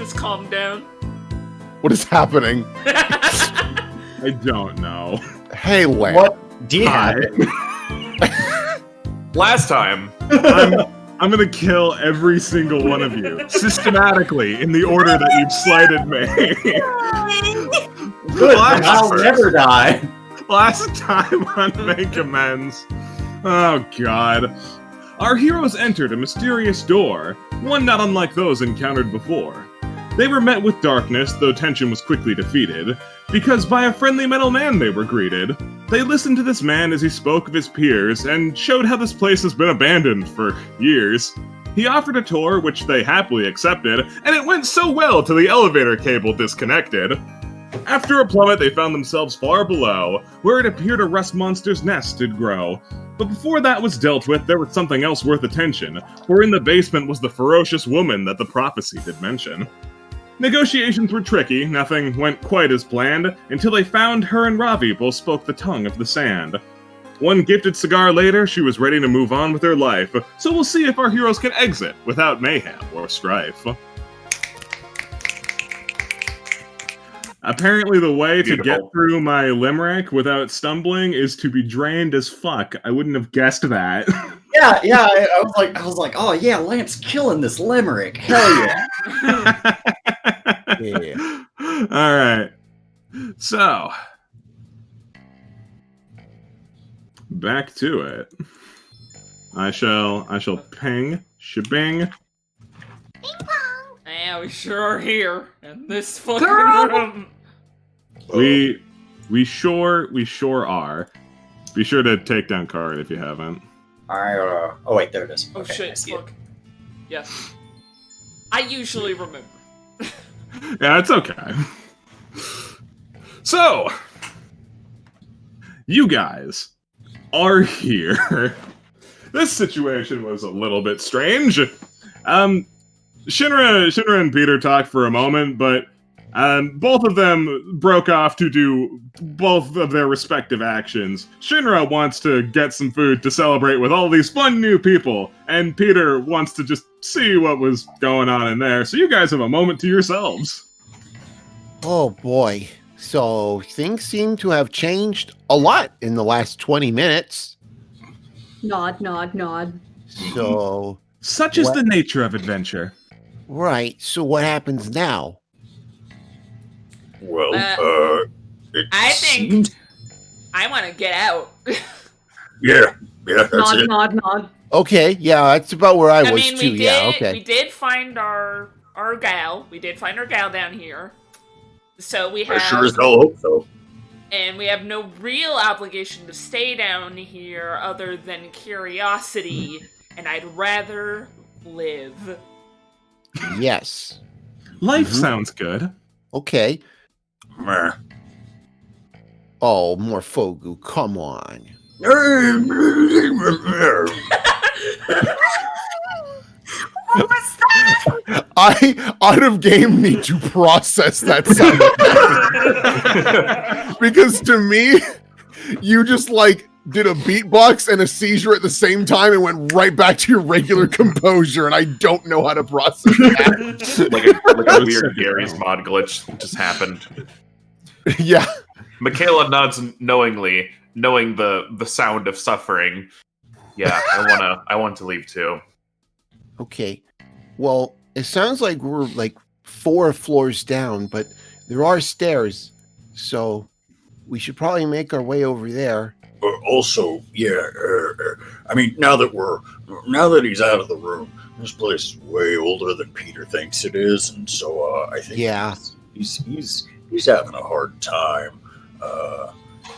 just calm down. What is happening? I don't know. Hey, Lamb. What did Hi. happen? Last time. I'm gonna kill every single one of you systematically in the order that you've slighted me. Good, I'll never die. Last time on Make Amends. Oh god. Our heroes entered a mysterious door, one not unlike those encountered before. They were met with darkness, though tension was quickly defeated, because by a friendly metal man they were greeted. They listened to this man as he spoke of his peers, and showed how this place has been abandoned for years. He offered a tour, which they happily accepted, and it went so well till the elevator cable disconnected. After a plummet, they found themselves far below, where it appeared a rust monster's nest did grow. But before that was dealt with, there was something else worth attention, for in the basement was the ferocious woman that the prophecy did mention. Negotiations were tricky, nothing went quite as planned, until they found her and Ravi both spoke the tongue of the sand. One gifted cigar later, she was ready to move on with her life, so we'll see if our heroes can exit without mayhem or strife. Apparently the way to get through my limerick without stumbling is to be drained as fuck. I wouldn't have guessed that. Yeah, I was like, oh yeah, Lance killing this limerick. Hell yeah. Yeah. All right. So, back to it. I shall ping, shabing. Yeah, we sure are here in this fucking room. We sure are. Be sure to take down card if you haven't. Oh wait, there it is. Oh Okay, I shit, see it. fuck. Yes. I usually remember. Yeah, it's okay. So, you guys are here. This situation was a little bit strange. Shinra and Peter talked for a moment, but both of them broke off to do both of their respective actions. Shinra wants to get some food to celebrate with all these fun new people, and Peter wants to just see what was going on in there. So you guys have a moment to yourselves. Oh boy. So things seem to have changed a lot in the last 20 minutes. Nod, nod, nod. So, Such is the nature of adventure. right. So what happens now? Well, it I think seems- I want to get out. yeah, that's Nod, it. nod, nod. Okay, yeah, that's about where I was mean, too. we did. Yeah, okay. We did find our gal. We did find our gal down here. So we I have. sure as hell hope so. And we have no real obligation to stay down here other than curiosity, and I'd rather live. Yes. Life Mhm. sounds good. Okay. Meh. Oh, Morphogu, come on. What was that? I out of game need to process that sound because to me, you just like did a beatbox and a seizure at the same time and went right back to your regular composure, and I don't know how to process that. like a weird Gary's mod glitch just happened. Yeah. Michaela nods knowingly, knowing the sound of suffering. Yeah, I want to leave too. Okay. Well, it sounds like we're like 4 floors down, but there are stairs, so we should probably make our way over there. Also, yeah, I mean, now that he's out of the room, this place is way older than Peter thinks it is, and so I think Yeah. he's having a hard time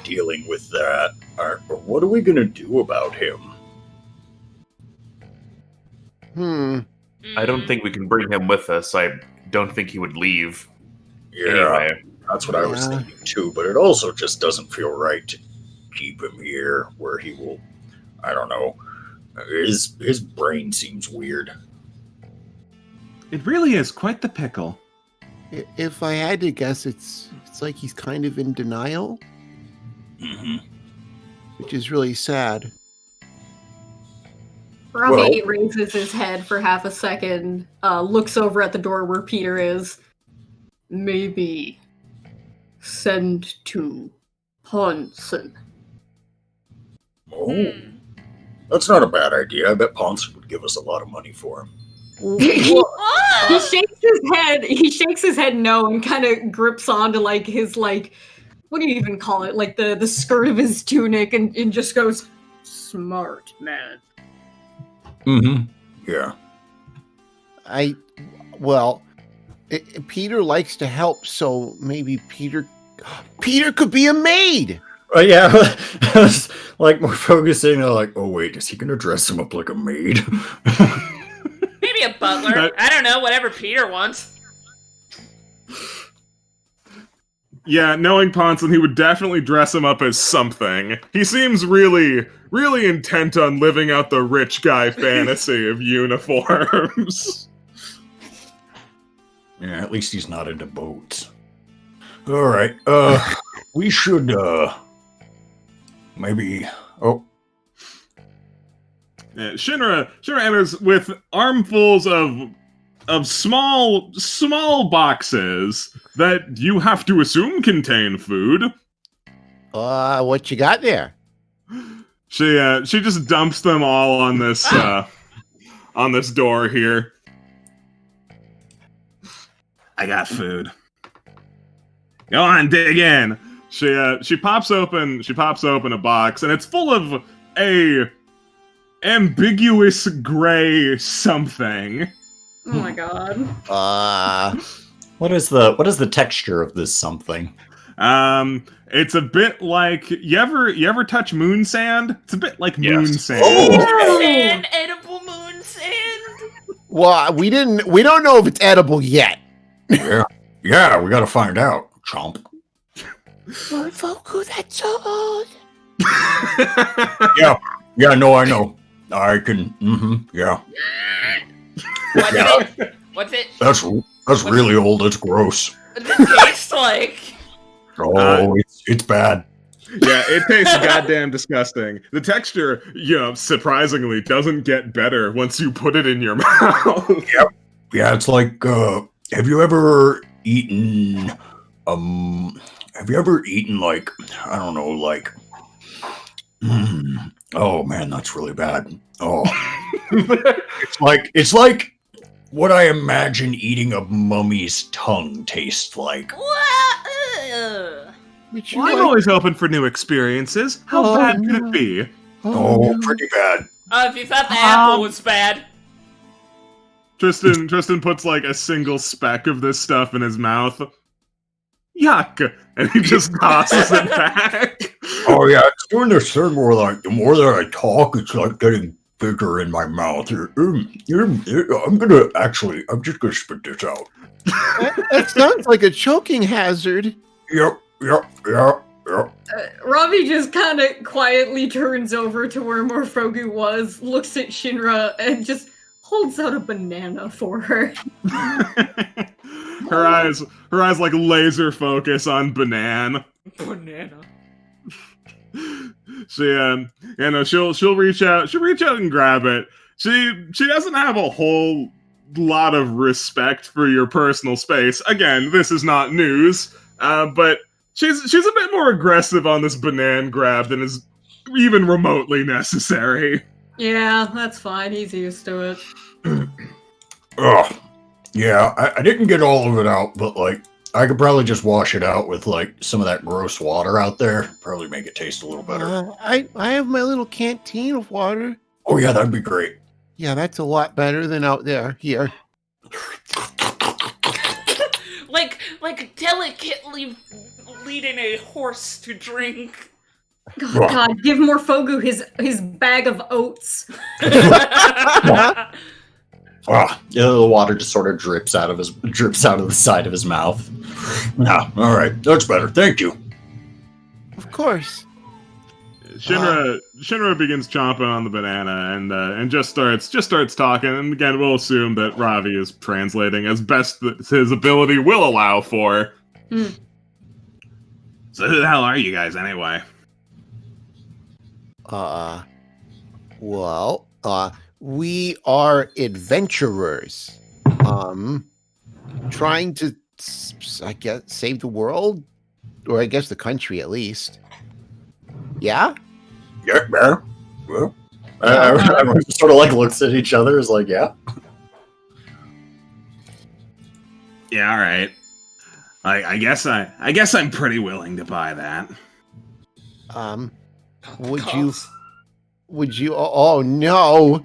dealing with that. What are we gonna do about him? I don't think we can bring him with us. I don't think he would leave. Yeah, Anyway, that's what I was Yeah. thinking too. But it also just doesn't feel right to keep him here, where he will. I don't know. His brain seems weird. It really is quite the pickle. If I had to guess, it's like he's kind of in denial, Mm-hmm. which is really sad. Robbie raises his head for half a second, looks over at the door where Peter is. Maybe send to Ponson. Oh, that's not a bad idea. I bet Ponce would give us a lot of money for him. He shakes his head. He shakes his head no and kind of grips onto like his like, what do you even call it? Like the skirt of his tunic and just goes, smart man. Mm-hmm. Yeah. Peter likes to help, so maybe Peter could be a maid. Yeah, I was like more focusing on like, oh wait, is he gonna dress him up like a maid? Maybe a butler. I don't know, whatever Peter wants. Yeah, knowing Ponson, he would definitely dress him up as something. He seems really, really intent on living out the rich guy fantasy of uniforms. Yeah, at least he's not into boats. All right, we should maybe. Oh, Yeah, Shinra enters with armfuls of small boxes that you have to assume contain food. What you got there? She just dumps them all on this door here. I got food. Go on, dig in. She pops open a box and it's full of a ambiguous gray something. Oh my god. What is the texture of this something? It's a bit like you ever touch moon sand? It's a bit like moon sand. Oh. Sand, edible moon sand. Well, we don't know if it's edible yet. Yeah, we gotta find out. Chomp. Foku, that's so old. Yeah, no, I know. I can. Yeah. What's it? That's really old. It's gross. What does it taste like? Oh, it's bad. Yeah, it tastes goddamn disgusting. The texture, surprisingly doesn't get better once you put it in your mouth. Yep. Yeah, it's like, have you ever eaten, like, I don't know, like, oh man, that's really bad. Oh, it's like what I imagine eating a mummy's tongue tastes like. I'm always open for new experiences. How bad could it be? Oh, pretty bad. If you thought the apple was bad. Tristan puts like a single speck of this stuff in his mouth. Yuck! And he just tosses it back. Oh yeah, it's doing this thing where like the more that I talk, it's like getting bigger in my mouth. I'm just gonna spit this out. That sounds like a choking hazard. Yep. Robbie just kind of quietly turns over to where Morfogu was, looks at Shinra, and just holds out a banana for her. Her eyes like laser focus on Banana. She'll reach out and grab it. She doesn't have a whole lot of respect for your personal space. Again, this is not news, but she's a bit more aggressive on this banana grab than is even remotely necessary. Yeah, that's fine. He's used to it. Ugh. Yeah, I didn't get all of it out, but like I could probably just wash it out with like some of that gross water out there. Probably make it taste a little better. I have my little canteen of water. Oh yeah, that'd be great. Yeah, that's a lot better than out there. Here. like delicately leading a horse to drink. Oh, God, give Morfogu his bag of oats. The water just sort of drips out of the side of his mouth. Yeah, all right, that's better. Thank you. Of course. Shinra begins chomping on the banana and just starts talking. And again, we'll assume that Ravi is translating as best his ability will allow for. So who the hell are you guys anyway? We are adventurers. Trying to, I guess, save the world, or I guess the country at least. Yeah. Yeah, yeah. Well, everyone just sort of like looks at each other. Is like, yeah. Yeah, all right. I guess I'm pretty willing to buy that. Would you? Oh no!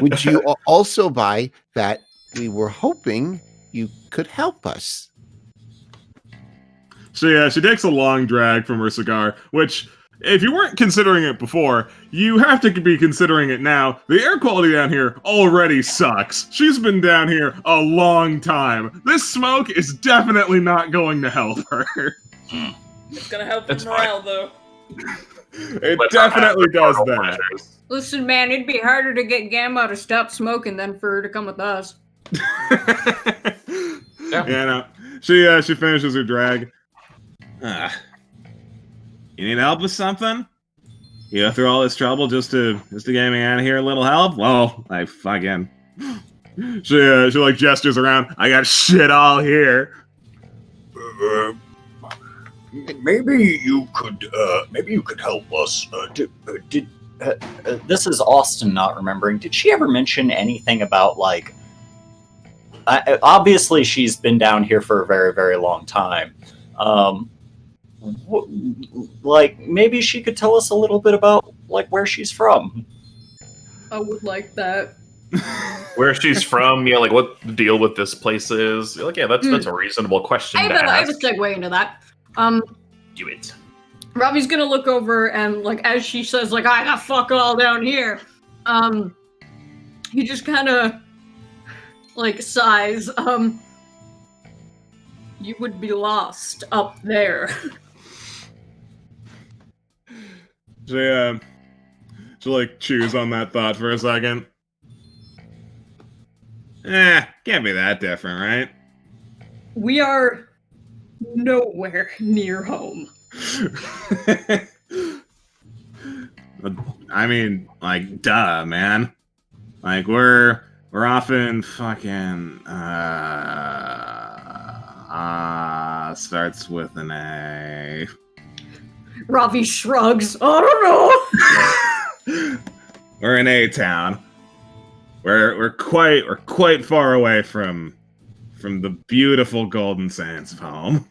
Would you also buy that? We were hoping you could help us. So yeah, she takes a long drag from her cigar, which, if you weren't considering it before, you have to be considering it now. The air quality down here already sucks. She's been down here a long time. This smoke is definitely not going to help her. It's gonna help That's with morale, though. It Let's not have definitely does carnal that. pleasures. Listen, man, it'd be harder to get Gamma to stop smoking than for her to come with us. Yeah. Yeah, no. She finishes her drag. You need help with something? You go through all this trouble just to get me out of here a little help? Well, I fucking... She like gestures around. I got shit all here. Maybe you could help us. This is Austin not remembering. Did she ever mention anything about, like... obviously, she's been down here for a very, very long time. Like, maybe she could tell us a little bit about, like, where she's from. I would like that. Where she's from, yeah, like what the deal with this place is. You're like, yeah, that's a reasonable question I to have a ask. segue into that. Do it. Robbie's gonna look over and, like, as she says, like, I got fuck all down here, he just kind of, like, sighs. You would be lost up there. She like chews on that thought for a second. Can't be that different, right? We are nowhere near home. I mean, like, duh, man. Like, we're often fucking starts with an A. Robbie shrugs. I don't know. We're in A town. We're quite far away from the beautiful golden sands of home.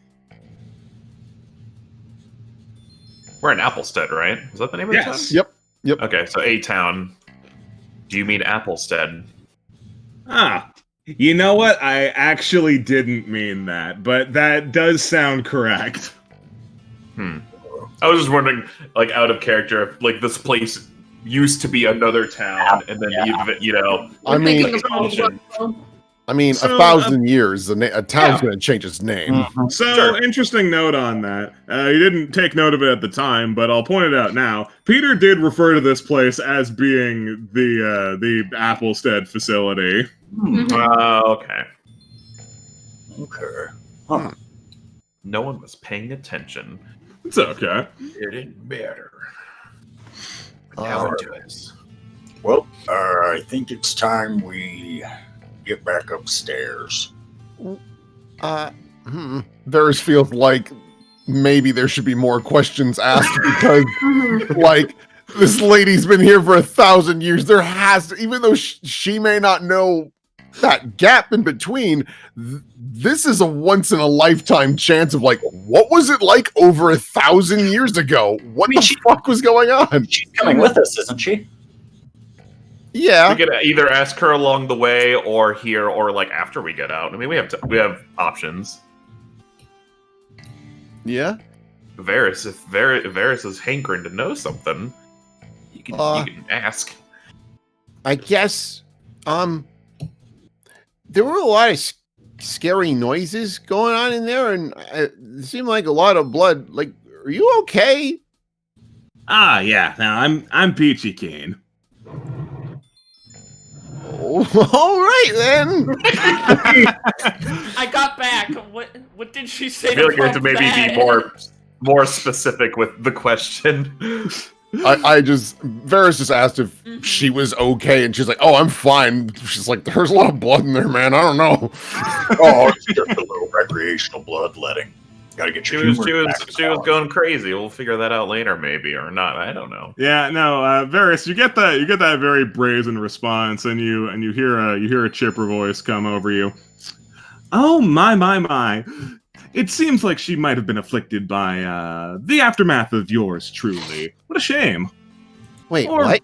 We're in Applestead, right? Is that the name of the town? Yes. Yep. Okay, so A town. Do you mean Applestead? You know what? I actually didn't mean that, but that does sound correct. I was just wondering, like, out of character, if, like, this place used to be another town, and then you know. I mean, Thinking of So, 1,000 years, a town's going to change its name. So, Sure. interesting note on that. You didn't take note of it at the time, but I'll point it out now. Peter did refer to this place as being the Applestead facility. Okay. Okay. No one was paying attention. It's okay. It didn't matter. Now it does. Well, I think it's time we get back upstairs. Varys feels like maybe there should be more questions asked because, like, this lady's been here for 1,000 years. There has to, even though she may not know that gap in between, this is a once in a lifetime chance of, like, what was it like over 1,000 years ago? What the fuck was going on? She's coming with us, isn't she? Yeah. We could either ask her along the way, or here, or like after we get out. I mean, we have options. Yeah. Varys, if Varys is hankering to know something, you can ask. I guess, there were a lot of scary noises going on in there, and it seemed like a lot of blood. Like, are you okay? Yeah. Now I'm Peachy Keen. Oh, all right then. I got back. What did she say? I feel like you have to about maybe that? be more specific with the question. Varys just asked if she was okay, and she's like, "Oh, I'm fine." She's like, "There's a lot of blood in there, man. I don't know." Oh, it's just a little recreational bloodletting. Gotta get She your was humor back in balance. going crazy. We'll figure that out later, maybe, or not. I don't know. Yeah, no, Varys, you get that very brazen response, and you hear a chipper voice come over you. Oh my! It seems like she might have been afflicted by the aftermath of yours truly. What a shame. Wait, Or- what?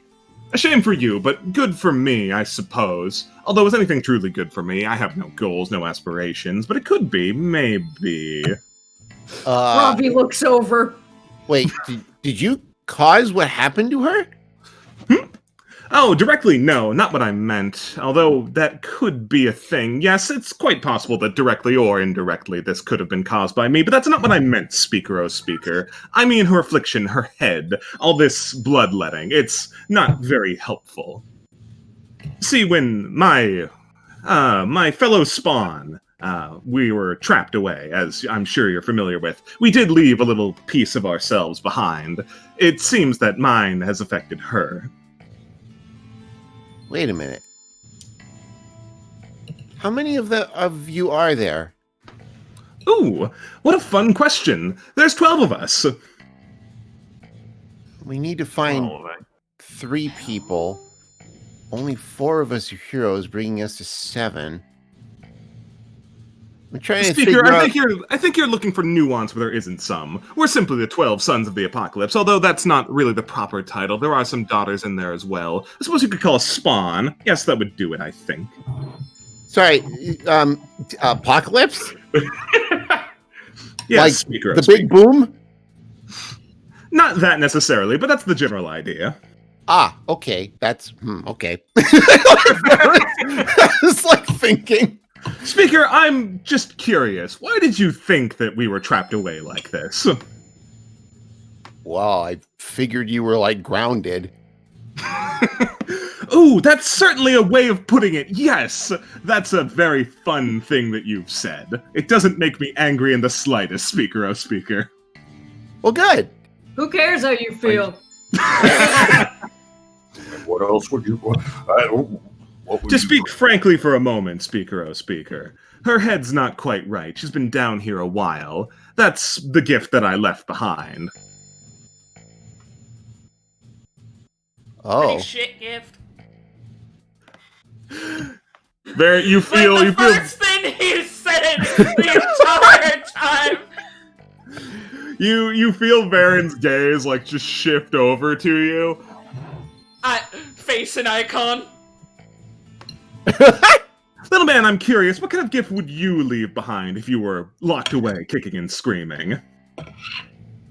A shame for you, but good for me, I suppose. Although, is anything truly good for me? I have no goals, no aspirations, but it could be, maybe. Robbie looks over. Wait, did you cause what happened to her? Oh, directly, no, not what I meant. Although that could be a thing. Yes, it's quite possible that directly or indirectly this could have been caused by me, but that's not what I meant, Speaker, oh Speaker. I mean her affliction, her head, all this bloodletting. It's not very helpful. See, when my fellow spawn, we were trapped away, as I'm sure you're familiar with, we did leave a little piece of ourselves behind. It seems that mine has affected her. Wait a minute. How many of you are there? Ooh, what a fun question. There's 12 of us. We need to find Oh, 3 people. Only 4 of us are heroes, bringing us to 7. I'm trying to Speaker, figure out. I think you're looking for nuance where there isn't some. We're simply the 12 Sons of the Apocalypse, although that's not really the proper title. There are some daughters in there as well. I suppose you could call us Spawn. Yes, that would do it, I think. Sorry, Apocalypse? Yes, Like Speaker. the big boom? Not that necessarily, but that's the general idea. Ah, okay. That's okay. I was like thinking. Speaker, I'm just curious. Why did you think that we were trapped away like this? Well, I figured you were like grounded. Ooh, that's certainly a way of putting it. Yes, that's a very fun thing that you've said. It doesn't make me angry in the slightest, Speaker, oh Speaker. Well, good. Who cares how you feel? What else would you? What would To you speak frankly for a moment, Speaker, oh Speaker, her head's not quite right. She's been down here a while. That's the gift that I left behind. Oh, Pretty shit gift. There, you feel. Like the first thing he said the entire time. You feel Varen's gaze like just shift over to you. Face an icon. Little man, I'm curious, what kind of gift would you leave behind if you were locked away, kicking and screaming?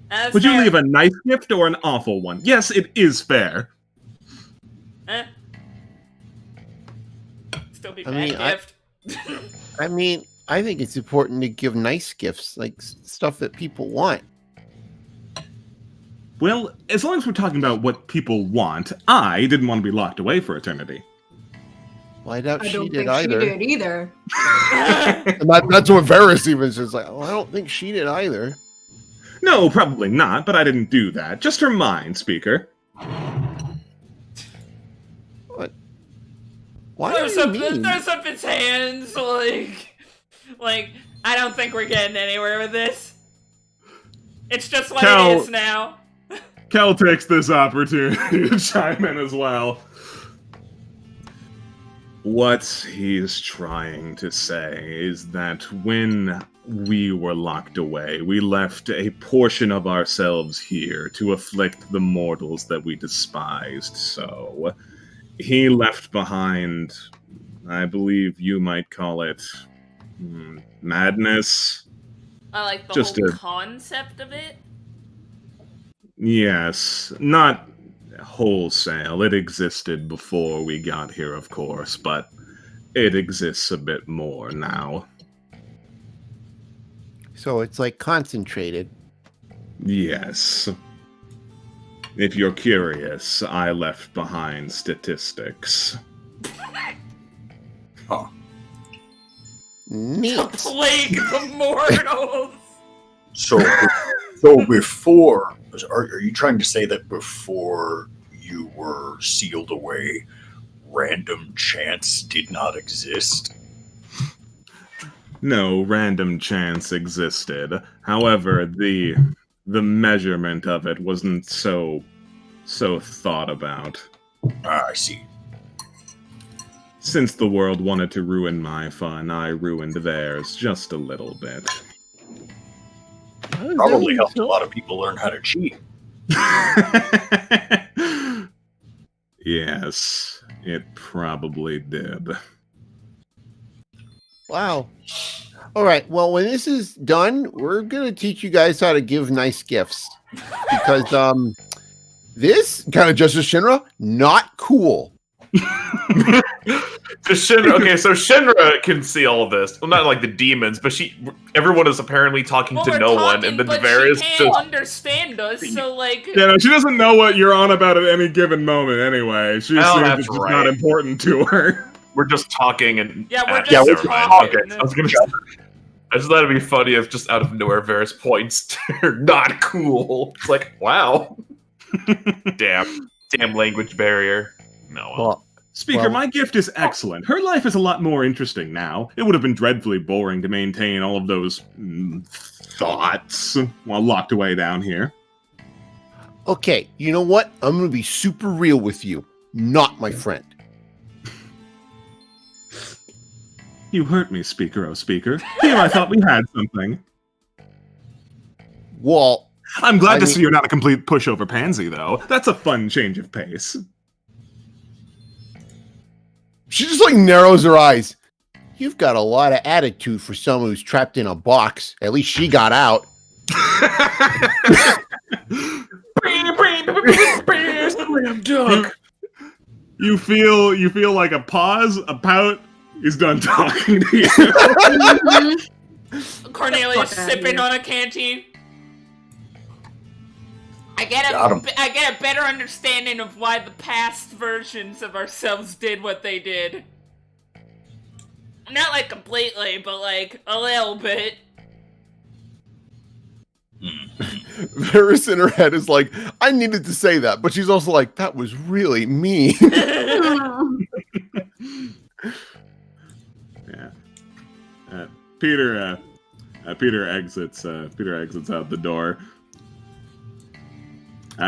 That's Would you fair. leave a nice gift or an awful one? Yes, it is fair. Still be I bad mean, gift. I think it's important to give nice gifts, like stuff that people want. Well, as long as we're talking about what people want, I didn't want to be locked away for eternity. Well, I doubt I she don't did think either. she did either. And that's what Varys even says. Like, well, I don't think she did either. No, probably not, but I didn't do that. Just her mind, Speaker. What? Why Throws are up, you mean? throws up its hands, like, I don't think we're getting anywhere with this. It's just what Cal- it is now. Kel takes this opportunity to chime in as well. What he's trying to say is that when we were locked away, we left a portion of ourselves here to afflict the mortals that we despised. So he left behind, I believe you might call it, madness. I like the Just whole a- concept of it. Yes, not wholesale. It existed before we got here, of course, but it exists a bit more now. So it's like concentrated. Yes. If you're curious, I left behind statistics. Neat. To plague the mortals. So So before, are you trying to say that before you were sealed away, random chance did not exist? No random chance existed. However, the measurement of it wasn't so thought about. I see. Since the world wanted to ruin my fun, I ruined theirs just a little bit. Probably helped a lot of people learn how to cheat. Yes, it probably did. Wow. All right. Well, when this is done, we're gonna teach you guys how to give nice gifts because this kind of Justice Shinra not cool. So Shinra can see all of this. Well, not like the demons, but everyone is apparently talking to we're no one, talking, and then but Varys she can't just understand us, so like... Yeah, no, she doesn't know what you're on about at any given moment anyway. She assumes that's it's just right. not important to her. we're just talking and Yeah, we're yeah, just never mind. talking. Okay, I was gonna. I just thought it'd be funny if just out of nowhere Varys points to not cool. It's like, wow, damn language barrier. No. Well, Speaker, Well- my gift is excellent. Her life is a lot more interesting now. It would have been dreadfully boring to maintain all of those thoughts while locked away down here. okay. You know what? I'm gonna be super real with you. Not my friend. You hurt me, Speaker, oh Speaker. Here I thought we had something. Well, I'm glad I to mean- see you're not a complete pushover pansy, though. That's a fun change of pace. she just like narrows her eyes. You've got a lot of attitude for someone who's trapped in a box. At least she got out. You feel like a pause, a pout is done talking to you. Cornelius Fuck outta sipping here. on a canteen. I get Got 'em. I get a better understanding of why the past versions of ourselves did what they did. Not like completely, but like a little bit. Varys in her head is like, I needed to say that, but she's also like, that was really mean. Yeah. Peter exits out the door.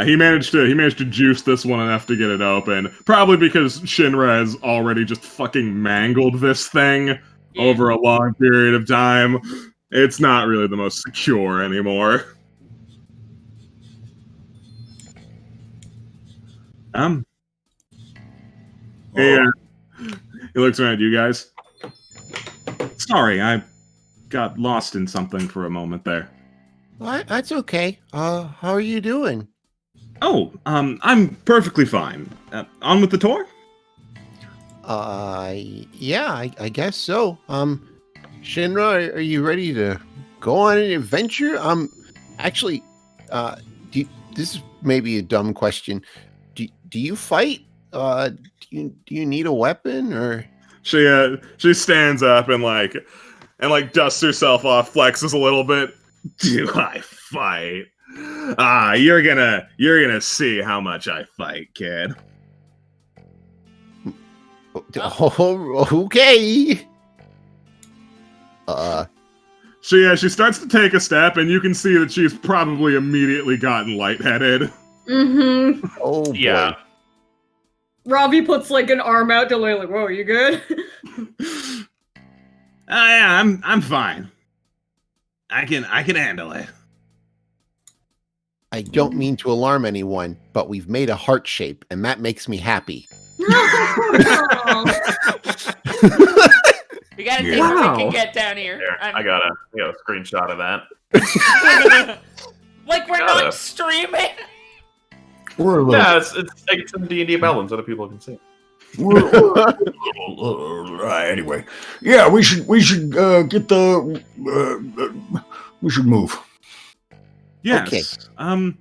He managed to juice this one enough to get it open. Probably because Shinra has already just fucking mangled this thing over a long period of time. It's not really the most secure anymore. He looks around at you guys. Sorry, I got lost in something for a moment there. What? That's okay. How are you doing? Oh, I'm perfectly fine. On with the tour? Yeah, I guess so. Shinra, are you ready to go on an adventure? Actually, this is maybe a dumb question. Do you fight? Do you need a weapon or? She stands up and dusts herself off, flexes a little bit. Do I fight? You're gonna see how much I fight, kid. Oh, okay. She starts to take a step, and you can see that she's probably immediately gotten lightheaded. Mm-hmm. Oh boy. Yeah. Robbie puts like an arm out to like, whoa, you good? Yeah, I'm fine. I can handle it. I don't mean to alarm anyone, but we've made a heart shape, and that makes me happy. We gotta think Wow. we can get down here. There, I got a screenshot of that. Like we're Gotta. not streaming. We're a little, Yeah, it's in D&D balance, other people can see. we're a little anyway. Yeah, we should get the we should move. Yes. Okay.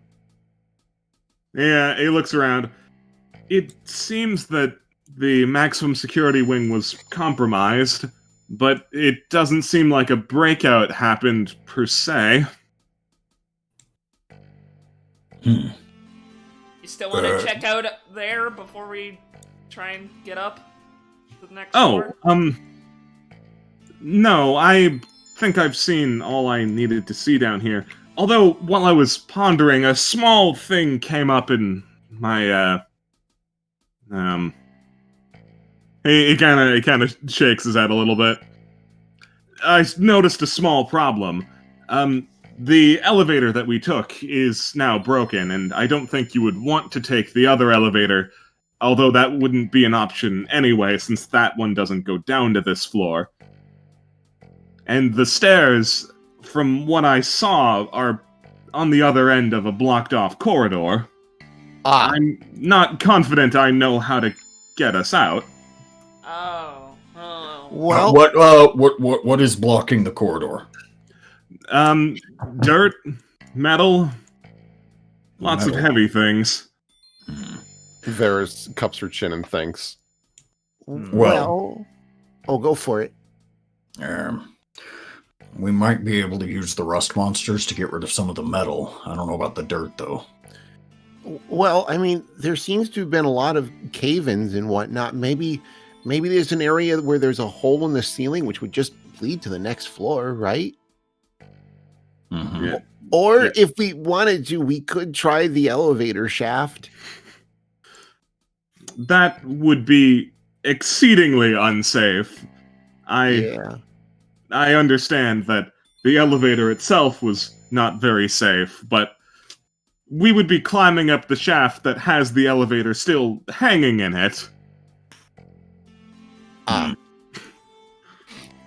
Yeah, he looks around. It seems that the maximum security wing was compromised, but it doesn't seem like a breakout happened per se. Hmm. You still want to check out there before we try and get up to the next Oh, floor? no, I think I've seen all I needed to see down here. Although, while I was pondering, a small thing came up in my, he kind of shakes his head a little bit. I noticed a small problem. The elevator that we took is now broken, and I don't think you would want to take the other elevator, although that wouldn't be an option anyway, since that one doesn't go down to this floor. And the stairs, from what I saw, are on the other end of a blocked-off corridor. I'm not confident I know how to get us out. Oh. Well, What is blocking the corridor? Dirt, metal, lots of heavy things. Varys cups her chin and thinks. Well, go for it. We might be able to use the rust monsters to get rid of some of the metal. I don't know about the dirt, though. Well, I mean, there seems to have been a lot of cave-ins and whatnot. Maybe there's an area where there's a hole in the ceiling which would just lead to the next floor, right? Mm-hmm. Yeah. Or Yeah. if we wanted to, we could try the elevator shaft. That would be exceedingly unsafe. Yeah. I understand that the elevator itself was not very safe, but we would be climbing up the shaft that has the elevator still hanging in it.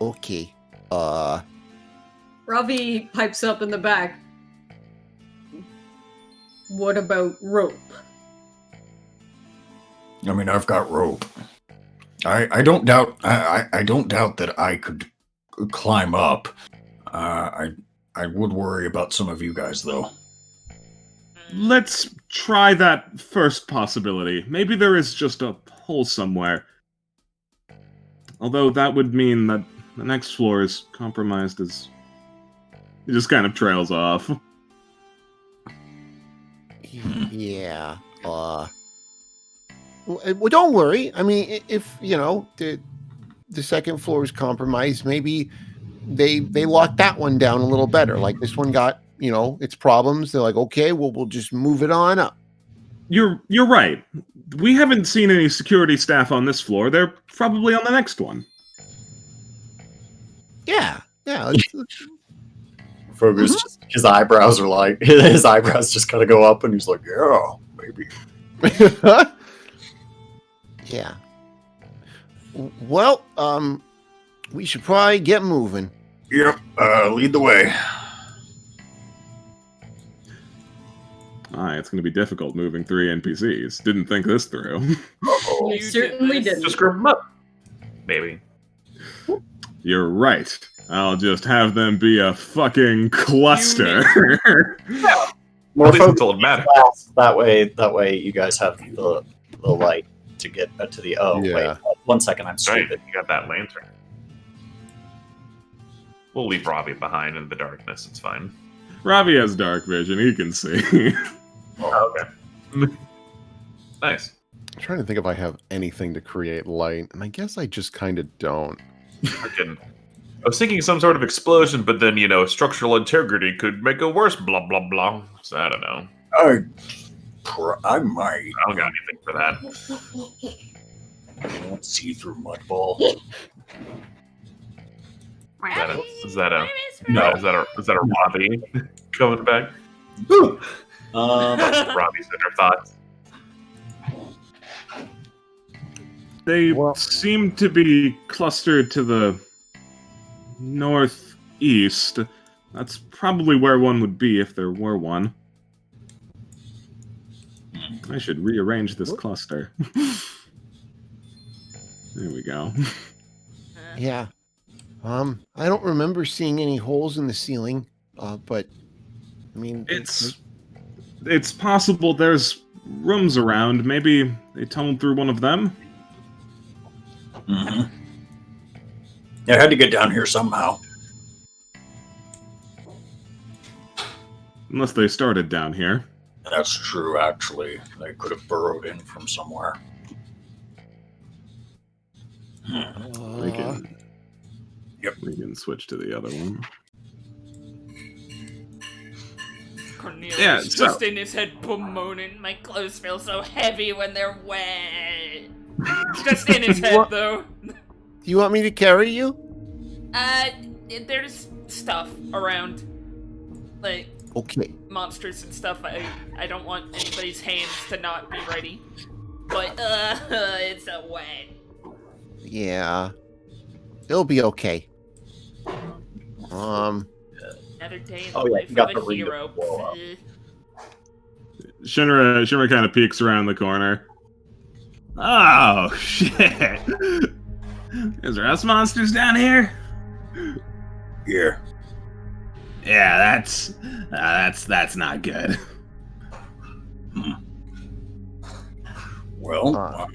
Okay. Ravi pipes up in the back. What about rope? I mean, I've got rope. I don't doubt. I don't doubt that I could climb up. I would worry about some of you guys, though. Let's try that first possibility. Maybe there is just a hole somewhere. Although that would mean that the next floor is compromised as... It just kind of trails off. Yeah. Well, don't worry. I mean, if the second floor is compromised, maybe they locked that one down a little better. Like this one got its problems. They're like, okay, well, we'll just move it on up. You're right. We haven't seen any security staff on this floor. They're probably on the next one. Yeah. Fogus, his eyebrows are like, his eyebrows just kind of go up, and he's like, yeah, maybe. Yeah. Well, we should probably get moving. Yep. Lead the way. It's going to be difficult moving 3 NPCs. Didn't think this through. You certainly didn't. Just group them up. Maybe. You're right. I'll just have them be a fucking cluster. More At least focus until it matters. that way you guys have the light to get to the. Oh Yeah. wait, 1 second, I'm Right, stupid. you got that lantern. We'll leave Robbie behind in the darkness. It's fine. Ravi has dark vision. He can see. Oh, okay. Nice. I'm trying to think if I have anything to create light, and I guess I just kind of don't. Freaking. I was thinking some sort of explosion, but then, structural integrity could make it worse, blah, blah, blah. So I don't know. I might. I don't got anything for that. I won't see through mud ball. Is that a Robbie coming back? Robbie's inner thoughts. They seem to be clustered to the northeast. That's probably where one would be if there were one. I should rearrange this cluster. There we go. Yeah. I don't remember seeing any holes in the ceiling, but I mean, It's possible there's rooms around. Maybe they tunneled through one of them. Mm-hmm. Yeah, I had to get down here somehow. Unless they started down here. That's true, actually. They could have burrowed in from somewhere. We can. Yep. We can switch to the other one. Cornelius Yeah, just so- in his head bemoaning, my clothes feel so heavy when they're wet. Just in his head, though. Do you want me to carry you? There's stuff around. Like, Okay. monsters and stuff. I don't want anybody's hands to not be ready. But, it's so wet. Yeah. It'll be okay. Another day in the Oh, yeah, life you got of the a ring to hero. blow up. Shinra kind of peeks around the corner. Oh shit! Is there us monsters down here? Yeah. Yeah, that's not good. Well,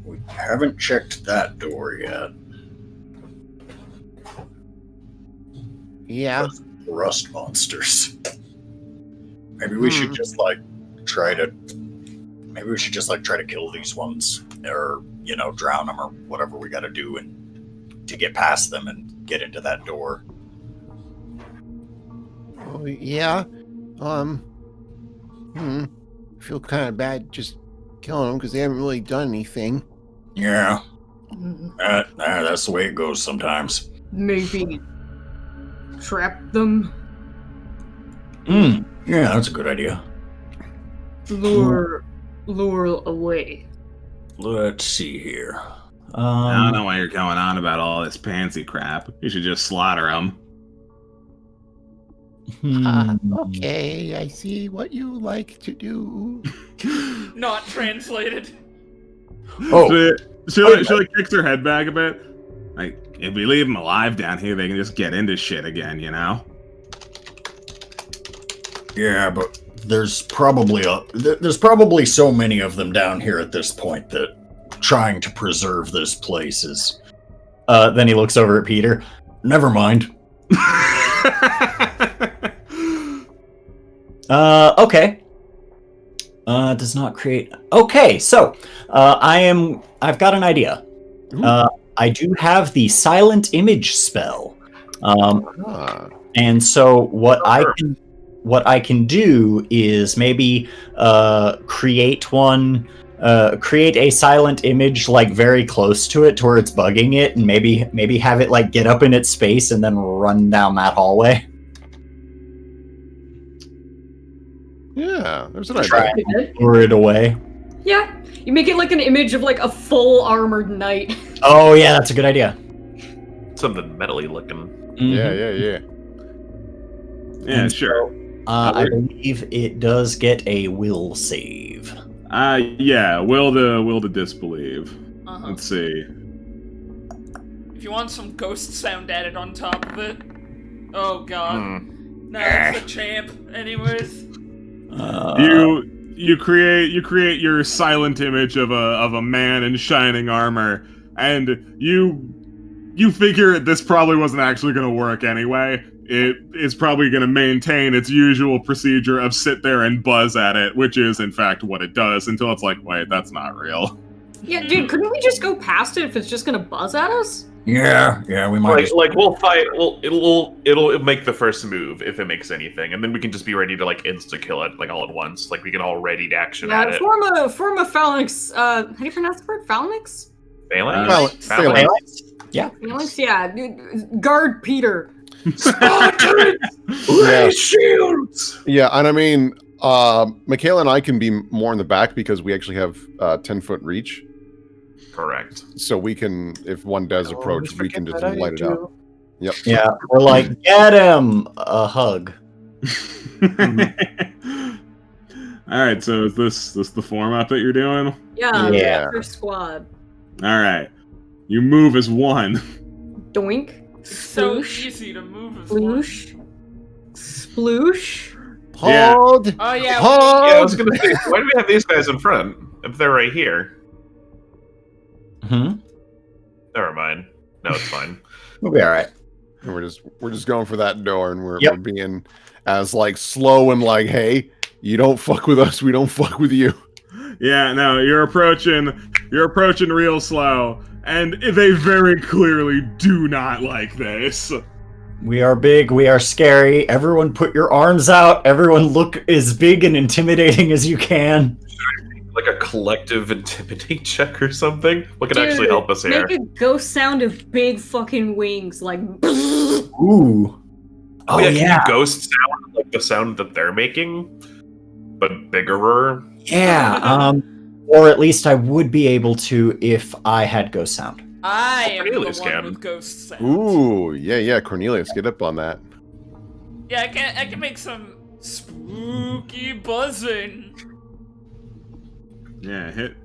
we haven't checked that door yet. Yeah. Rust monsters. Maybe we should just try to kill these ones, or drown them, or whatever we got to do, and to get past them and get into that door. Oh, yeah. I feel kind of bad just killing them because they haven't really done anything. Yeah, that's the way it goes sometimes. Maybe trap them. Yeah, that's a good idea. Lure away. Let's see here. I don't know why you're going on about all this pansy crap. You should just slaughter them. Okay, I see what you like to do. Not translated. Oh, She like kicks her head back a bit. Like, if we leave them alive down here, they can just get into shit again, you know? yeah, but there's probably so many of them down here at this point that trying to preserve this place is. Then he looks over at Peter. Never mind. Okay. Does not create. Okay, so I've got an idea. I do have the silent image spell. And so what I can do is maybe create a silent image like very close to it, to where it's bugging it, and maybe have it like get up in its space and then run down that hallway. Yeah, there's an Try idea. and lure it away. Yeah, you make it like an image of like a full armored knight. Oh yeah, that's a good idea. Something metally looking. Yeah. Yeah, sure. I believe it does get a will save. Yeah, will to disbelieve. Uh-huh. Let's see. If you want some ghost sound added on top of it. Oh god. No, it's a champ. Anyways. You create your silent image of a man in shining armor, and you figure this probably wasn't actually going to work anyway. It is probably going to maintain its usual procedure of sit there and buzz at it, which is in fact what it does, until it's like, wait, that's not real. Yeah, dude, couldn't we just go past it if it's just gonna buzz at us? Yeah, we might. Like we'll fight. It'll make the first move if it makes anything, and then we can just be ready to like insta kill it like all at once. Like we can all ready to action at it. Form a phalanx. How do you pronounce the word? Phalanx? Phalanx? Phalanx. Yeah. Phalanx. Yeah. Dude, guard Peter. Shields. Yeah, and I mean, Michaela and I can be more in the back because we actually have 10-foot reach. Correct. So we can, if one does approach, we can just light it up. Yep. Yeah, we're like, get him a hug. All right, so is this the format that you're doing? Yeah. First squad. All right, you move as one. Doink. So Sploosh. easy to move as one. Sploosh. Sploosh. Yeah. Hold. Oh yeah. Hold. Yeah, I was gonna say, why do we have these guys in front if they're right here? Hmm. Never mind. No, it's fine. We'll be all right. And we're just going for that door, and we're Yep. being as like slow and like, hey, you don't fuck with us, we don't fuck with you. Yeah, no, you're approaching real slow, and they very clearly do not like this. We are big, we are scary. Everyone put your arms out. Everyone look as big and intimidating as you can. Like a collective intimidate check or something? What can Dude, actually help us here? Make a ghost sound of big fucking wings, like. Ooh. Oh yeah, can you ghost sound like the sound that they're making? But bigger? Yeah, or at least I would be able to if I had ghost sound. I am the Cornelius one can. with ghost sounds. Ooh, yeah, Cornelius, get up on that. Yeah, I can make some spooky buzzing. Yeah, hit.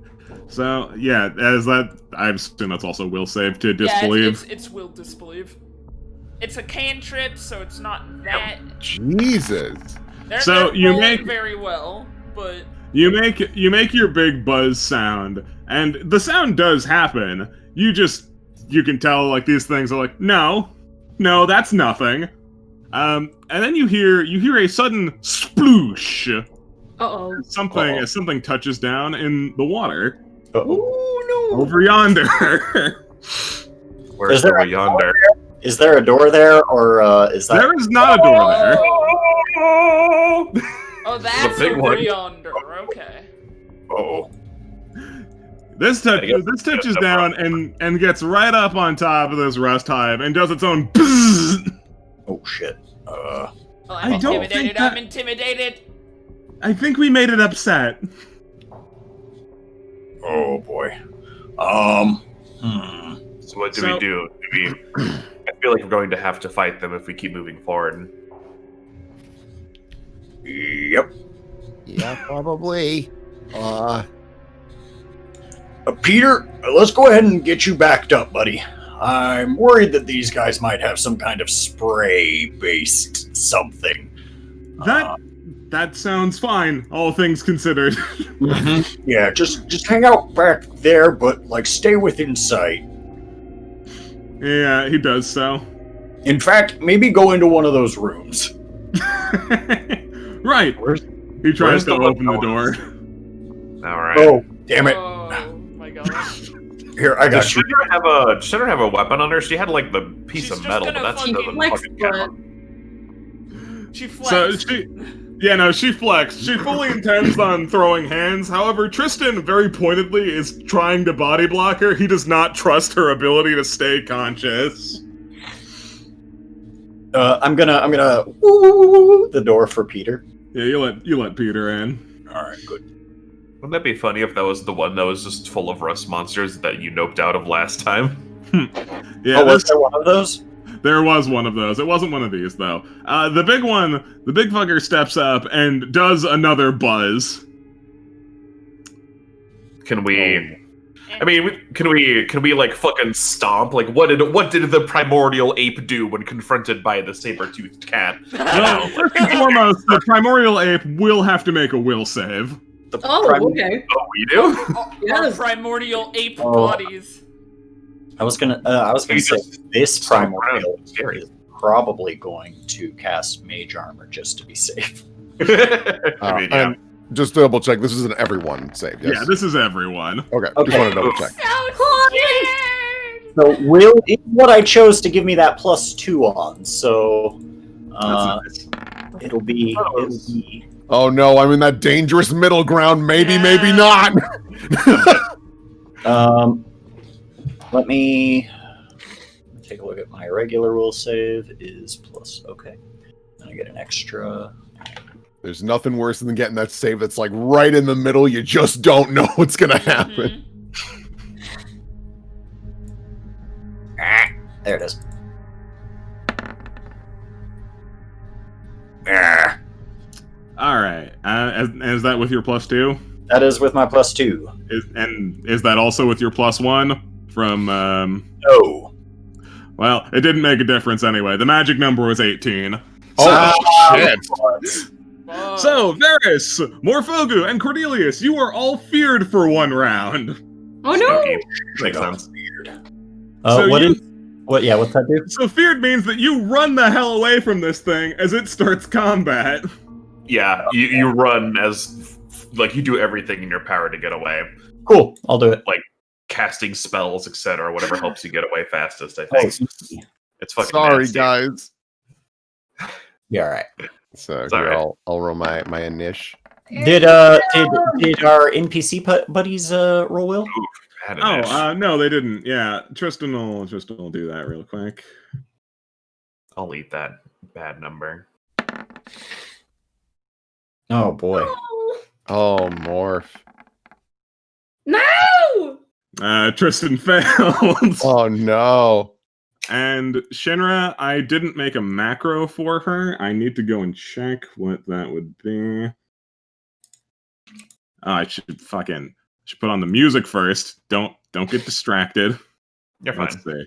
So yeah, as that, I assume that's also will save to disbelieve. Yeah, it's will disbelieve. It's a cantrip, so it's not that. Jesus. So They're you rolling make- very well, but You make your big buzz sound, and the sound does happen. You can tell like these things are like, no, that's nothing. And then you hear a sudden sploosh. Uh-oh. As something touches down in the water Uh-oh. over yonder. Where's Is there over a yonder? Is there a door there, or is that? There is not a door there. oh, that's big over one. yonder. Okay. Oh. This touches down and gets right up on top of this rust hive and does its own bzzz. Oh shit. Well, I I'm don't intimidated. think that- I'm intimidated. I think we made it upset. Oh boy. So what do So- we do? I feel like we're going to have to fight them if we keep moving forward. Yep. Yeah, probably. Peter, let's go ahead and get you backed up, buddy. I'm worried that these guys might have some kind of spray-based something. That sounds fine, all things considered. Yeah, just hang out back there, but like stay within sight. Yeah, he does so. In fact, maybe go into one of those rooms. Right. He tries where's to the open the one- door. All right. Oh, damn it! Oh my gosh. Here, I Does got you. Shredder have a weapon on her? She had like the piece She's of just metal, but gonna that fucking doesn't flex fucking foot. count. She So flexed. she flexed. She fully intends on throwing hands. However, Tristan very pointedly is trying to body block her. He does not trust her ability to stay conscious. I'm gonna woo the door for Peter. Yeah, you let Peter in. All right, good. Wouldn't that be funny if that was the one that was just full of rust monsters that you noped out of last time? Yeah, Oh, was there one of those? there was one of those. It wasn't one of these though. The big fucker steps up and does another buzz. Can we? I mean, can we like fucking stomp? Like, what did the primordial ape do when confronted by the saber-toothed cat? Well, first and foremost, the primordial ape will have to make a will save. Oh, okay. Oh, we do? Our Yes. primordial ape Oh. bodies. I was gonna You say just this stomp primordial around. Scary. is probably going to cast mage armor just to be safe. I mean, yeah. And just to double check, this is an everyone save. Yes. Yeah, this is everyone. Okay. Okay. Just want to double check. So scared. So will is what I chose to give me that +2 on. So That's nice. it'll be Oh no, I'm in that dangerous middle ground. Maybe, maybe not. let me take a look at my regular will save is plus. Okay, and I get an extra. There's nothing worse than getting that save that's like right in the middle. You just don't know what's gonna happen. There it is. All right. Is that with your +2? That is with my +2. Is that also with your +1 from? No. Well, it didn't make a difference anyway. The magic number was 18. Oh shit! Whoa. So, Varys, Morfogu, and Cornelius, you are all feared for one round. Oh no! Okay. Makes sense. What you, is What? Yeah, what's that do? So feared means that you run the hell away from this thing as it starts combat. Yeah, you run as like you do everything in your power to get away, Cool, I'll do it. casting spells, etc. Whatever helps you get away fastest. I Oh, think it's fucking Sorry, nasty. guys. yeah, all right. So It's here, alright. I'll roll my initial. Did our NPC buddies roll well? Had an itch. No, they didn't. Yeah, Tristan will do that real quick. I'll eat that bad number. Oh boy. Oh, morph. No! Tristan fails. Oh no. And Shinra, I didn't make a macro for her. I need to go and check what that would be. Oh, I should put on the music first. Don't get distracted. You're fine. Let's see.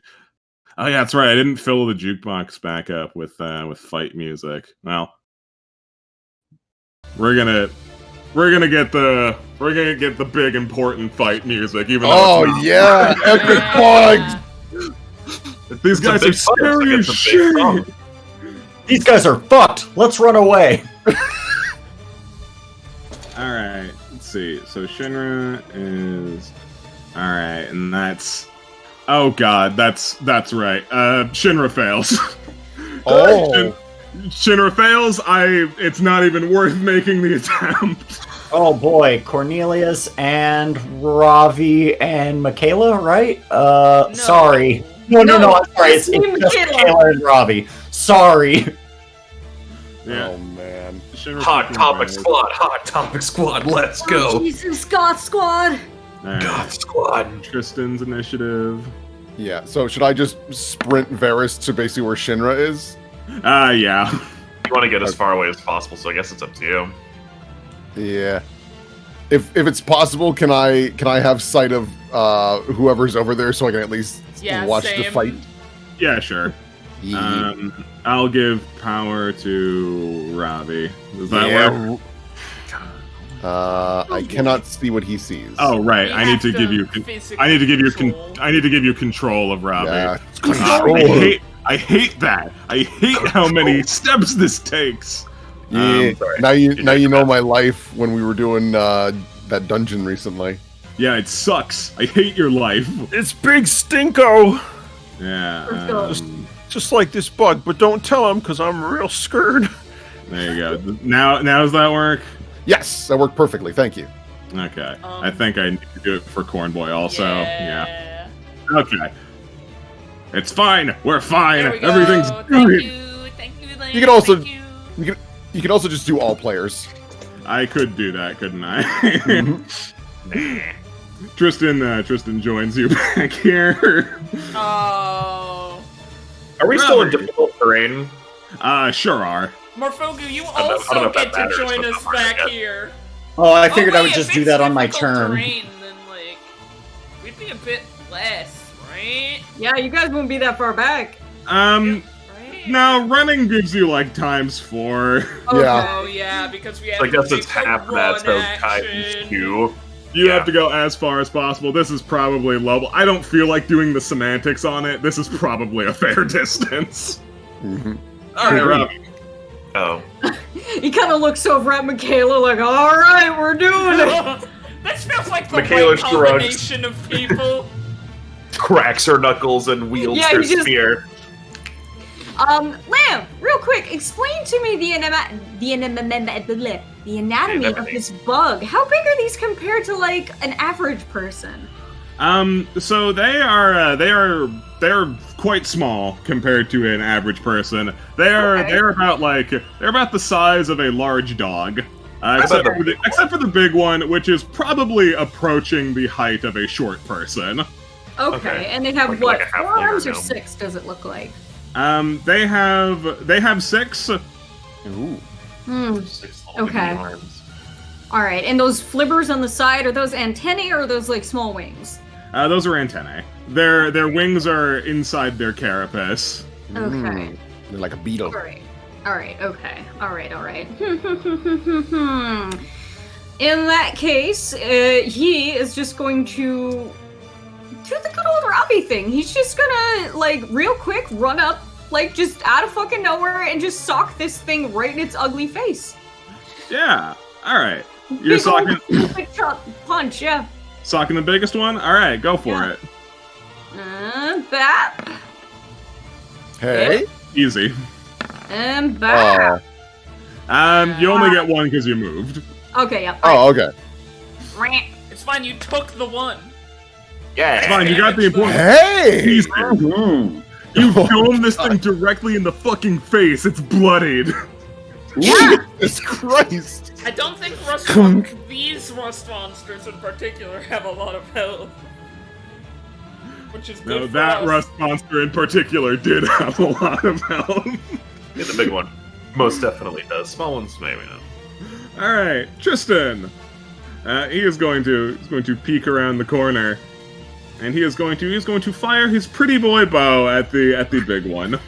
Oh yeah, that's right. I didn't fill the jukebox back up with fight music. Well, we're gonna get the big important fight music. Even though Oh it's not. yeah, epic bugs. These guys are scary as shit. These guys are fucked. Let's run away. All right, let's see. So Shinra is all right, and that's oh god, that's right. Shinra fails. Oh. Shinra fails. It's not even worth making the attempt. Oh boy, Cornelius and Ravi and Michaela, right? Sorry. No, I'm sorry. It's me, just Michaela. Michaela and Ravi. Sorry. Yeah. Oh man. Shinra Hot fucking topic fails. squad. Hot topic squad. Let's Oh, go. Jesus, God Squad! All right. God squad. Tristan's initiative. Yeah. So should I just sprint Varys to basically where Shinra is? Yeah. You want to get as far away as possible, so I guess it's up to you. Yeah. If it's possible, can I have sight of whoever's over there so I can at least Yeah, watch same. the fight? Yeah, sure. Yeah. I'll give power to Ravi. Does that work? I cannot see what he sees. Oh right, We I need have to give you. physically I need to give you. control. I need to give you control of Ravi. Yeah. I hate that. I hate how many steps this takes. Yeah. sorry. Now you You're know right. my life when we were doing that dungeon recently. Yeah, it sucks. I hate your life. It's Big Stinko, Yeah. just like this bug, but don't tell him because I'm real scared. There you go. Now does that work? Yes, that worked perfectly. Thank you. Okay. I think I need to do it for Cornboy also. Yeah. Yeah. Okay. It's fine. We're fine. There we go. Everything's Thank good. Thank you, Lane. You can also- Thank you. You can also just do all players. I could do that, couldn't I? Mhm. Tristan joins you back here. Oh. Are we still in Ravi. difficult terrain? Sure are. Morphogu, you I don't know also if that get to matters, join but us I'm not back yet. here. Oh, I figured I would wait, just if do it's that on my difficult turn. Terrain, then, like, we'd be a bit less, right? Yeah, you guys won't be that far back. Right? No, running gives you like ×4. Yeah. Oh yeah, because we have I to guess take it's the half of run that, so action. times 2. You Yeah. have to go as far as possible. This is probably low. I don't feel like doing the semantics on it. This is probably a fair distance. Mhm. All right, Rob. Oh. He kind of looks over at Michaela like, all right, we're doing it. That feels like the Michaela right shrugs. combination of people. Cracks her knuckles and wields Yeah, her you just- spear. Lamb, real quick, explain to me the anatomy of this bug. How big are these compared to like an average person? So they're quite small compared to an average person. They're about the size of a large dog. Except for the big one, which is probably approaching the height of a short person. Okay, and they have Like- what? like a half 4 arms or liter gnome. 6? Does it look like? They have 6. Ooh. Okay. All right, and those flibbers on the side, are those antennae or are those like small wings? Those are antennae. Their wings are inside their carapace. Okay. Mm. They're like a beetle. All right, okay. All right. In that case, he is just going to do the good old Robbie thing. He's just gonna, like, real quick run up, like, just out of fucking nowhere and just sock this thing right in its ugly face. Yeah. All right. You're Big old socking big chop punch, yeah. socking the biggest one. All right, go for Yeah. it. Bap. Hey. Easy. And bap. You only get one because you moved. Okay, yeah. Oh, okay. It's fine, you took the one. Yeah. Fine, you got the important Hey. piece. Mhm. You dome this thing directly in the fucking face. It's bloodied. Jesus Christ. I don't think these rust monsters in particular have a lot of health. Which is good No, for that us. rust monster in particular did have a lot of health. Yeah, the big one most definitely does. Small ones maybe not. All right, Tristan. He is going to peek around the corner, and he's going to fire his pretty boy bow at the big one.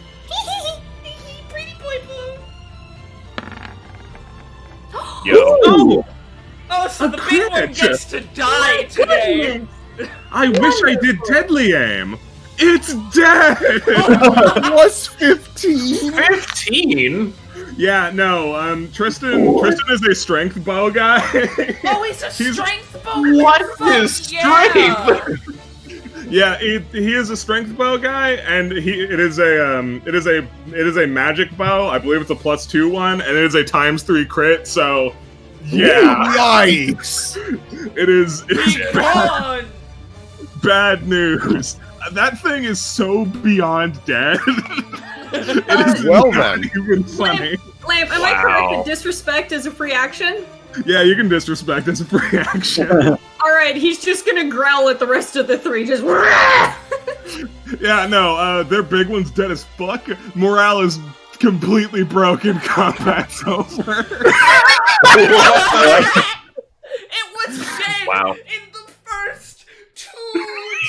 Pretty boy blue. Yo. Oh, Oh, so A the big one crit! gets to die today. I wish I did deadly aim. It's dead. Plus 15. 15? Yeah, no. Tristan is a strength bow guy. Oh, he's a He's- strength bow. What Fuck is yeah. strength? Yeah, he is a strength bow guy, and it is a magic bow. I believe it's a +2 one, and it is a ×3 crit. So, yeah, Yikes. it is Be gone. bad news. That thing is so beyond dead. It is Well not then. even funny. Lamp, am I correct Wow. that disrespect is a free action? Yeah, you can disrespect as a free action. Alright, he's just gonna growl at the rest of the three, just Yeah, no, their big one's dead as fuck. Morale is completely broken. Combat's over. It was dead Wow. in the first 2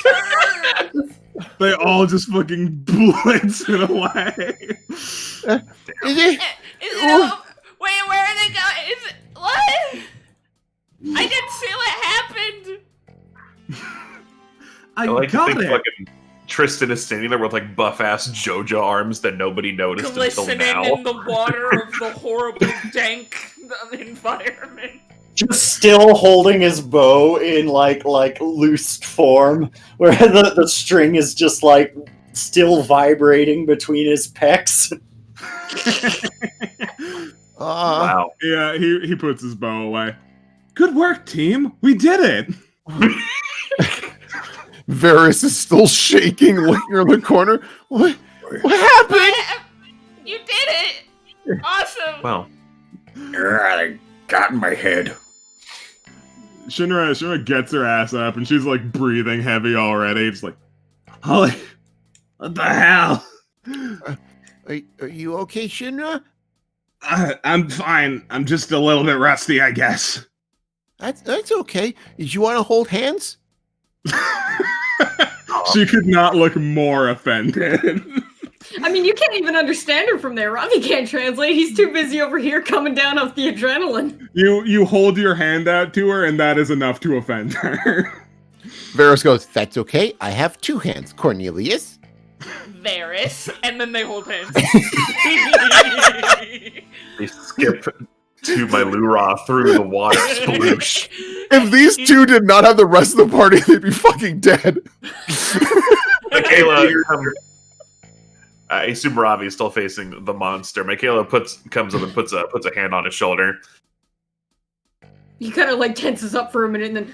turns. They all just fucking blitz in a way. Is it? Is it all... Wait, where are they going? Is it... What? I didn't see what happened. I like to got think it. fucking Tristan is standing there with like buff ass JoJo arms that nobody noticed until Glistening now. in the water of the horrible dank environment. Just still holding his bow in like loosed form, where the string is just like still vibrating between his pecs. Wow. Yeah, he puts his bow away. Good work, team. We did it. Varys is still shaking, looking around the corner. What happened? You did it! Awesome! Wow. I got in my head. Shinra gets her ass up, and she's like breathing heavy already. It's like, Holly, what the hell? Are you okay, Shinra? I'm fine. I'm just a little bit rusty, I guess. That's okay. Did you want to hold hands? She could not look more offended. I mean, you can't even understand her from there. Robbie can't translate. He's too busy over here coming down off the adrenaline. You hold your hand out to her, and that is enough to offend her. Varys goes, that's okay. I have 2 hands, Cornelius. Varys, and then they hold hands. They skip to my Lura through the water. Sploosh. If these 2 did not have the rest of the party, they'd be fucking dead. Michaela, I assume Ravi is still facing the monster. Michaela comes up and puts a hand on his shoulder. He kind of like tenses up for a minute and then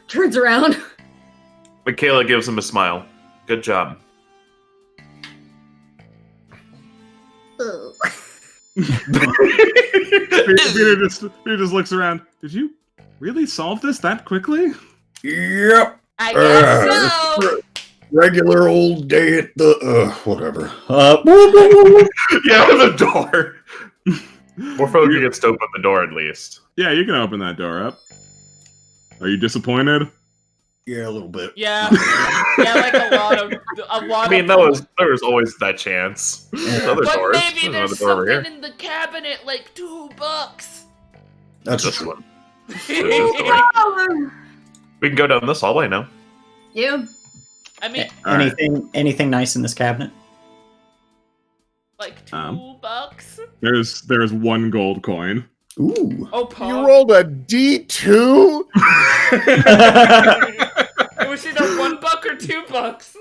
turns around. Michaela gives him a smile. Good job. Peter just looks around. Did you really solve this that quickly? Yep. I guess so. Regular old day at the whatever. Yeah, the door. Morphogia gets to open the door at least. Yeah, you can open that door up. Are you disappointed? Yeah, a little bit. Yeah, like a lot. I mean, there was always that chance. There's other But doors. maybe There's there's another door over something in the cabinet, like $2. That's This true. one. There's this door. We can go down this hallway now. Yeah. I mean, All right. Anything nice in this cabinet? like $2. There's 1 gold coin. Ooh. Oh, You Pog. rolled a D2? It was either $1 or $2.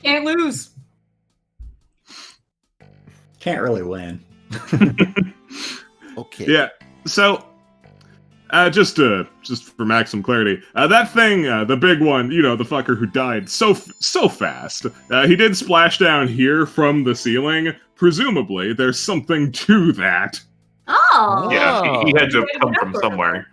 Can't lose. Can't really win. Okay. Yeah. So, just for maximum clarity, that thing, the big one, you know, the fucker who died so fast, he did splash down here from the ceiling. Presumably, there's something to that. Oh. Yeah, he had to come from Whatever. somewhere.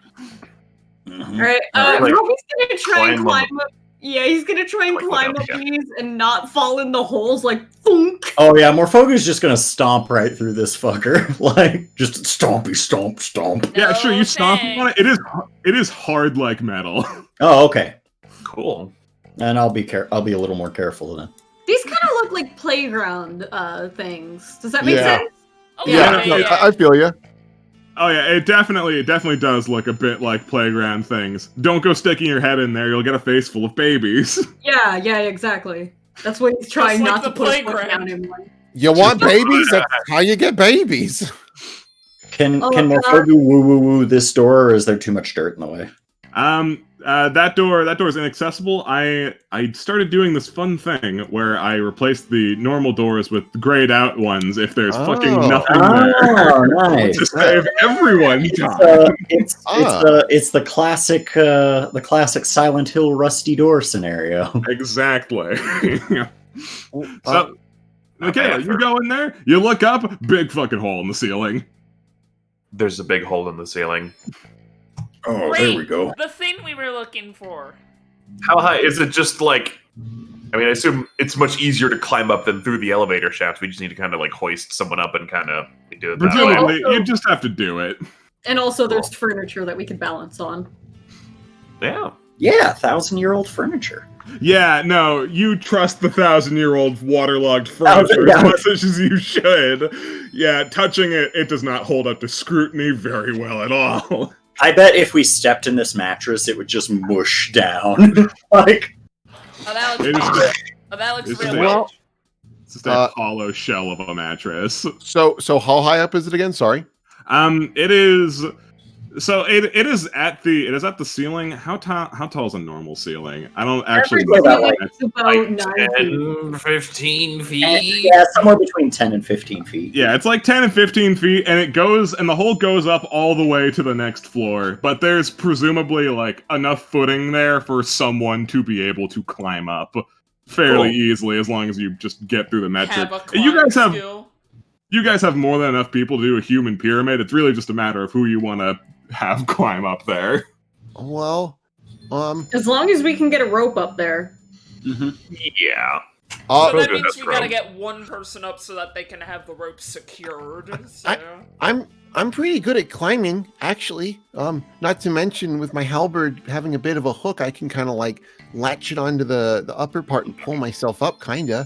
Alright, Like, Roby's gonna try and climb climb up. Yeah, he's gonna try and Like, climb look up up, these and not fall in the holes like thunk. Oh yeah, Morphogu's just gonna stomp right through this fucker. Like, just stompy, stomp, stomp. Yeah, sure. You No stomp on thanks. it. It is hard like metal. Oh, okay. Cool. And I'll be a little more careful then. These kind of look like playground things. Does that make Yeah. sense? Oh, Yeah, yeah. I feel you. Oh yeah, it definitely does look a bit like playground things. Don't go sticking your head in there; you'll get a face full of babies. Yeah, exactly. That's what he's trying like not the to put his foot playground. down in one. You want babies? That's how you get babies. Can Oh, can God. Morphogu woo this door, or is there too much dirt in the way? That door's inaccessible. I started doing this fun thing where I replaced the normal doors with grayed out ones if there's fucking Oh. nothing there. Oh, nice. To save everyone time. It's the classic Silent Hill rusty door scenario. Exactly. Uh, So, okay, you go in there, you look up, big fucking hole in the ceiling. There's a big hole in the ceiling. Oh, Great. there we go. The thing we were looking for. How high is it? Just like, I mean, I assume it's much easier to climb up than through the elevator shaft. We just need to kind of like hoist someone up and kind of do it that way. Presumably, Also- you just have to do it. And also, there's furniture that we could balance on. Yeah. Yeah, 1,000-year-old furniture. Yeah, no, you trust the 1,000-year-old waterlogged furniture yeah. as much as you should. Yeah, touching it, it does not hold up to scrutiny very well at all. I bet if we stepped in this mattress, it would just mush down. Like, Oh, that It looks is fun. just, Oh, that looks it's real just- well. it's just a hollow shell of a mattress. So how high up is it again? Sorry. It is. So it is at the ceiling. How tall is a normal ceiling? I don't actually Every know. like- ceiling is about 9 feet. 10, 15 feet. yeah, somewhere between 10 and 15 feet. Yeah, it's like 10 and 15 feet, and the hole goes up all the way to the next floor. But there's presumably like enough footing there for someone to be able to climb up fairly easily, as long as you just get through the metric. Have a You guys climb have skill. you guys have more than enough people to do a human pyramid. It's really just a matter of who you want to have climb up there. Well, As long as we can get a rope up there. Yeah. uh, So that good, means that's we gotta rope. get one person up so that they can have the rope secured. So. I'm pretty good at climbing, actually. Not to mention with my halberd having a bit of a hook, I can kind of like latch it onto the upper part and pull myself up, kinda.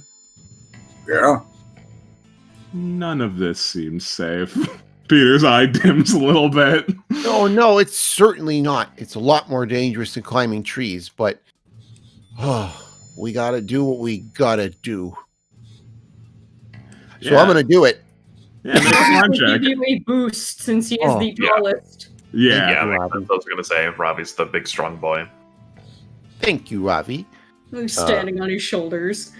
Yeah. None of this seems safe. Peter's eye dims a little bit. No, it's certainly not. It's a lot more dangerous than climbing trees, but we gotta do what we gotta do. So I'm gonna do it. Yeah, make a climb We'll check. give you a boost since he is Oh, the yeah. tallest. Yeah. Yeah, Robbie. that's what I was gonna say. Robbie's the big strong boy. Thank you, Ravi. Who's standing on his shoulders.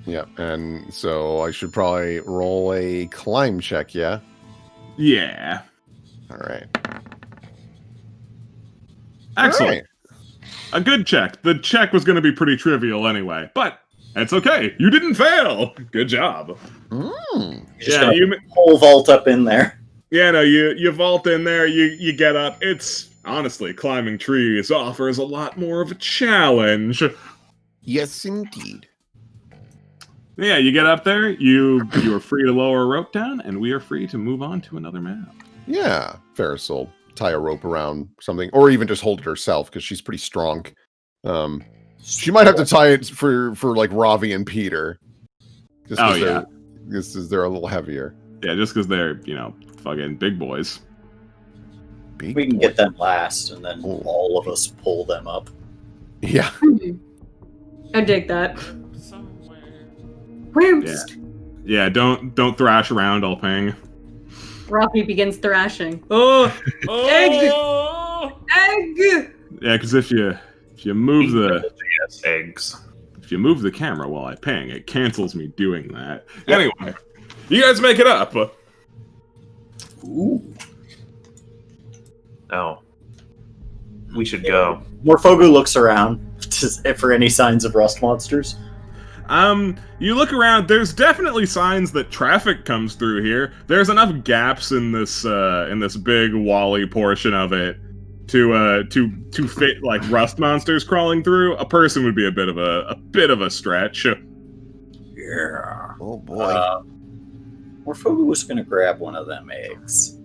Yeah, and so I should probably roll a climb check, yeah? Yeah. All right. Excellent. All right. A good check. The check was going to be pretty trivial anyway, but it's okay. You didn't fail. Good job. Yeah, you Whole vault up in there. you vault in there, you get up. It's honestly, climbing trees offers a lot more of a challenge. Yes, indeed. Yeah, you get up there, you are free to lower a rope down, and we are free to move on to another map. Yeah, Ferris will tie a rope around something, or even just hold it herself because she's pretty strong. She might have to tie it for like Ravi and Peter. Just 'cause yeah. they're a little heavier. Yeah, just because they're, fucking big boys. Big We can boy. get them last, and then Ooh. all of us pull them up. Yeah. I dig that. Somewhere. Whoops. Yeah, don't thrash around, I'll ping. Rocky begins thrashing. Oh, Oh! egg! Yeah, because if you move the Yes, eggs. if you move the camera while I ping, it cancels me doing that. Anyway, you guys make it up. Ooh. Oh. We should go. Morphogu looks around for any signs of rust monsters. You look around. There's definitely signs that traffic comes through here. There's enough gaps in this big wally portion of it to fit like rust monsters crawling through. A person would be a bit of a stretch. Yeah. Oh boy. Morphogu was gonna grab one of them eggs.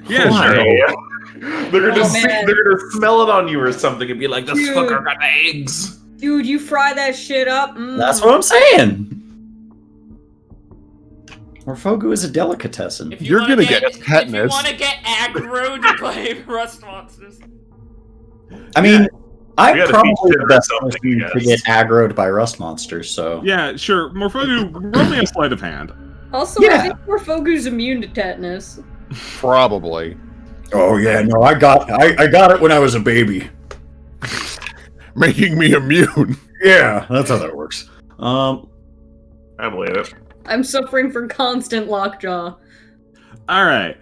Yeah, Why? sure. Yeah. They're gonna man. they're gonna smell it on you or something and be like, "This Dude. fucker got eggs." Dude, you fry that shit up. That's what I'm saying. Morphogu is a delicatessen. If you You're wanna gonna get If you tetanus. want to get aggroed by rust monsters, I mean, We I'm gotta probably teach the him best something, person I to guess. get aggroed by rust monsters, so. Yeah, sure. Morphogu, roll me a sleight of hand. Also, Yeah. I think Morphogu's immune to tetanus. Probably. Oh yeah, no, I got it when I was a baby. Making me immune. Yeah, that's how that works. I believe it. I'm suffering from constant lockjaw. All right.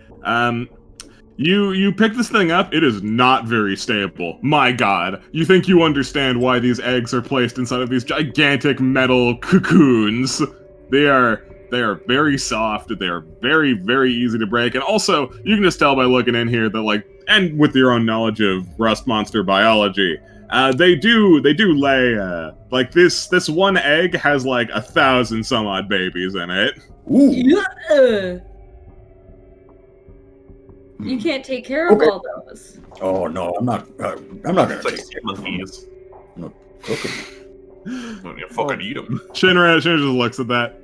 You pick this thing up. It is not very stable. My God, you think you understand why these eggs are placed inside of these gigantic metal cocoons? They are very soft. They are very, very easy to break. And also, you can just tell by looking in here that, like, and with your own knowledge of rust monster biology, they do lay like this one egg has like 1,000 some odd babies in it. Ooh. Yeah. You can't take care of Okay. all those. Oh no, I'm not gonna It's like take it. monkeys. Okay. I'm gonna fucking eat them. Shinra just looks at that.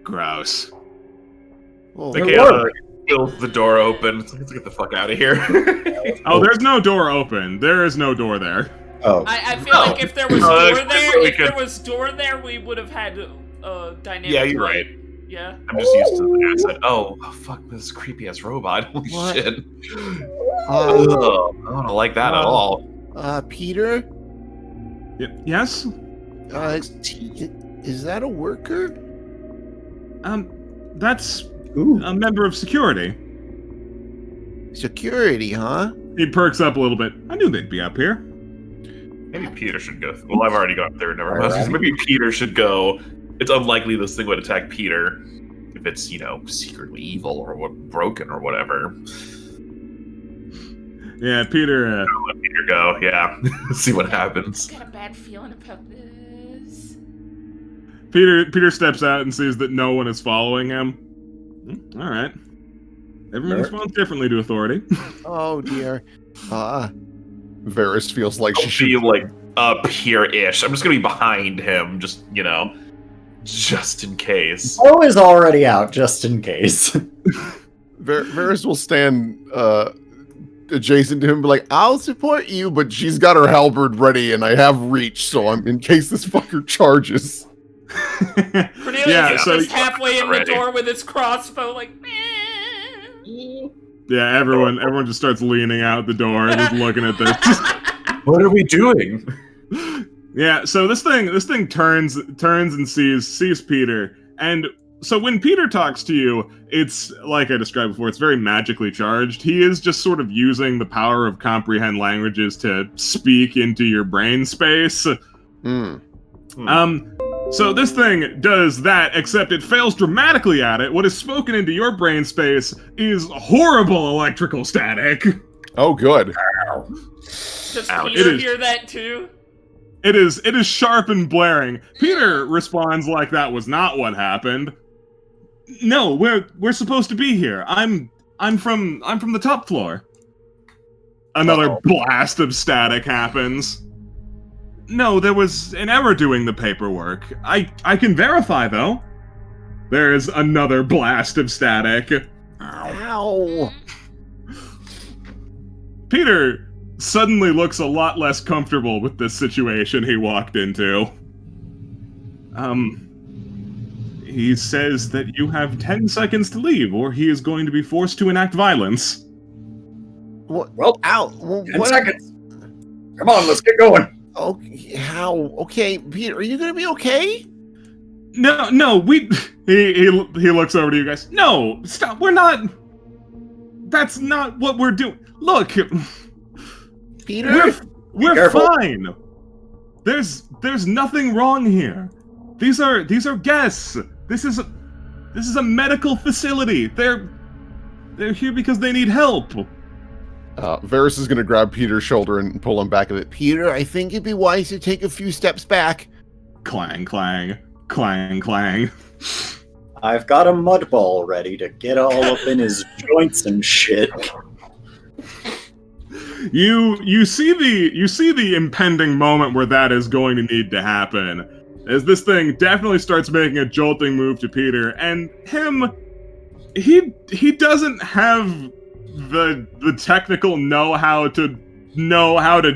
Gross. Oh, Like, They're kills the door open. It's like, let's get the fuck out of here. Oh, there's no door open. There is no door there. Oh. I feel No. like if there was No, door that's there, we if there could- was door there, we would have had dynamic. Yeah, you're light. right. Yeah. I'm just used to the acid. Oh, fuck this creepy ass robot. Holy What? shit. Uh, I don't like that at all. Peter? Yes? Is that a worker? That's Ooh. a member of security. Security, huh? He perks up a little bit. I knew they'd be up here. Maybe Peter should go. Well, I've already gone there. Never mind. Alright. Maybe Peter should go. It's unlikely this thing would attack Peter if it's, secretly evil or broken or whatever. Yeah, Peter. Let Peter go. Yeah. See what happens. I got a bad feeling about this. Peter steps out and sees that no one is following him. All right. Everyone Sure. responds differently to authority. Oh dear. Varys feels like I'll she should. be like up here-ish. I'm just gonna be behind him, just in case. Bo is already out, just in case. Varys will stand adjacent to him, and be like, "I'll support you," but she's got her halberd ready, and I have reach, so I'm in case this fucker charges. Cornelius Yeah, is so- just halfway in the Ready. door with his crossbow, like, man. Yeah, everyone just starts leaning out the door, just looking at this. What are we doing? Yeah, so this thing turns and sees Peter, and so when Peter talks to you, it's like I described before, it's very magically charged. He is just sort of using the power of comprehend languages to speak into your brain space. So this thing does that, except it fails dramatically at it. What is spoken into your brain space is horrible electrical static. Oh, good. Does Ouch. Peter It is- hear that too? It is sharp and blaring. Peter responds like that was not what happened. No, we're supposed to be here. I'm from the top floor. Another blast of static happens. No, there was an error doing the paperwork. I can verify though. There is another blast of static. Ow. Peter suddenly looks a lot less comfortable with this situation he walked into. He says that you have 10 seconds to leave, or he is going to be forced to enact violence. What? Well, Ow! 10 seconds. Come on, let's get going. Okay, how? Okay, Peter, are you gonna be okay? No, he looks over to you guys. No, stop. We're not. That's not what we're doing. Look, Peter, we're careful. fine. There's nothing wrong here. These are guests. This is a medical facility. They're here because they need help. Varys is gonna grab Peter's shoulder and pull him back a bit. Peter, I think it'd be wise to take a few steps back. Clang, clang, clang, clang. I've got a mud ball ready to get all up in his joints and shit. You see the impending moment where that is going to need to happen, as this thing definitely starts making a jolting move to Peter, and he doesn't have the technical know-how to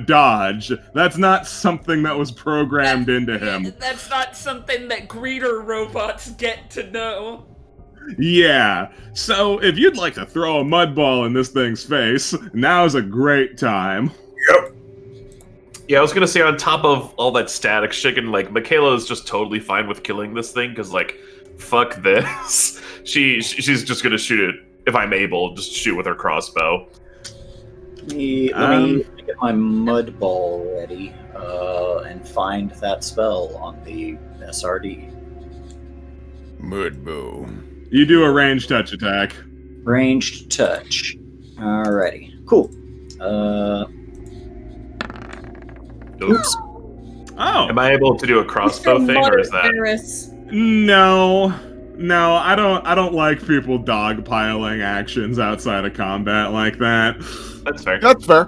dodge. That's not something that was programmed into him. That's not something that greeter robots get to know. Yeah, so if you'd like to throw a mud ball in this thing's face, now's a great time. Yep. Yeah, I was gonna say, on top of all that static shit, and like Michaela is just totally fine with killing this thing because like, fuck this. She's just gonna shoot it if I'm able, just shoot with her crossbow. Let me get my mud ball ready and find that spell on the SRD. Mudbo. You do a ranged touch attack. Ranged touch. Alrighty. Cool. Oops. Oh, Am I able to do a crossbow thing, or is that? no, I don't like people dogpiling actions outside of combat like that. That's fair. That's fair.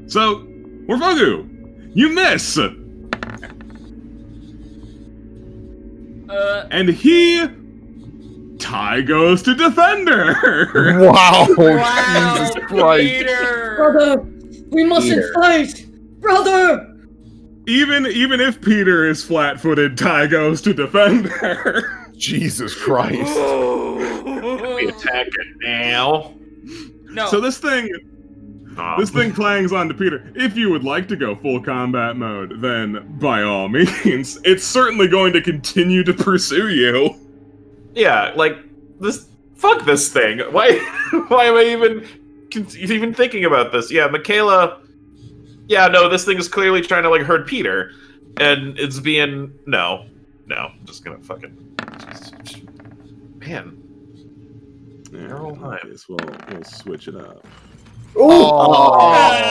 So, Warfogu, you miss! And Ty goes to Defender! Wow, Wow, Jesus Christ. Peter! Brother, we mustn't Peter. fight! Brother! Even if Peter is flat-footed, Ty goes to Defender. Jesus Christ. We attack it now. No. So this thing clangs onto Peter. If you would like to go full combat mode, then by all means, it's certainly going to continue to pursue you. Yeah, like this. Fuck this thing. Why am I even thinking about this? Yeah, Michaela. Yeah, no, this thing is clearly trying to like hurt Peter, and it's being no. I'm just gonna fucking man. Yeah, All right. I guess we'll switch it up. Oh,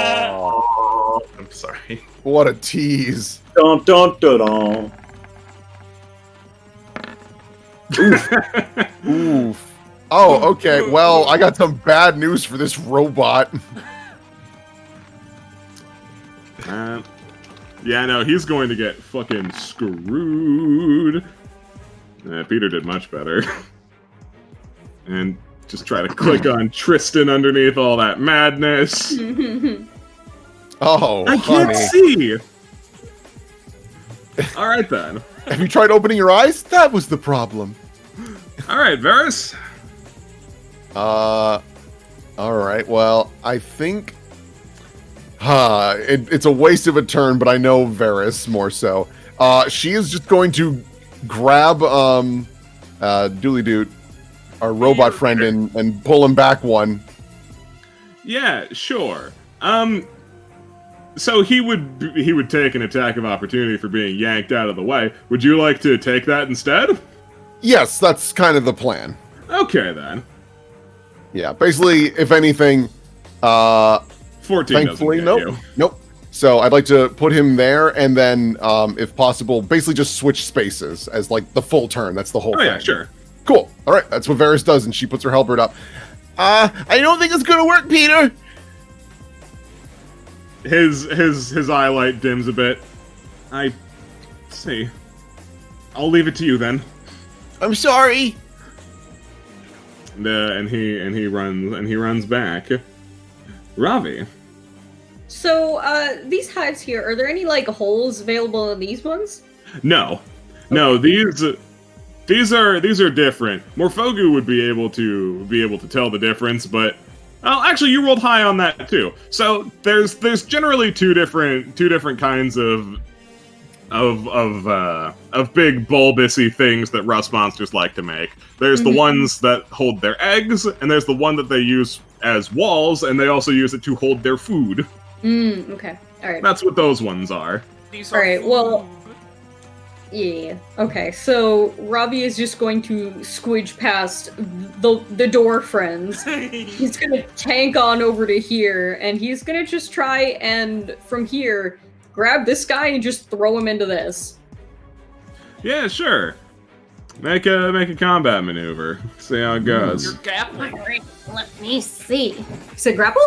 I'm sorry. what a tease. Dun dun dun dun. Oof. Oh, okay. Well, I got some bad news for this robot. Yeah, no, he's going to get fucking screwed. Peter did much better. And just try to click on Tristan underneath all that madness. Oh, I can't honey. see! Alright then. Have you tried opening your eyes? That was the problem. Alright, Varys. Alright, well, I think... it's a waste of a turn, but I know Varys more so. She is just going to grab, Dooley Doot, our robot friend, and pull him back one. Yeah, sure. So he would take an attack of opportunity for being yanked out of the way. Would you like to take that instead? Yes, that's kind of the plan. Okay then. Yeah, basically, if anything, 14 thankfully, doesn't get nope. you. Nope. So I'd like to put him there, and then, if possible, basically just switch spaces as, like, the full turn. That's the whole Oh thing. yeah, sure. Cool. All right, that's what Varys does, and she puts her halberd up. I don't think it's gonna work, Peter. His eye light dims a bit. I see. I'll leave it to you then. I'm sorry. And he runs back. Ravi. So, these hives here, are there any, like, holes available in these ones? No. No, these are different. Morphogu would be able to tell the difference, but actually you rolled high on that too. So there's generally two different kinds of big bulbousy things that rust monsters like to make. There's the ones that hold their eggs, and there's the one that they use as walls, and they also use it to hold their food. Okay. Alright. That's what those ones are. These are Alright, food. well... Yeah. Okay, so Ravi is just going to squidge past the door friends. He's gonna tank on over to here, and he's gonna just try and, from here, grab this guy and just throw him into this. Yeah, sure. Make a combat maneuver. See how it goes. You're grappling. Alright, let me see. You said grapple?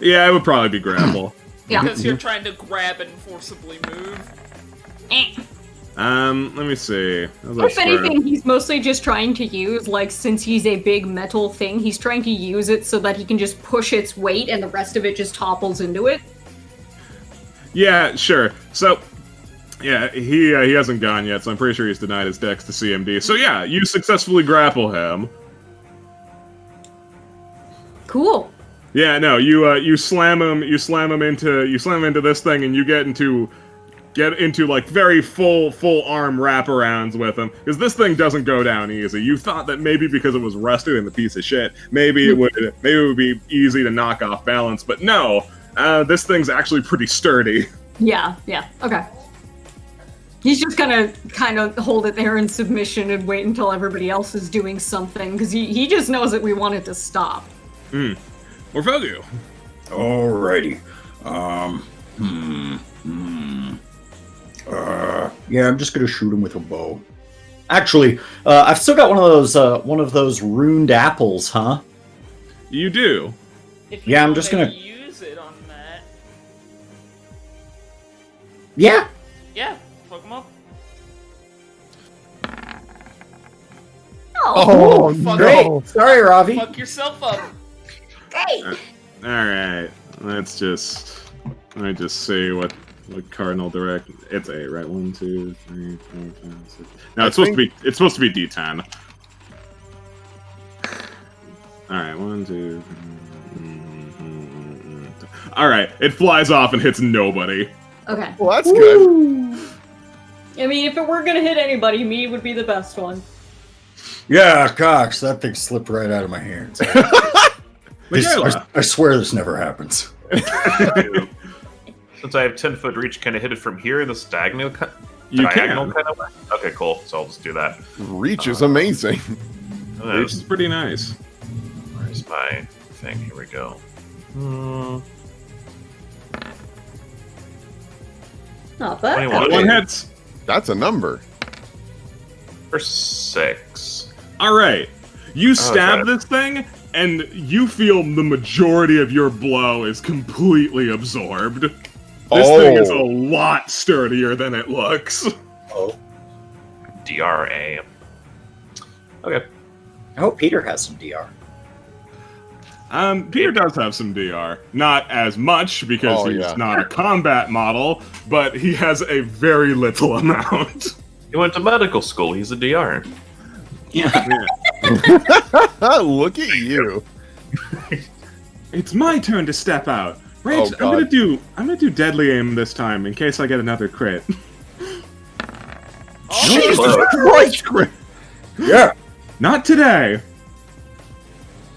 Yeah, it would probably be grapple. Yeah. Because you're trying to grab and forcibly move. Let me see. If anything, he's mostly just trying to use, like, since he's a big metal thing, he's trying to use it so that he can just push its weight and the rest of it just topples into it. Yeah, sure. So, yeah, he hasn't gone yet, so I'm pretty sure he's denied his dex to CMD. So yeah, you successfully grapple him. Cool. Yeah, no, you slam him into this thing, and you get into like very full arm wraparounds with him, because this thing doesn't go down easy. You thought that maybe because it was rusted and a piece of shit, maybe it would be easy to knock off balance, but no, this thing's actually pretty sturdy. Yeah, okay. He's just gonna kind of hold it there in submission and wait until everybody else is doing something, because he just knows that we want it to stop. Morphogu. Alrighty. Yeah, I'm just gonna shoot him with a bow. Actually, I've still got one of those ruined apples, huh? You do. If you Yeah, I'm want just to gonna- use it on that. Yeah. Yeah, fuck them up. Oh, fuck no. Sorry, Ravi. Fuck yourself up. Alright, let me just see what cardinal direct. It's 8, right? 1, 2, 3, 4, 5, 6. No, it's supposed to be D10. Alright, 1, 2, 3. Alright, it flies off and hits nobody. Okay. Well, that's good. I mean, if it were gonna hit anybody, me would be the best one. Yeah, Cox, that thing slipped right out of my hands. I swear this never happens. Since I have 10-foot reach, can I hit it from here in this diagonal kind of way? Okay, cool. So I'll just do that. Reach is amazing. Which is pretty nice. Where's my thing? Here we go. Not bad. 21. One hits. That's a number. For 6. Alright. You stab Okay. this thing, and you feel the majority of your blow is completely absorbed. This thing is a lot sturdier than it looks. DRA. Okay. I hope Peter has some DR. Peter does have some DR. Not as much, because he's not a combat model, but he has a very little amount. He went to medical school. He's a DR. Yeah. Look at you. It's my turn to step out. Rach, Oh, I'm God. gonna do deadly aim this time in case I get another crit. Jesus Christ, Chris. Yeah. Not today.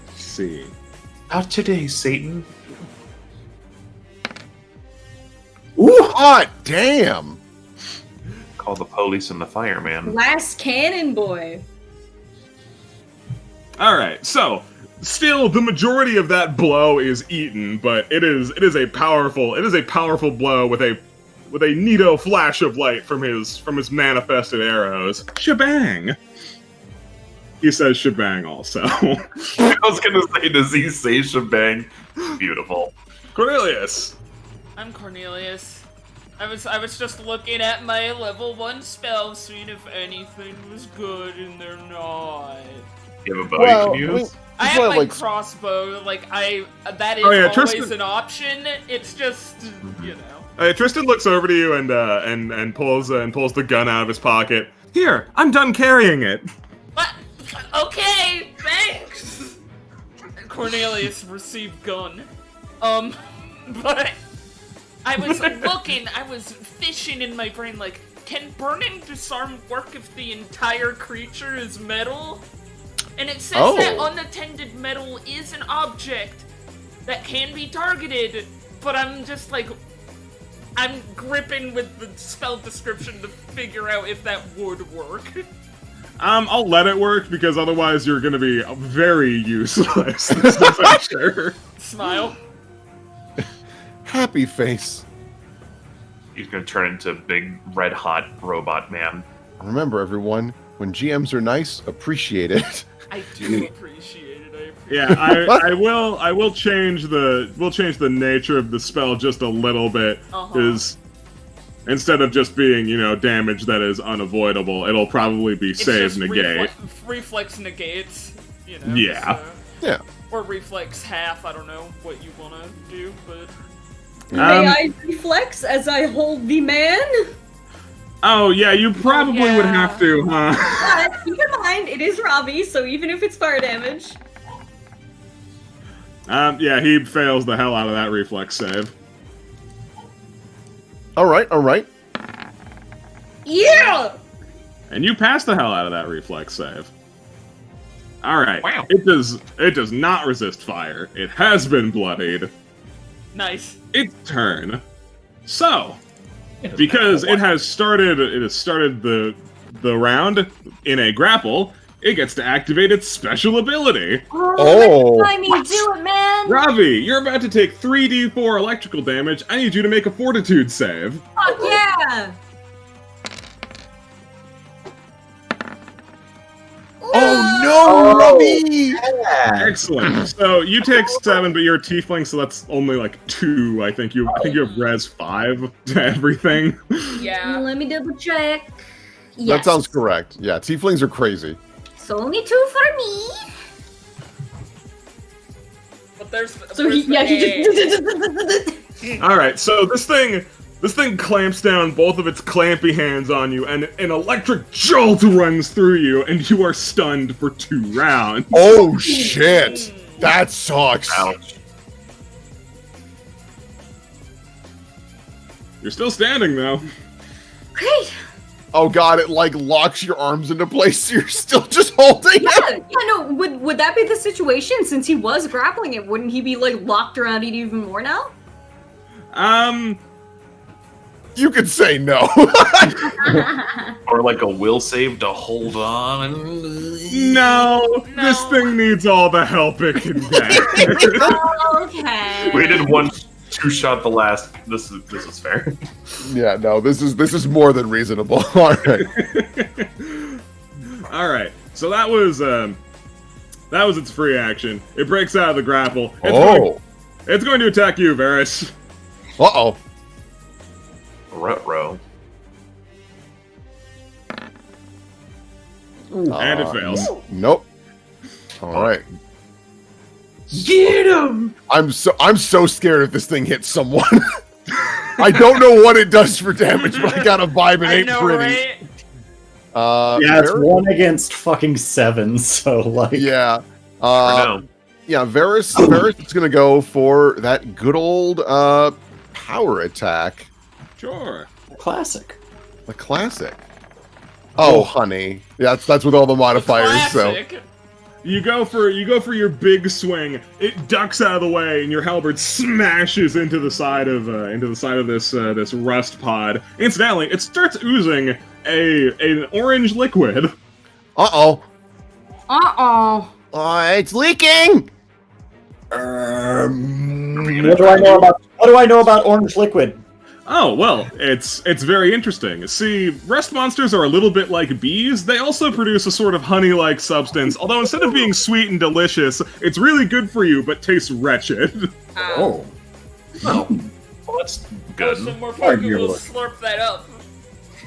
Let's see. Not today, Satan. Ooh, hot damn. Call the police and the fireman. Last cannon, boy. Alright, so still the majority of that blow is eaten, but it is a powerful blow with a neato flash of light from his manifested arrows. Shebang! He says shebang also. I was gonna say, does he say shebang? Beautiful. Cornelius! I'm Cornelius. I was just looking at my level 1 spell, seeing if anything was good, and they're not. You have a bow you can use? I That's have why, my like- crossbow. Like that is Oh, yeah, always Tristan- an option. It's just you know. Tristan looks over to you and pulls the gun out of his pocket. Here, I'm done carrying it. What? Okay, thanks. Cornelius received gun. But I was looking. I was fishing in my brain. Like, can burn and disarm work if the entire creature is metal? And it says that unattended metal is an object that can be targeted, but I'm just like, I'm gripping with the spell description to figure out if that would work. I'll let it work because otherwise you're gonna be very useless. I'm sure. Smile. Happy face. He's gonna turn into a big red hot robot man. Remember, everyone, when GMs are nice, appreciate it. I do appreciate it. Yeah, I will change the nature of the spell just a little bit, because instead of just being, damage that is unavoidable, it'll probably be save negate. Reflex negates, Yeah. So. Yeah. Or reflex half, I don't know what you want to do, but... May I reflex as I hold the man? Oh, yeah, you probably would have to, huh? But keep in mind, it is Robbie, so even if it's fire damage... Yeah, he fails the hell out of that reflex save. Alright. Yeah! And you pass the hell out of that reflex save. Alright. Wow. It does not resist fire. It has been bloodied. Nice. Its turn. So, because it has started the round in a grapple, it gets to activate its special ability. Let me do it, man! Ravi, you're about to take 3d4 electrical damage. I need you to make a fortitude save. Fuck yeah! Oh no, Robbie! Excellent. So you take 7, but you're a tiefling, so that's only like 2. I think you have res 5 to everything. Yeah. Let me double check. Yes. That sounds correct. Yeah, tieflings are crazy. So only 2 for me. But there's... So he just... All right. So this thing clamps down both of its clampy hands on you, and an electric jolt runs through you, and you are stunned for 2 rounds. Oh shit! That sucks. Ouch. You're still standing though. Great. Oh god, it like locks your arms into place, so you're still just holding it. No. Would that be the situation? Since he was grappling it, wouldn't he be like locked around it even more now? You could say no. Or like a will save to hold on. No, this thing needs all the help it can get. Okay. We did 1 2-shot the last. This is fair. Yeah, no, this is more than reasonable. All right. All right. So that was its free action. It breaks out of the grapple. It's going to attack you, Varys. Uh-oh. Ruh-roh. And it fails. Nope. All right. Get him! I'm so scared if this thing hits someone. I don't know what it does for damage, but I got a vibe it I ain't know, pretty. right? Yeah, it's Varys? 1 against fucking 7, so like... Yeah. No. Yeah, Varys is gonna go for that good old power attack. Sure. Classic. The classic. Oh, honey. Yeah, that's with all the modifiers, Classic. You go for your big swing. It ducks out of the way, and your halberd smashes into the side of this rust pod. Incidentally, it starts oozing an orange liquid. Uh-oh. Uh-oh. It's leaking! What do I know about orange liquid? Oh, well, it's very interesting. See, rust monsters are a little bit like bees. They also produce a sort of honey-like substance, although instead of being sweet and delicious, it's really good for you, but tastes wretched. Oh. Well, that's Oh, good. so more Might be people will able to- slurp that up.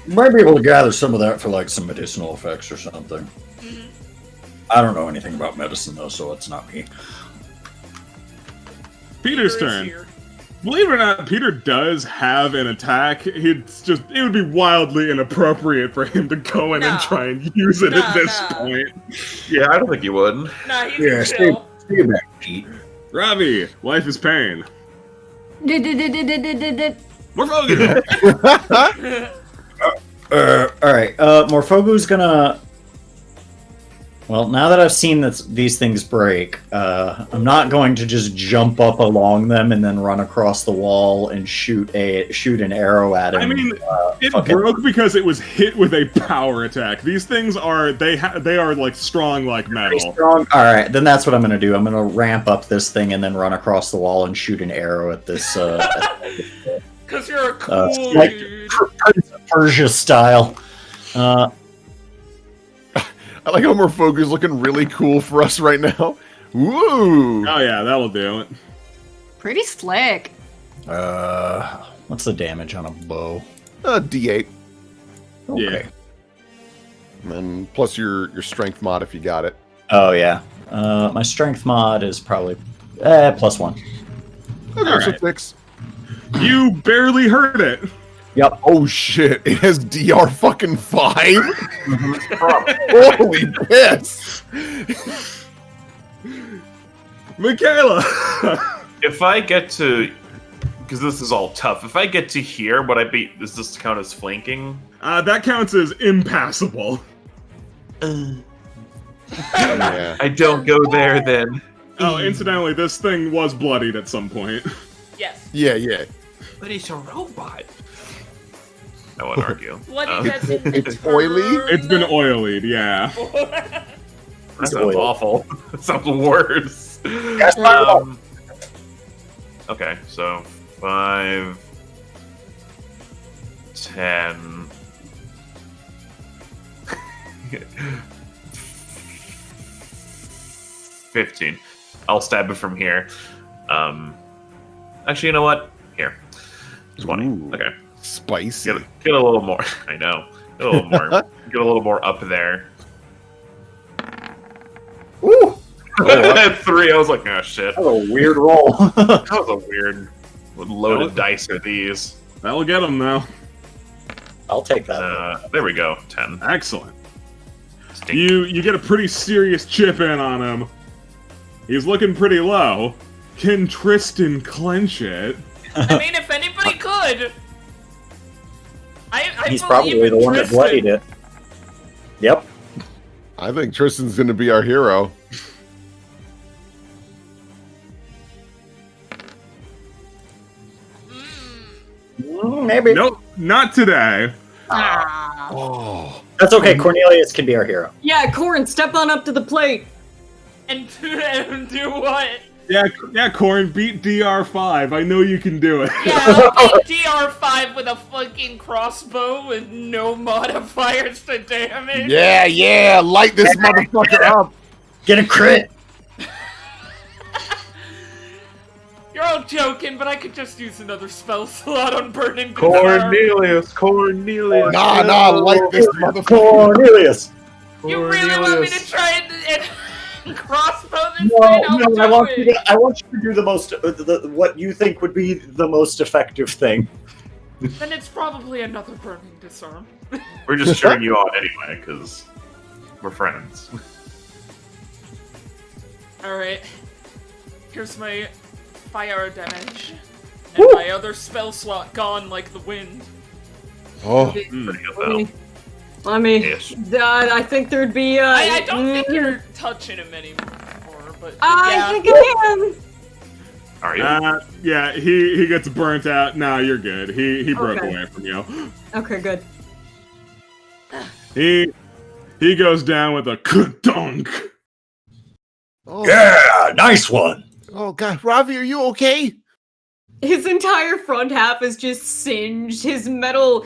Might be able to gather some of that for like some medicinal effects or something. I don't know anything about medicine though, so it's not me. Peter's Peter is turn. here. Believe it or not, Peter does have an attack. It would be wildly inappropriate for him to go in No. and try and use it at this No. point. Yeah, I don't think you would. Nah, he's Yeah, chill. stay back, Pete. Ravi, life is pain. Morphogus. Morphogus. Alright, Morphogu's gonna... Well, now that I've seen that these things break, I'm not going to just jump up along them and then run across the wall and shoot an arrow at him. I mean, it fucking- broke because it was hit with a power attack. These things are they are like strong like Pretty metal. strong. Alright, then that's what I'm gonna do. I'm gonna ramp up this thing and then run across the wall and shoot an arrow at this, Because you're a cool like- dude. Persia style. I like how Morphogu's looking really cool for us right now. Woo! Oh yeah, that'll do it. Pretty slick. What's the damage on a bow? D8. Yeah. And plus your strength mod if you got it. Oh yeah. My strength mod is probably +1. Okay, All so right. 6. You barely heard it. Yep. Oh shit, it has DR fucking 5? Holy piss! Michaela. If I get to, because this is all tough. If I get to here, would I be? Does this count as flanking? That counts as impassable. Yeah. I don't go there then. Oh, incidentally, this thing was bloodied at some point. Yes. Yeah. But he's a robot. I won't argue. Bloody doesn't It's oily? It's been oiled, yeah. That sounds oily. awful. That sounds worse. Gas fireball. Okay, so 5, 10, 15. I'll stab it from here. Actually, you know what? Here. 20. Ooh. Okay. Spicy. Get a little more. I know. Get a little more. Get a little more up there. Ooh, 3. I was like, oh shit. that was a weird roll. That was a weird loaded dice are these. That'll get him now. I'll take that. There we go. 10. Excellent. Stink. You get a pretty serious chip in on him. He's looking pretty low. Can Tristan clench it? I mean, if anybody could. I He's believe probably in the one that Tristan. bloodied it. Yep. I think Tristan's gonna be our hero. Maybe. Nope, not today. Ah. Oh. That's okay. Cornelius can be our hero. Yeah, Corin, step on up to the plate. And do what? Yeah, Corn, beat DR5. I know you can do it. Yeah, I'll beat DR5 with a fucking crossbow with no modifiers to damage. Yeah, light this motherfucker up. Get a crit. You're all joking, but I could just use another spell slot on Burning Desire. Cornelius. Nah, light this motherfucker. Cornelius. You really want me to try and crossbow this No, thing? I'll no, do I want it. you to. I want you to do the most, what you think would be the most effective thing. Then it's probably another Burning Disarm. We're just cheering you on anyway, because we're friends. Alright. Here's my fire damage. And my other spell slot gone like the wind. Oh, Pretty good, though. Let me. Ish. I think there'd be. I don't think you're touching him anymore, but I yeah. think I am. Are you? Yeah, he gets burnt out. Nah, you're good. He broke Okay. away from you. Okay, good. He goes down with a ka-dunk. oh, Yeah, nice one. oh God, Ravi, are you okay? His entire front half is just singed. His metal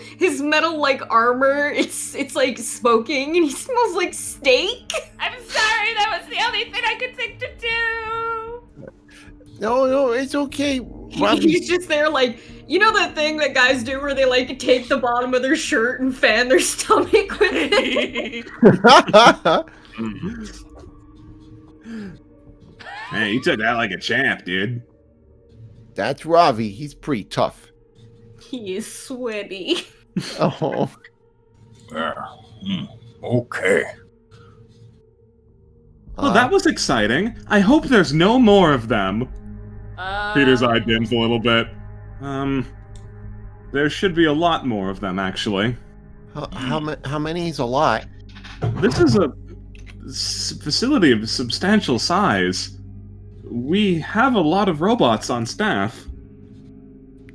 like armor, it's like smoking, and he smells like steak. I'm sorry, that was the only thing I could think to do. No, it's okay. Ravi, He's just there, like, you know that thing that guys do where they like take the bottom of their shirt and fan their stomach with it. Hey, you took that like a champ, dude. That's Ravi. He's pretty tough. He is sweaty. Oh. Okay. Well, that was exciting. I hope there's no more of them. Peter's eye dims a little bit. There should be a lot more of them, actually. How many is a lot? This is a facility of substantial size. We have a lot of robots on staff.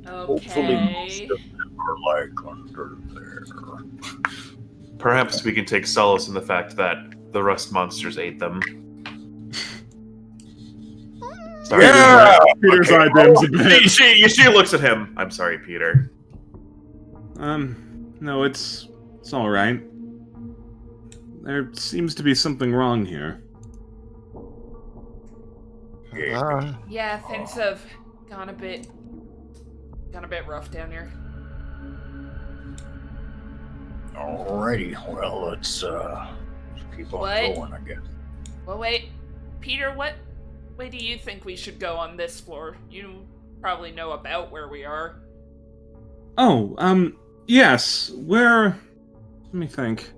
Okay. Like under there. Perhaps we can take solace in the fact that the rust monsters ate them. Sorry, Yeah! Peter's eye dims a bit. She looks at him. I'm sorry, Peter. No, it's all right. There seems to be something wrong here. Yeah, things have gone a bit rough down here. Alrighty, well, let's keep on What? going, I guess. Well, wait, Peter, what way do you think we should go on this floor? You probably know about where we are. Oh, yes, let me think.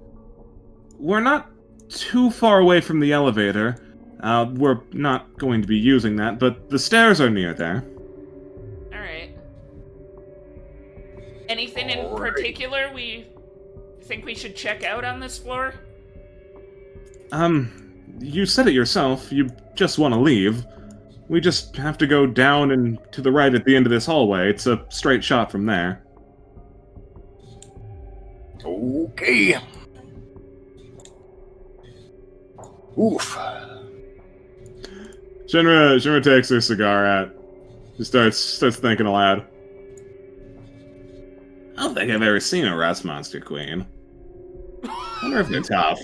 We're not too far away from the elevator. We're not going to be using that, but the stairs are near there. Alright. Anything in particular we think we should check out on this floor? You said it yourself. You just want to leave. We just have to go down and to the right at the end of this hallway. It's a straight shot from there. Okay. Oof. Shinra takes her cigar out. She starts thinking aloud. I don't think I've ever seen a rust monster queen. I wonder if they're tough.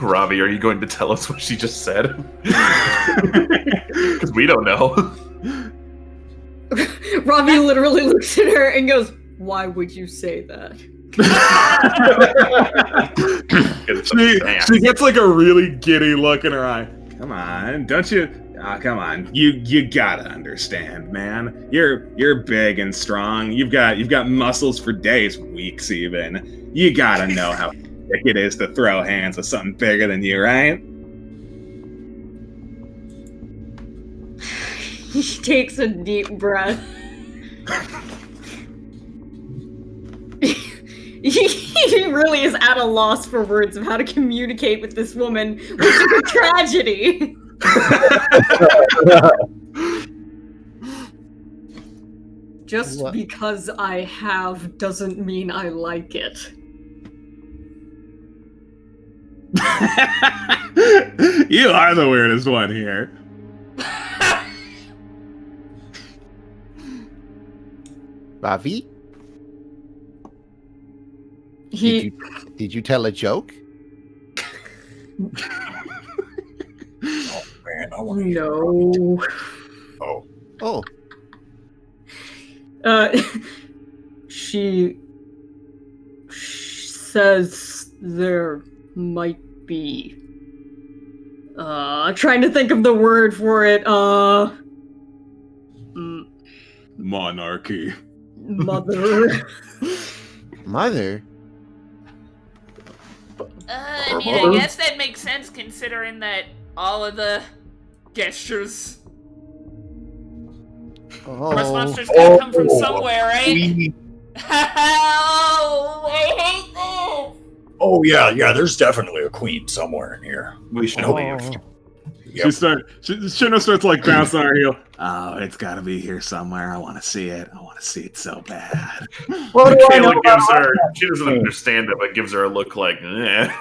Ravi, are you going to tell us what she just said? Because we don't know. Ravi literally looks at her and goes, "Why would you say that?" she gets like a really giddy look in her eye. Come on, don't you? Come on, you gotta understand, man. You're big and strong. You've got muscles for days, weeks even. You gotta know how thick it is to throw hands with something bigger than you, right? He takes a deep breath. He really is at a loss for words of how to communicate with this woman, which is a tragedy. Just because I have doesn't mean I like it. You are the weirdest one here. Ravi? Did you tell a joke? Oh man, I want to No. Oh. She says there might be. Trying to think of the word for it. Monarchy. Mother. Mother? I mean, I guess that makes sense considering that all of the gestures. Rust monsters gotta come from somewhere, right? Oh, I hate this! Oh yeah, there's definitely a queen somewhere in here. We should leave. Yep. Shino starts like bouncing on her heel. Oh, it's gotta be here somewhere. I want to see it. I want to see it so bad. Michaela gives her, she doesn't understand it, but gives her a look like, eh.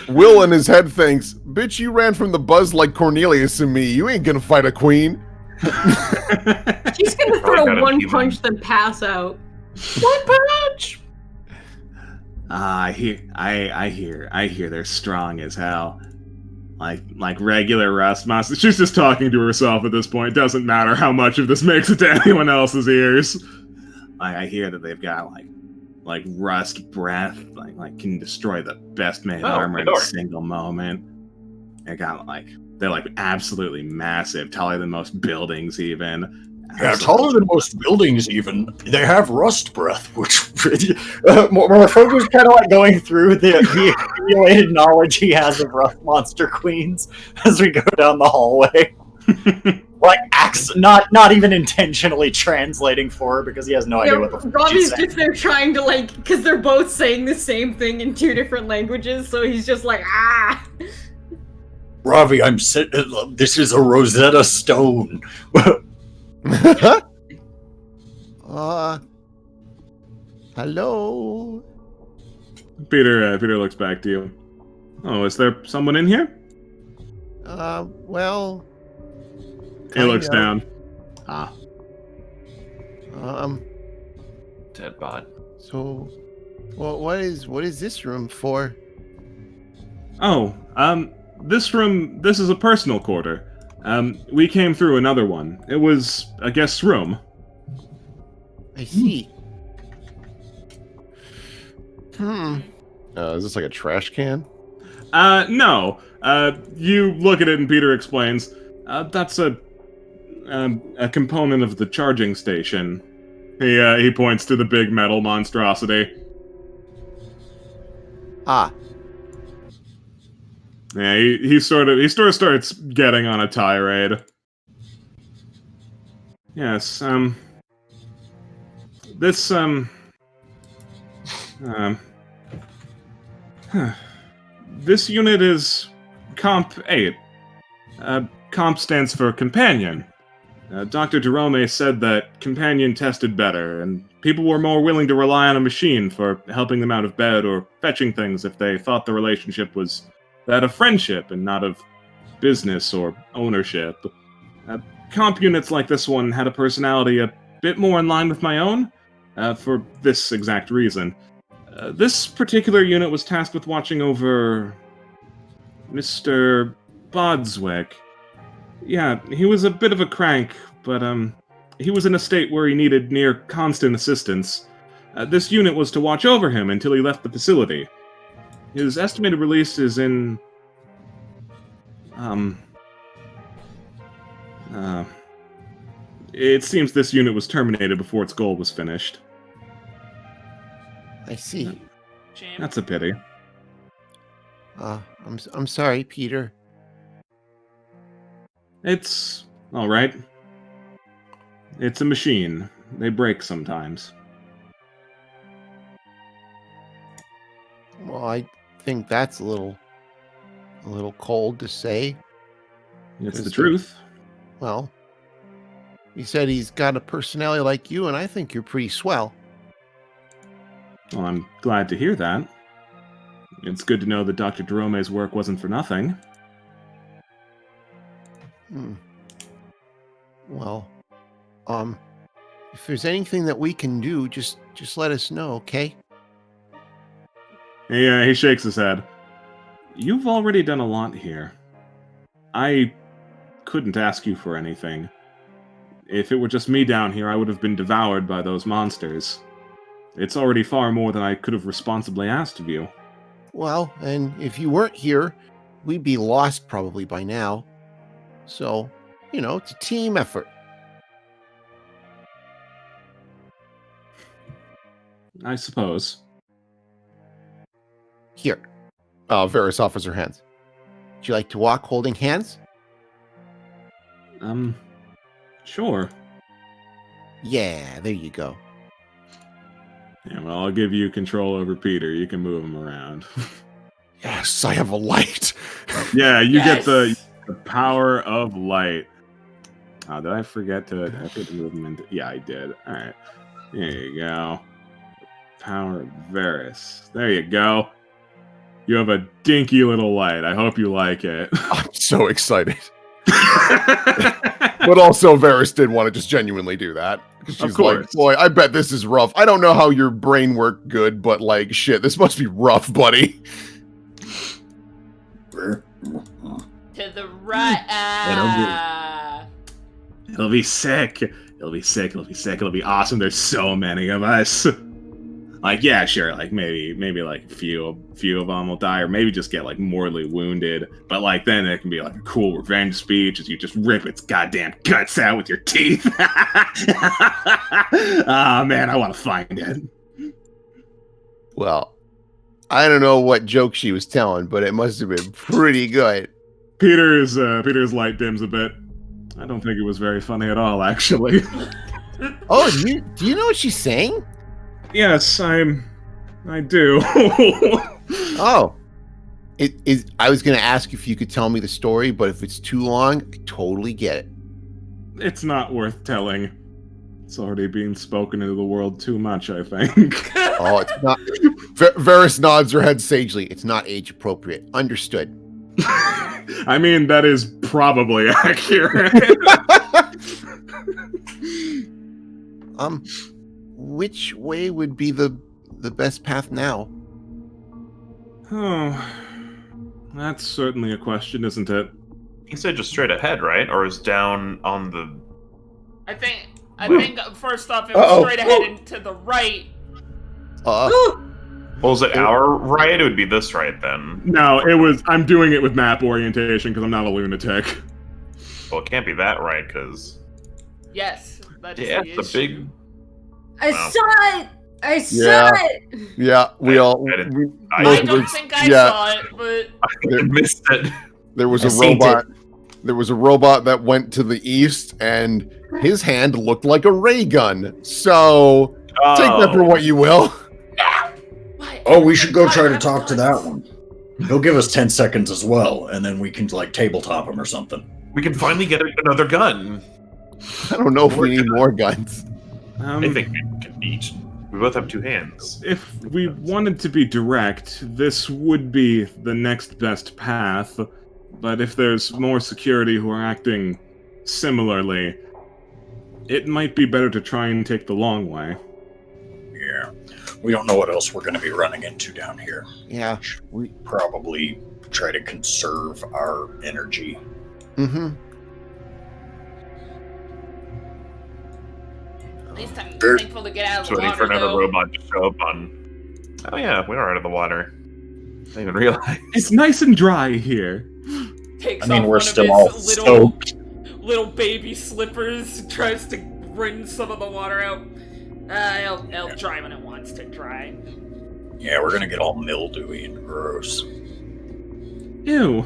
Will in his head thinks, bitch, you ran from the buzz like Cornelius and me. You ain't gonna fight a queen. She's gonna throw one punch, then pass out. One punch! I hear they're strong as hell. Like regular rust monsters. She's just talking to herself at this point. Doesn't matter how much of this makes it to anyone else's ears. I hear that they've got like rust breath, like can destroy the best made armor in a single moment. They're like absolutely massive, taller than most buildings even. Yeah, taller than most buildings even. They have rust breath, which Morphogo's kind of like going through the accumulated knowledge he has of rust monster queens as we go down the hallway. Like, not even intentionally translating for her because he has no idea what the fuck Robbie's she's saying. just there trying to, like, because they're both saying the same thing in two different languages, so he's just like, ah! Ravi, this is a Rosetta Stone. Hello. Peter looks back to you. Oh, is there someone in here? Well. He looks down. Dead bot. So, well, what is this room for? Oh, this is a personal quarter. We came through another one. It was a guest's room. I see. Is this like a trash can? No. You look at it and Peter explains. That's a component of the charging station. He points to the big metal monstrosity. Ah. Yeah, he sort of starts getting on a tirade. Yes, this this unit is Comp 8. Comp stands for Companion. Dr. Jerome said that Companion tested better, and people were more willing to rely on a machine for helping them out of bed or fetching things if they thought the relationship was that of friendship and not of business or ownership. Comp units like this one had a personality a bit more in line with my own, for this exact reason. This particular unit was tasked with watching over Mr. Bodswick. Yeah, he was a bit of a crank, but he was in a state where he needed near constant assistance. This unit was to watch over him until he left the facility. His estimated release is in... it seems this unit was terminated before its goal was finished. I see. Shame. That's a pity. I'm sorry, Peter. It's alright. It's a machine. They break sometimes. Well, I think that's a little cold to say. It's the truth. Well, he said he's got a personality like you, and I think you're pretty swell. Well, I'm glad to hear that. It's good to know that Dr. Jerome's work wasn't for nothing. Well, if there's anything that we can do, just let us know, okay? He shakes his head. You've already done a lot here. I couldn't ask you for anything. If it were just me down here, I would have been devoured by those monsters. It's already far more than I could have responsibly asked of you. Well, and if you weren't here, we'd be lost probably by now. So, it's a team effort. I suppose. Here. Varys offers her hands. Would you like to walk holding hands? Sure. Yeah, there you go. Yeah, well, I'll give you control over Peter. You can move him around. Yes, I have a light. Yeah, you get Yes. the power of light. Did I forget to move him into... Yeah, I did. Alright. There you go. Power of Varys. There you go. You have a dinky little light. I hope you like it. I'm so excited. But also, Varys did want to just genuinely do that. She's Of course. like, boy, I bet this is rough. I don't know how your brain worked good, but like, shit, this must be rough, buddy. To the right. It'll be sick. It'll be sick. It'll be sick. It'll be awesome. There's so many of us. Like, yeah, sure, like maybe like a few of them will die, or maybe just get like mortally wounded. But like then it can be like a cool revenge speech as you just rip its goddamn guts out with your teeth. Ah, man, I want to find it. Well, I don't know what joke she was telling, but it must have been pretty good. Peter's light dims a bit. I don't think it was very funny at all, actually. Oh, do you know what she's saying? Yes, I do. Oh, it is. I was going to ask if you could tell me the story, but if it's too long, I totally get it. It's not worth telling. It's already being spoken into the world too much, I think. Oh, it's not. Varys nods her head sagely. It's not age appropriate. Understood. I mean, that is probably accurate. Which way would be the best path now? Oh, that's certainly a question, isn't it? He said just straight ahead, right? Or is down on the... I think first off, it was straight ahead and to the right. Well, is it our right? It would be this right then. No, it was. I'm doing it with map orientation because I'm not a lunatic. Well, it can't be that right because... Yes, that is Yeah, the it's a issue. big... I Wow. saw it. I saw it. Yeah, we all. I don't think I saw it, but I missed it. There was I a seen robot. There was a robot that went to the east, and his hand looked like a ray gun. So take that for what you will. what? Oh, we should go try to talk to that one. He'll give us 10 seconds as well, and then we can like tabletop him or something. We can finally get another gun. I don't know if we need more guns. I think we can each... We both have 2 hands. If we wanted to be direct, this would be the next best path. But if there's more security who are acting similarly, it might be better to try and take the long way. Yeah. We don't know what else we're going to be running into down here. Yeah, We probably try to conserve our energy. Mm-hmm. At least I'm Very- thankful to get out of So the waiting for water, another though. robot to show up on... Oh yeah, we are out of the water. I didn't even realize. It's nice and dry here. Takes I mean, off we're one still of all his soaked. little baby slippers, tries to rinse some of the water out. It'll dry when it wants to dry. Yeah, we're going to get all mildewy and gross. Ew.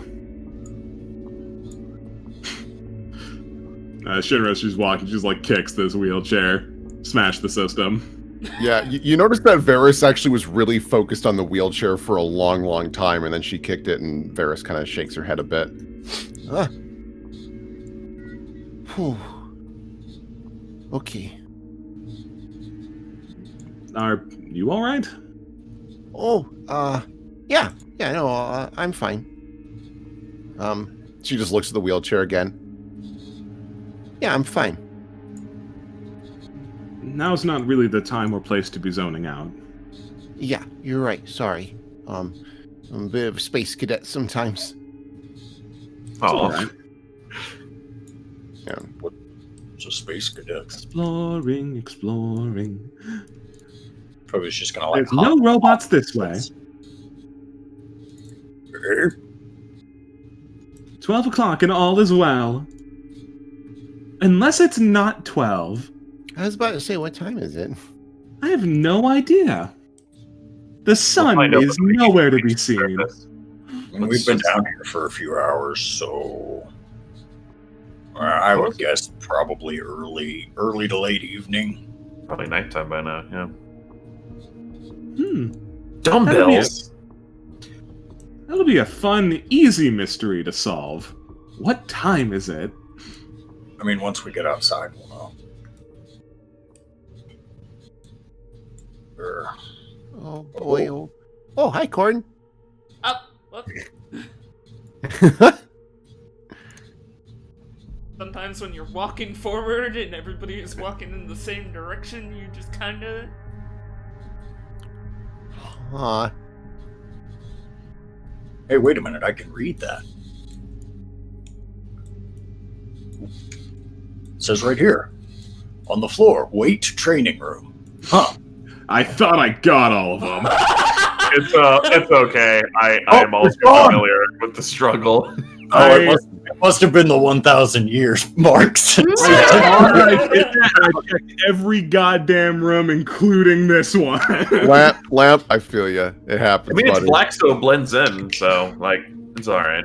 Shinra, she's walking, she's like kicks this wheelchair. Smash the system. Yeah, you noticed that Varys actually was really focused on the wheelchair for a long, long time, and then she kicked it, and Varys kind of shakes her head a bit. Ah. Whew. Okay. Are you alright? Oh, yeah, no, I'm fine. She just looks at the wheelchair again. Yeah, I'm fine. Now's not really the time or place to be zoning out. Yeah, you're right. Sorry. I'm a bit of a space cadet sometimes. Oh, Alright. Yeah. It's a space cadet. Exploring. Probably just going to like... There's no robots this way. 12 o'clock and all is well. Unless it's not 12. I was about to say, what time is it? I have no idea. The sun find out is when we nowhere to reach be the seen. surface. And we've been down here for a few hours, so... I would guess probably early to late evening. Probably nighttime by now, yeah. Dumbbells! That'll be a fun, easy mystery to solve. What time is it? I mean, once we get outside, we'll know. Oh boy! Oh, hi, Corn. Oh, whoops. Sometimes when you're walking forward and everybody is walking in the same direction, you just kind of... Aw. Hey, wait a minute, I can read that. It says right here, on the floor, weight training room. Huh. I thought I got all of them. It's okay. I am also gone. familiar with the struggle. It must have been the 1,000 years marks. I checked every goddamn room, including this one. Lamp, I feel you. It happens, I mean, it's buddy. black, so it blends in. So, like, it's all right.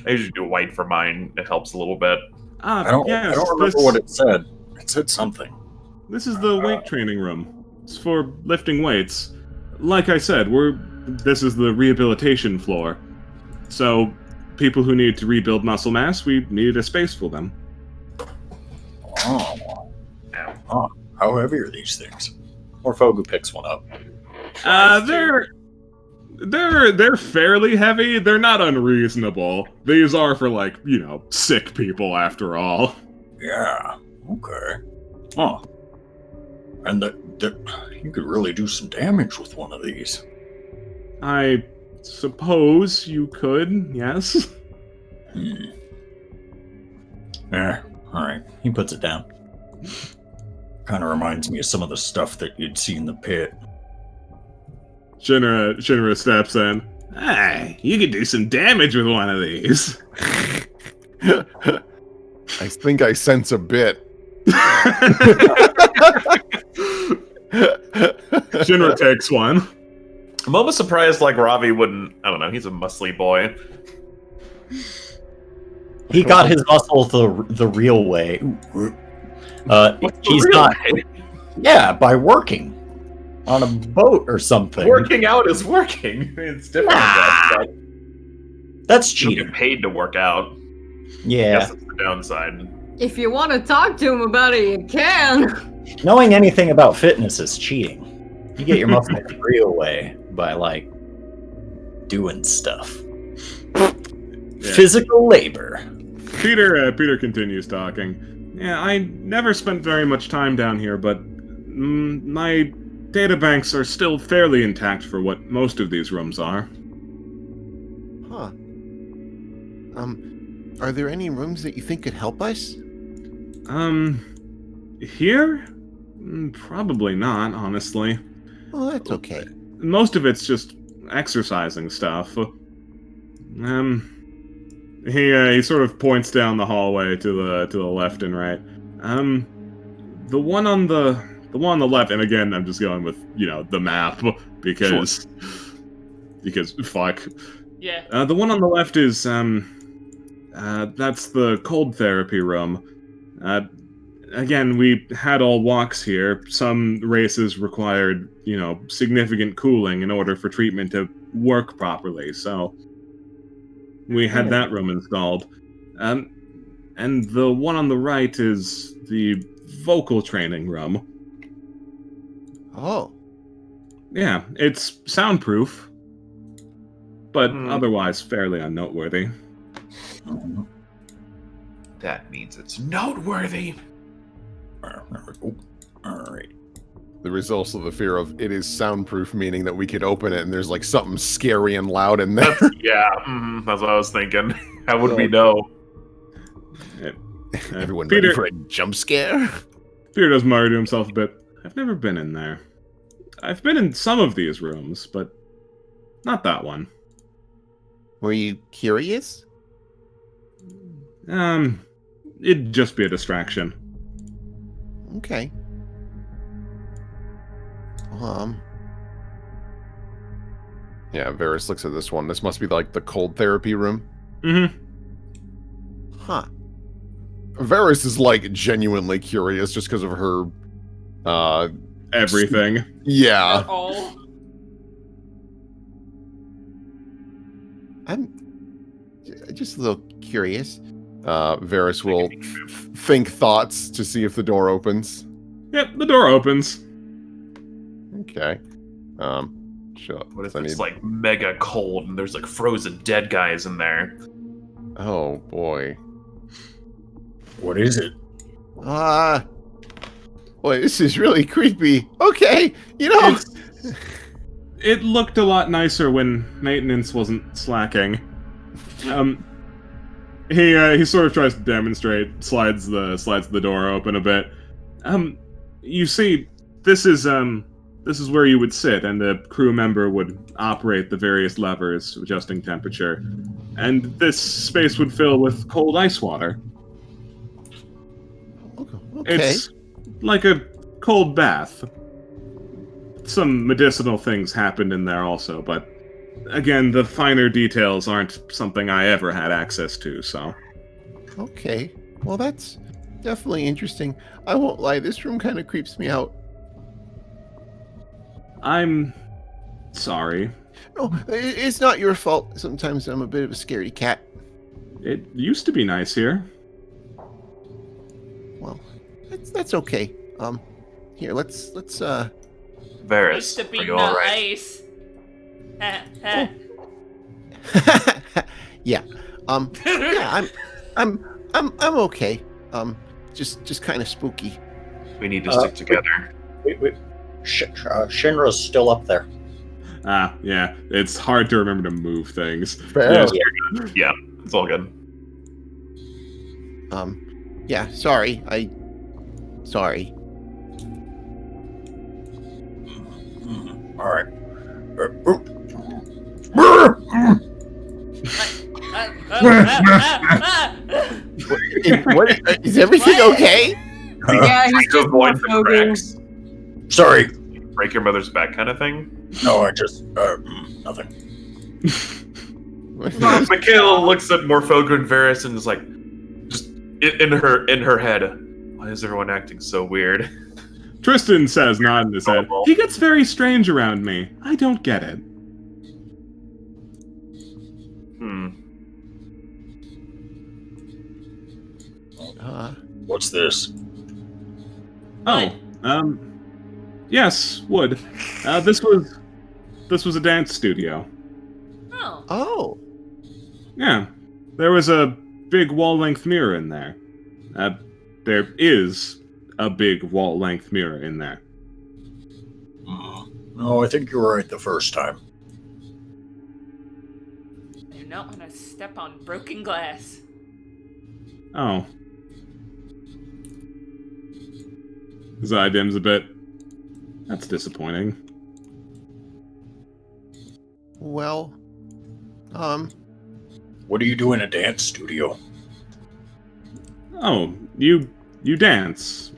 I usually do white for mine. It helps a little bit. Ah, I don't yes, remember what it said. It said something. This is the weight training room. It's for lifting weights. Like I said, this is the rehabilitation floor. So, people who need to rebuild muscle mass, we needed a space for them. Oh. Huh. How heavy are these things? Morphogu picks one up. They're fairly heavy. They're not unreasonable. These are for, like, sick people after all. Yeah. Okay. Huh. And you could really do some damage with one of these. I suppose you could, yes. Yeah. All right. He puts it down. Kind of reminds me of some of the stuff that you'd see in the pit. Shinra steps in. Hey, you could do some damage with one of these. I think I sense a bit. Shinra takes one. I'm almost surprised, like, Ravi wouldn't. I don't know. He's a muscly boy. He got his muscle the real way. He's not. Yeah, by working on a boat or something. Working out is working. It's different. That's You cheating. get paid to work out. Yeah. That's the downside. If you want to talk to him about it, you can. Knowing anything about fitness is cheating. You get your muscle the real way by, like, doing stuff. Yeah. Physical labor. Peter continues talking. Yeah, I never spent very much time down here, but my databanks are still fairly intact for what most of these rooms are. Huh. Are there any rooms that you think could help us? Here? Probably not, honestly. Oh, that's okay. Most of it's just exercising stuff. He sort of points down the hallway to the left and right. The one on the left, and again, I'm just going with the map because fuck. Yeah. The one on the left is that's the cold therapy room. Again, we had all walks here. Some races required, significant cooling in order for treatment to work properly, so we had that room installed. And the one on the right is the vocal training room. Oh. Yeah, it's soundproof, but otherwise fairly unnoteworthy. That means it's noteworthy. Alright. There is also the fear of it is soundproof, meaning that we could open it and there's like something scary and loud in there. Yeah, that's what I was thinking. How would we know? Everyone Peter- ready for a jump scare? Peter does mutter to himself a bit. I've never been in there. I've been in some of these rooms, but not that one. Were you curious? It'd just be a distraction. Okay. Yeah, Varys looks at this one. This must be like the cold therapy room. Mm-hmm. Huh. Varys is like genuinely curious just because of her Everything. yeah. All. I'm just a little curious. Varys will think thoughts to see if the door opens. Yep, the door opens. Okay. Sure. What if I it's need- like mega cold and there's like frozen dead guys in there? Oh boy. What is it? Boy, this is really creepy. Okay, It looked a lot nicer when maintenance wasn't slacking. He sort of tries to demonstrate, slides the door open a bit. You see, this is this is where you would sit, and the crew member would operate the various levers, adjusting temperature. And this space would fill with cold ice water. Okay. It's like a cold bath. Some medicinal things happened in there also, but again, the finer details aren't something I ever had access to, so. Okay. Well, that's definitely interesting. I won't lie, this room kind of creeps me out. I'm sorry. No, it's not your fault. Sometimes I'm a bit of a scaredy cat. It used to be nice here. Well, that's okay. Here, let's Used Varys, to be are you all right? nice. Ha, yeah. Yeah, I'm okay. Just kind of spooky. We need to stick together. Wait. Shinra's still up there. Ah, yeah. It's hard to remember to move things. Fair. Yes. Yeah, it's all good. Yeah, sorry. Sorry. All right. What is everything What? okay? Yeah, he's To just avoid the Morphogen. cracks. Sorry. Break your mother's back kind of thing. No, I just nothing. Michaela looks at Morphogen and Varys and is like, just in her head, why is everyone acting so weird? Tristan says, nodding his head. He gets very strange around me. I don't get it. What's this? Oh, yes, wood. This was a dance studio. Oh. Oh. Yeah, there was a big wall-length mirror in there. There is a big wall-length mirror in there. No, I think you were right the first time. I do not want to step on broken glass. Oh. His eye dims a bit. That's disappointing. Well, What do you do in a dance studio? Oh, you dance.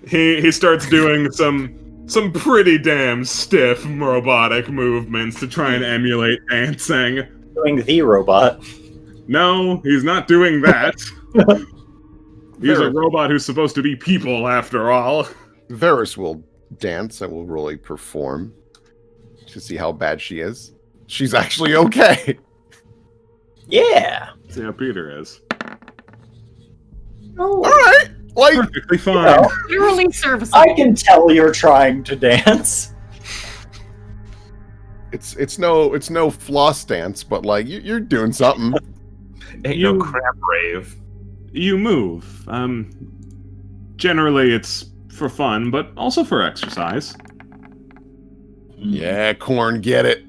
He starts doing some pretty damn stiff robotic movements to try and emulate dancing. Doing the robot. No, he's not doing that. He's a robot who's supposed to be people, after all. Varys will dance. I will really perform to see how bad she is. She's actually okay. Yeah. See how Peter is. Oh, All right. Like, Perfectly fine. well, Purely serviceable. I can tell you're trying to dance. it's no floss dance, but like you're doing something. Ain't You- no crap rave. You move. Generally it's for fun, but also for exercise. Yeah, Corn, get it.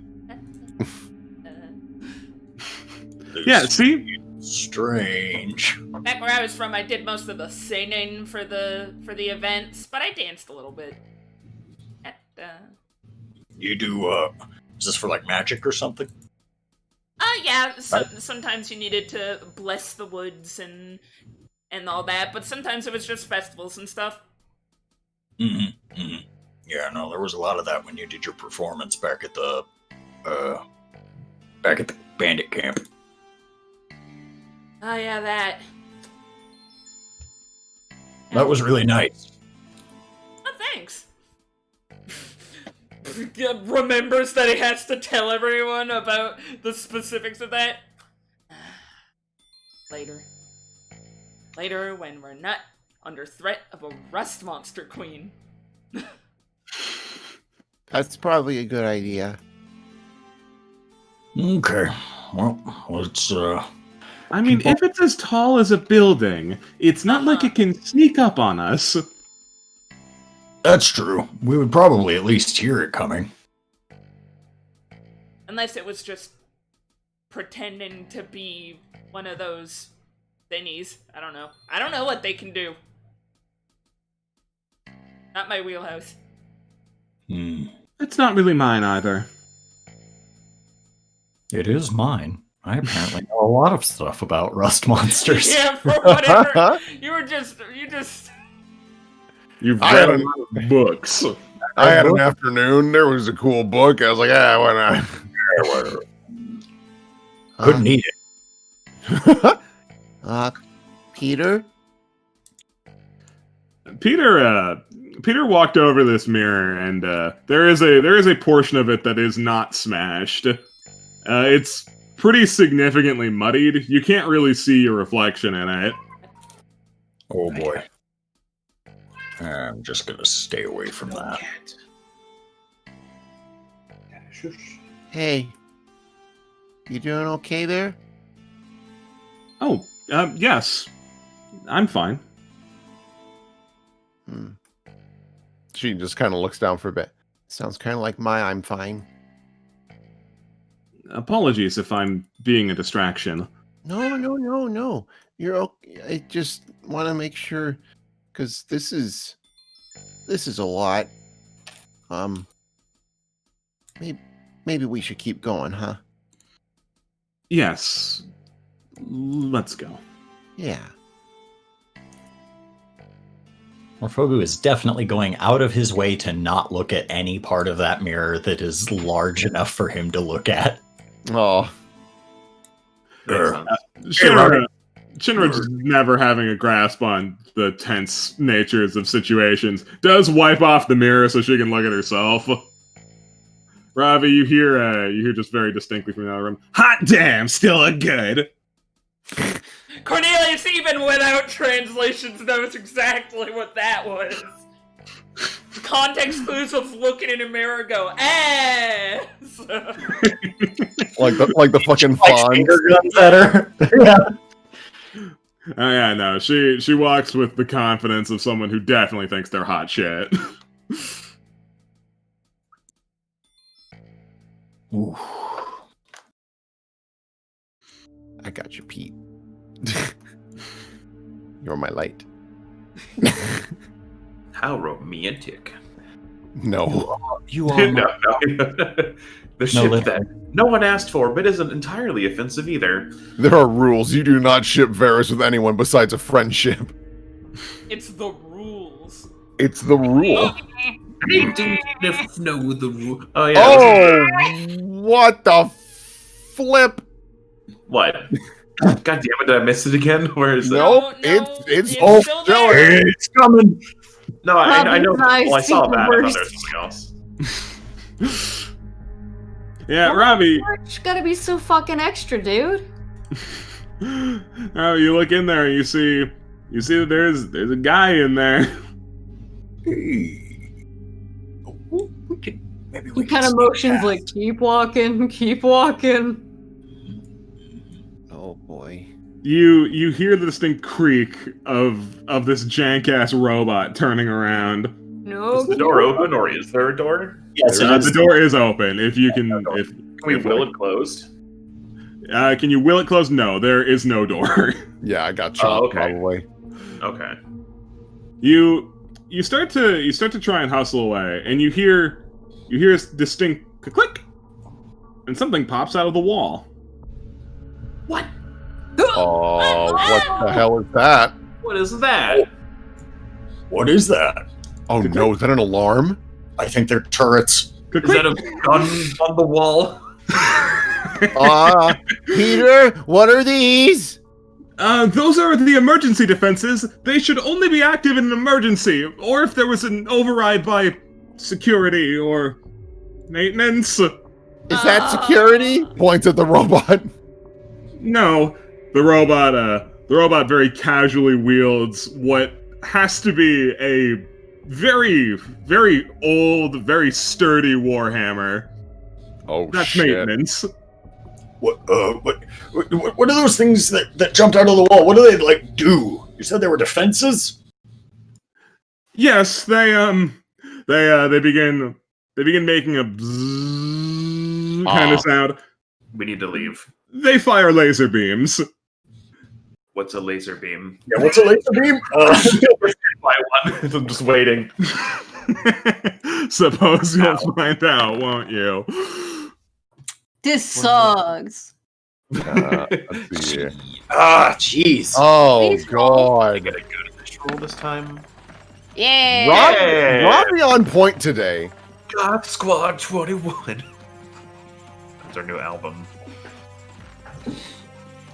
Yeah, see? Strange. Back where I was from, I did most of the singing for the events, but I danced a little bit. You do, is this for like magic or something? Yeah. Sometimes you needed to bless the woods and all that, but sometimes it was just festivals and stuff. Yeah, no, there was a lot of that when you did your performance back at the bandit camp. Oh yeah, that. That was really nice. Oh, thanks. Remembers that he has to tell everyone about the specifics of that. Later, when we're not under threat of a rust monster queen. That's probably a good idea. Okay, well, let's, I mean, if it's as tall as a building, it's not like it can sneak up on us. that's true. We would probably at least hear it coming. Unless it was just pretending to be one of those thingies. I don't know. I don't know what they can do. Not my wheelhouse. It's not really mine either. It is mine. I apparently know a lot of stuff about rust monsters. Yeah, for whatever. You just. You've I read a haven't- lot of books. I had an afternoon. There was a cool book. I was like, why not? Yeah, whatever. Couldn't eat it. Peter? Peter walked over this mirror, and there is a portion of it that is not smashed. It's pretty significantly muddied. You can't really see your reflection in it. Oh boy. I'm just gonna stay away from that. Hey. You doing okay there? Oh, yes. I'm fine. She just kind of looks down for a bit. Sounds kind of like I'm fine. Apologies if I'm being a distraction. No. You're okay. I just want to make sure, because this is a lot. Maybe we should keep going, huh? Yes. Let's go. Yeah. Morphogu is definitely going out of his way to not look at any part of that mirror that is large enough for him to look at. Oh, Shinra's never having a grasp on the tense natures of situations. Does wipe off the mirror so she can look at herself. Ravi, you hear just very distinctly from the other room. Hot damn, still a good. Cornelius, even without translations, knows exactly what that was. Context clues of looking in a mirror go, ass! like the fucking font. Finger guns at her. Yeah. Oh yeah, no, she walks with the confidence of someone who definitely thinks they're hot shit. Ooh. I got you, Pete. You're my light. How romantic. No. You are No, my- no. The ship literally. that no one asked for, but isn't entirely offensive either. There are rules. You do not ship Varys with anyone besides a friendship. It's the rules. It's the rule. I don't know the rule. Oh yeah. Oh, what the flip? What? God damn it! Did I miss it again? Where is it? Nope, No, it's it's still there. It's coming. No, I know. Probably Well, I saw nice that. I thought worst. there was something else. Yeah, Ravi. March gotta be so fucking extra, dude. Oh, you look in there, you see that there's a guy in there. Maybe He kind of motions like, keep walking, keep walking. Oh boy. You hear the distinct creak of this jank ass robot turning around. No. Is the door open, or is there a door? Yes, it is. The door is open. If you can, if Can we will it closed? can you will it close? No, there is no door. Yeah, I got shot. okay. Probably. Okay. You start to try and hustle away, and you hear a distinct click, and something pops out of the wall. What? Oh, what the hell is that? What is that? What is that? Oh no, is that an alarm? I think they're turrets. Click, Is click. that a gun on the wall? Peter, what are these? Those are the emergency defenses. They should only be active in an emergency, or if there was an override by security or maintenance. Is that security? Points at the robot. No, the robot very casually wields what has to be a very, very old, very sturdy warhammer. Oh That's shit. maintenance. What are those things that jumped out of the wall? What do they like do? You said they were defenses? Yes, they begin making a bzzz kind of sound. We need to leave. They fire laser beams. What's a laser beam? Yeah, what's a laser beam? Buy one. I'm just waiting. Suppose you'll find out, won't you? This sucks. Let's see here. Jeez. Oh Please roll. I God, get a good fish roll this time. Yeah. Robbie on point today. God Squad 21. That's our new album.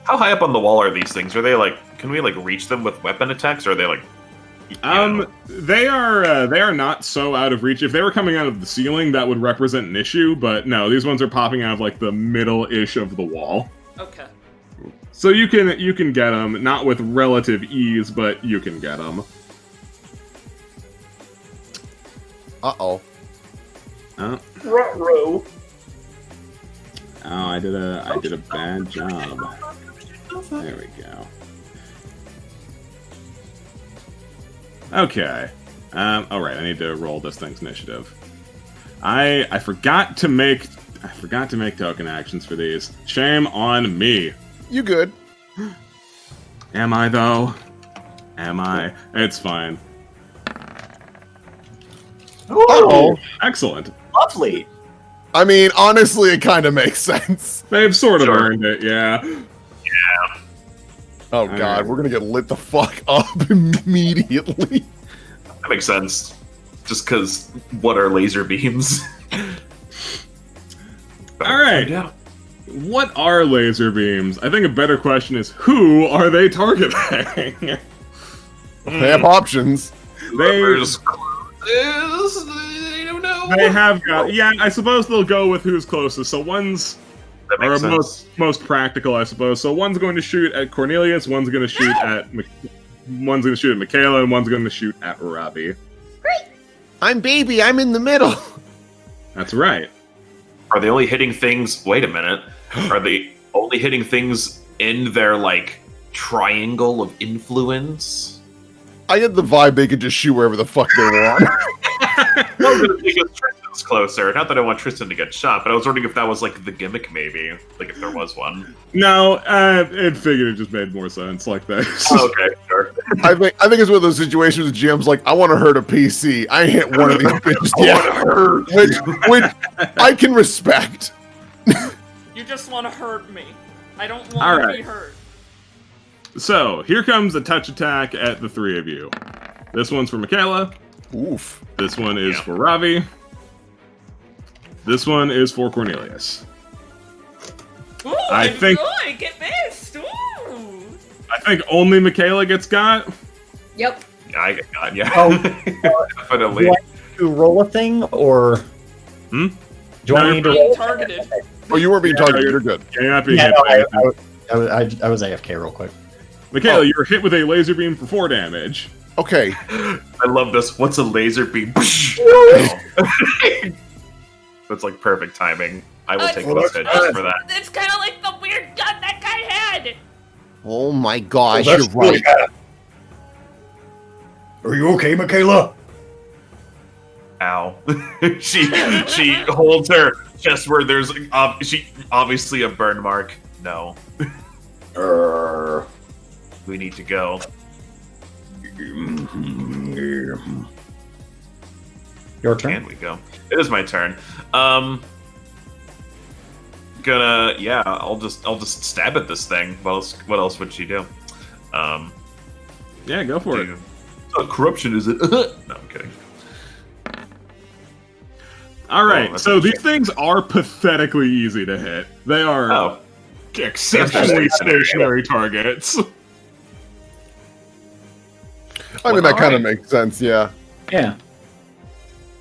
How high up on the wall are these things? Are they like? Can we like reach them with weapon attacks? Or are they like? They are not so out of reach. If they were coming out of the ceiling, that would represent an issue. But no, these ones are popping out of like the middle-ish of the wall. Okay. So you can get them, not with relative ease, but you can get them. Uh-oh. Oh, Ruh-roh. I did a bad job. There we go. Okay. All right. I need to roll this thing's initiative. I forgot to make token actions for these. Shame on me. You good? Am I though? Am I? It's fine. Uh-oh. Excellent. Lovely. I mean, honestly, it kind of makes sense. They've sort of Sure. earned it, yeah. Oh God, we're gonna get lit the fuck up immediately. That makes sense. Just because, what are laser beams? All right. Yeah. What are laser beams? I think a better question is, who are they targeting? They have options. Whoever's closest, I don't know. They have got. Yeah, I suppose they'll go with who's closest. So one's That or makes sense. most practical, I suppose. So one's going to shoot at Cornelius, one's going to shoot at Michaela, and one's going to shoot at Robbie. I'm baby. I'm in the middle. That's right. Are they only hitting things? Wait a minute. Are they only hitting things in their like triangle of influence? I get the vibe they could just shoot wherever the fuck they want. Well, because Tristan's closer. Not that I want Tristan to get shot, but I was wondering if that was like the gimmick, maybe, like if there was one. No, it figured it just made more sense like this. Oh, okay, sure. I think it's one of those situations with GM's like, I want to hurt a PC. I ain't hit one of these bitches yet. Which I can respect. You just want to hurt me. I don't All want to right. be hurt. So here comes a touch attack at the three of you. This one's for Michaela. Oof. This one is for Ravi. This one is for Cornelius. Ooh, I think- good. Get missed. Ooh. I think only Michaela gets got. Yep. Yeah, I get God, yeah. Oh, Definitely. do I need to roll a thing, or Hmm? do I No, need to Being roll? targeted. Oh, you weren't being targeted. You're good. You're not being Yeah, hit no, by anything. I was AFK real quick. Michaela, you were hit with a laser beam for 4 damage. Okay. I love this. What's a laser beam? That's like perfect timing. I will take those headshots for that. It's kind of like the weird gun that guy had. Oh my gosh, That's you're right. really bad. Are you okay, Michaela? Ow. she holds her chest where there's she obviously a burn mark. No, we need to go. Your turn. Can we go? It is my turn. I'll just stab at this thing. What else would she do? Yeah, go for it. Corruption is it? No, I'm kidding. All right, that's so a these shame. things are pathetically easy to hit. They are Oh, exceptionally stationary targets. I mean, that kind of Alright. makes sense, yeah. Yeah.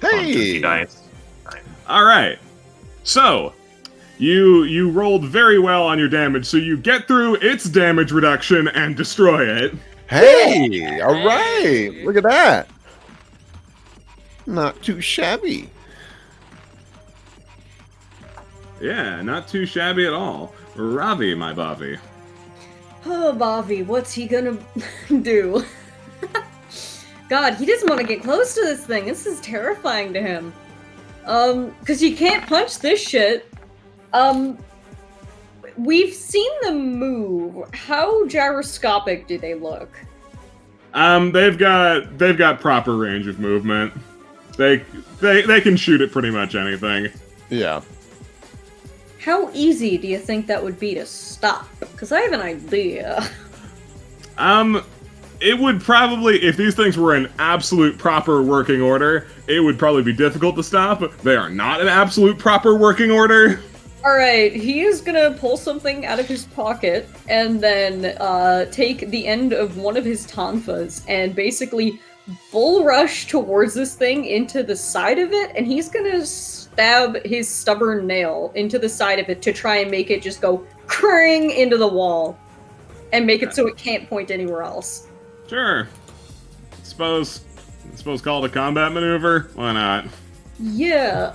Hey! Nice. All right, so you rolled very well on your damage, so you get through its damage reduction and destroy it. Hey! Alright! Look at that! Not too shabby. Yeah, not too shabby at all. Ravi, my Bobby. Oh, Bobby, what's he gonna do? God, he doesn't want to get close to this thing. This is terrifying to him. Because you can't punch this shit. we've seen them move. How gyroscopic do they look? They've got proper range of movement. They can shoot at pretty much anything. Yeah. How easy do you think that would be to stop? Because I have an idea. It would probably, if these things were in absolute proper working order, it would probably be difficult to stop. They are not in absolute proper working order. Alright, he is gonna pull something out of his pocket and then take the end of one of his tonfas and basically bull rush towards this thing into the side of it, and he's gonna stab his stubborn nail into the side of it to try and make it just go cring into the wall and make it so it can't point anywhere else. Sure. Suppose call it a combat maneuver? Why not? Yeah,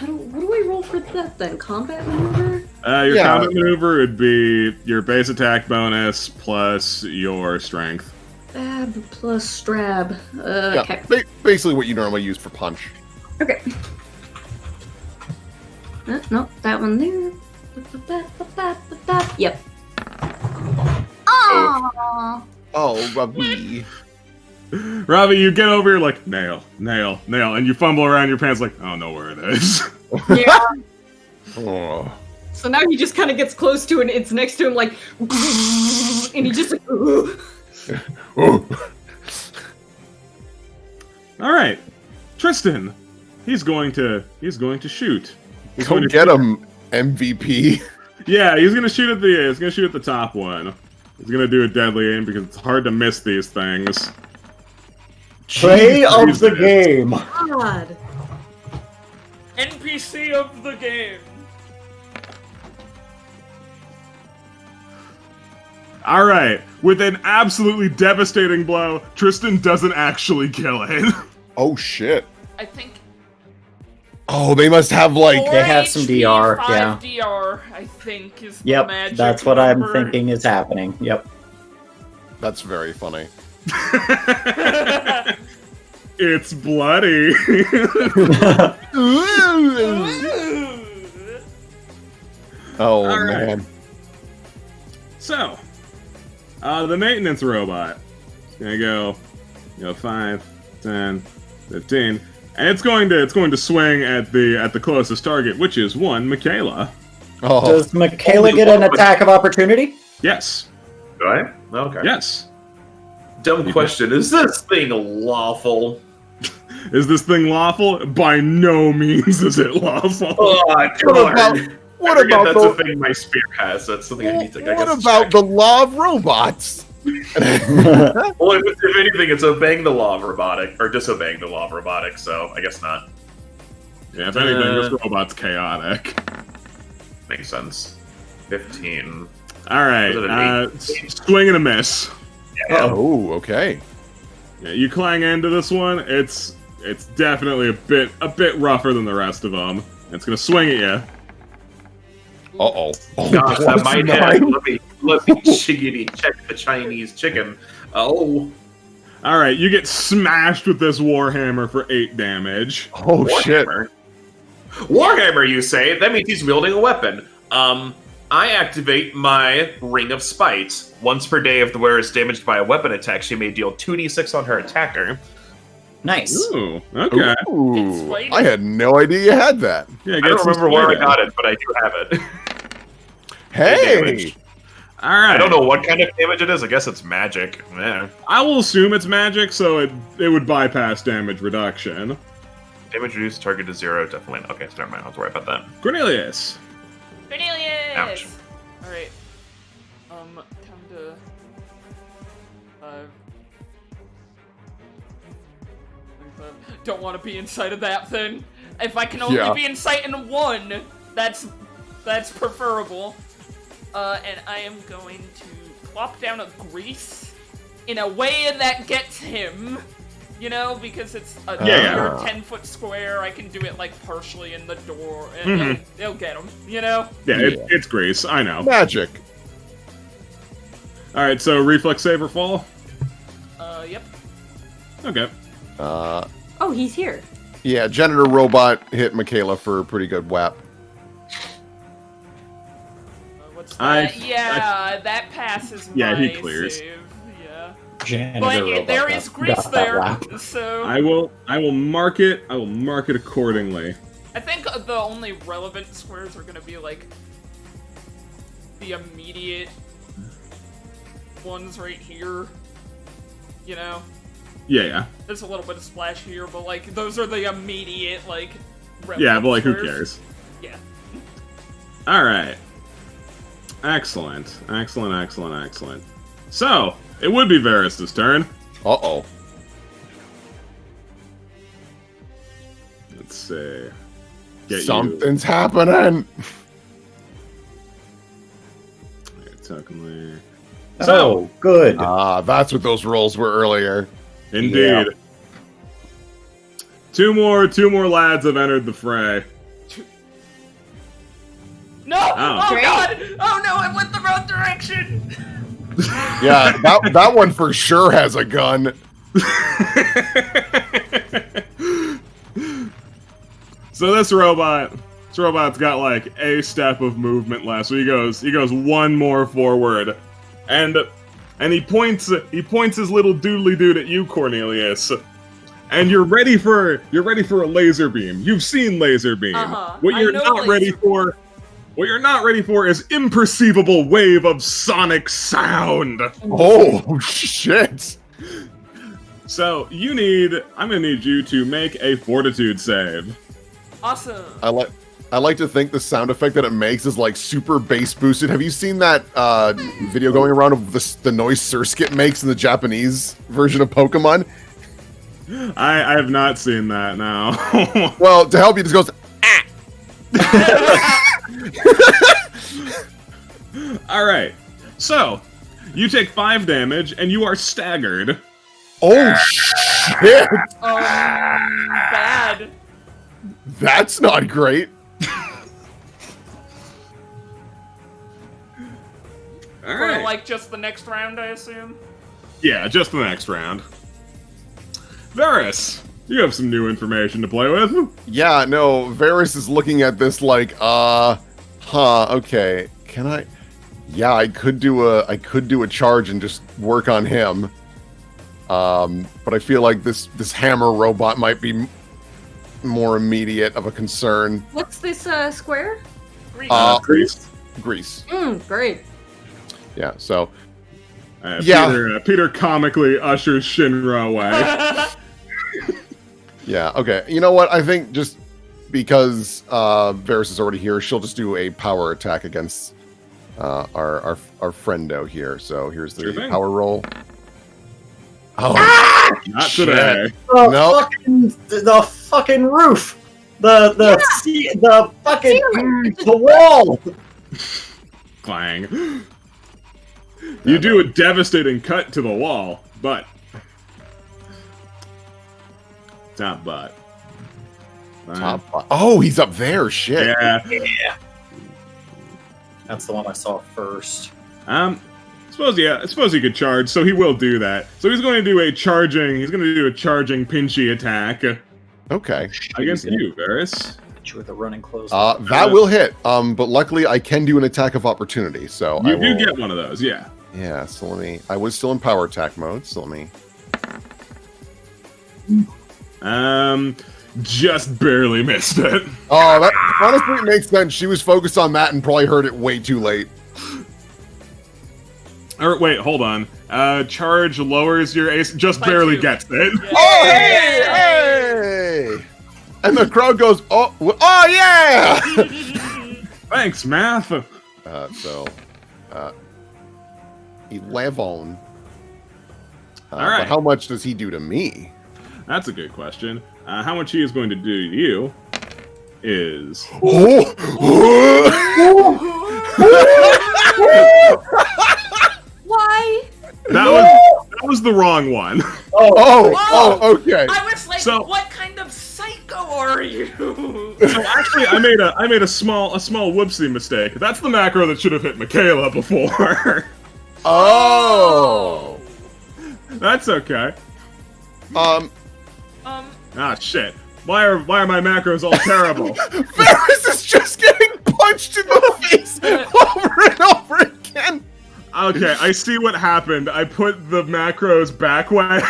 what do I roll for that then? Combat maneuver? Your combat maneuver would be your base attack bonus plus your strength. Stab plus strab. Okay. Basically what you normally use for punch. Okay. No, that one there. Yep. Aww. Oh, Robbie. Robbie, you get over here like, nail, and you fumble around your pants like, I don't know where it is. Yeah. Oh. So now he just kind of gets close to it, and it's next to him like, and he just like, Alright. Tristan. He's going to shoot. He's Go going to get shoot. him, MVP. Yeah, he's gonna shoot at the top one. He's gonna do a deadly aim because it's hard to miss these things. Play of the Jesus. game. God. NPC of the game. Alright, with an absolutely devastating blow, Tristan doesn't actually kill it. Oh shit. I think Oh, they must have like. They have some HP, DR, 5 yeah. DR, I think, is the Yep, magic that's what I'm number. thinking is happening. Yep. That's very funny. It's bloody. Oh All right. man. So, the maintenance robot is gonna go, 5, 10, 15, and it's going to swing at the closest target, which is one Michaela. Oh. Does Michaela get an attack of opportunity? Yes. Do I? Okay. Yes. Dumb question. Is this thing lawful? Is this thing lawful? By no means is it lawful. Oh, What about that's the, a thing my spear has. That's something I need to. I what guess about check. the law of robots? Well, if anything, it's obeying the law of robotic or disobeying the law of robotic. So I guess not. Yeah, if anything, this robot's chaotic. Makes sense. 15. All right, Was it an swing and a miss. Oh, okay. Yeah, you clang into this one. It's definitely a bit rougher than the rest of them. It's gonna swing at you. Uh-oh. Oh, Gosh, that plus might 9. hit. Let me chickadee check the Chinese chicken. Oh. All right, you get smashed with this warhammer for 8 damage. Oh, shit. Warhammer. Warhammer, you say? That means he's wielding a weapon. I activate my Ring of Spite. Once per day, if the wearer is damaged by a weapon attack, she may deal 2d6 on her attacker. Nice. Ooh, okay. Ooh, Persuaded. I had no idea you had that. Yeah, I get don't some remember where I swing. got it, but I do have it. Hey! Damage. All right. I don't know what kind of damage it is. I guess it's magic. Yeah. I will assume it's magic, so it would bypass damage reduction. Damage reduced target to 0. Definitely. Okay, so never mind. I don't have to worry about that. Cornelius. Cornelius! Ouch. Alright. Time to... 5... 35. Don't want to be inside of that thing. If I can only Yeah. be inside in one, that's preferable. And I am going to plop down a grease in a way that gets him. You know, because it's a Yeah. 10-foot square, I can do it like partially in the door, and it'll get him. You know. Yeah, Yeah. it's Grease. I know. Magic. All right, so reflex save or fall. Yep. Okay. Oh, he's here. Yeah, Janitor Robot hit Michaela for a pretty good whap. What What's that? That passes Yeah, my he clears. save. Yeah. Janitor But robot there got- is grease got that there, lap. so... I will mark it. I will mark it accordingly. I think the only relevant squares are gonna be, like, the immediate ones right here. You know? Yeah. There's a little bit of splash here, but, like, those are the immediate, like, relevant Yeah, but like, who squares. cares? Yeah. Alright. Excellent. So, it would be Varys' turn. Uh-oh. Let's see. Get Something's happening. you. Oh, good. That's what those rolls were earlier. Indeed. Yeah. Two more lads have entered the fray. No! Oh. Oh god! Oh no, I went the wrong direction! Yeah, that one for sure has a gun. So this robot's got like a step of movement left. So he goes one more forward, and he points his little doodly dude at you, Cornelius. And you're ready for a laser beam. You've seen laser beam. What I you're know not ready laser- for is imperceivable wave of sonic sound. Oh shit! So I'm gonna need you to make a fortitude save. Awesome. I like to think the sound effect that it makes is like super bass boosted. Have you seen that video going around of the noise Surskit makes in the Japanese version of Pokemon? I have not seen that now. Well, to help you, this goes. All right. So, you take 5 damage and you are staggered. Oh shit! Bad. That's not great. All For, right. like, just the next round, I assume? Yeah, just the next round. Varys, you have some new information to play with. Yeah, no, Varys is looking at this like, okay, can I? Yeah, I could do a charge and just work on him. But I feel like this hammer robot might be more immediate of a concern. What's this square? Grease. Grease. Great. Yeah, so Yeah. Peter comically ushers Shinra away. yeah, okay. You know what? I think just because Varys is already here, she'll just do a power attack against our friendo here. So here's the Sure thing. power roll. Oh, Not shit. today. Nope. The fucking roof. The fucking the wall. Clang. You do a devastating cut to the wall, but top butt. Top. Oh, he's up there. Shit. Yeah. That's the one I saw first. Suppose he could charge, so he will do that. So he's going to do a charging pinchy attack Okay. against you, Varys. Hit you with a running close. That will hit. But luckily I can do an attack of opportunity. So I You do will, get one of those, yeah. Yeah. So let me. I was still in power attack mode. So let me. Just barely missed it. Oh, that honestly it makes sense. She was focused on that and probably heard it way too late. Or wait, hold on. Charge lowers your ace, just By barely 2. gets it. Yeah. Oh, hey! And the crowd goes, oh yeah! Thanks, math. So, 11. All right. But how much does he do to me? That's a good question. How much he is going to do to you is Why? that was the wrong one. Oh, okay. I was like, So- what kind of psycho are you? So actually, I made a small whoopsie mistake. That's the macro that should have hit Michaela before. Oh. That's okay. Ah, shit. Why are my macros all terrible? Varys is just getting punched in the face over and Okay, I see what happened. I put the macros backwards.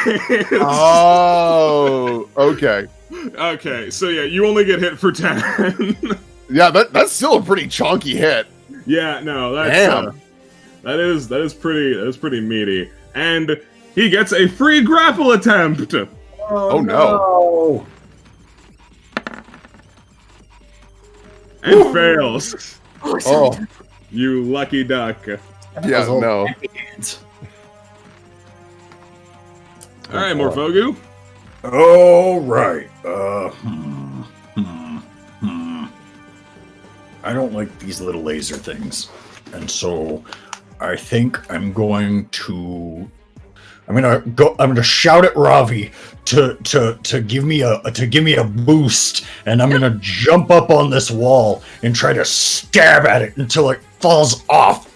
Oh, okay. Okay, so yeah, you only get hit for 10. Yeah, that's still a pretty chunky hit. Yeah, no, that's Damn. that is pretty meaty. And he gets a free grapple attempt. Oh no. And fails. Oh, You lucky duck. yeah, no. Alright, Morphogu. All right. I don't like these little laser things, and so I think I'm gonna shout at Ravi to give me a boost, and I'm gonna jump up on this wall and try to stab at it until it falls off.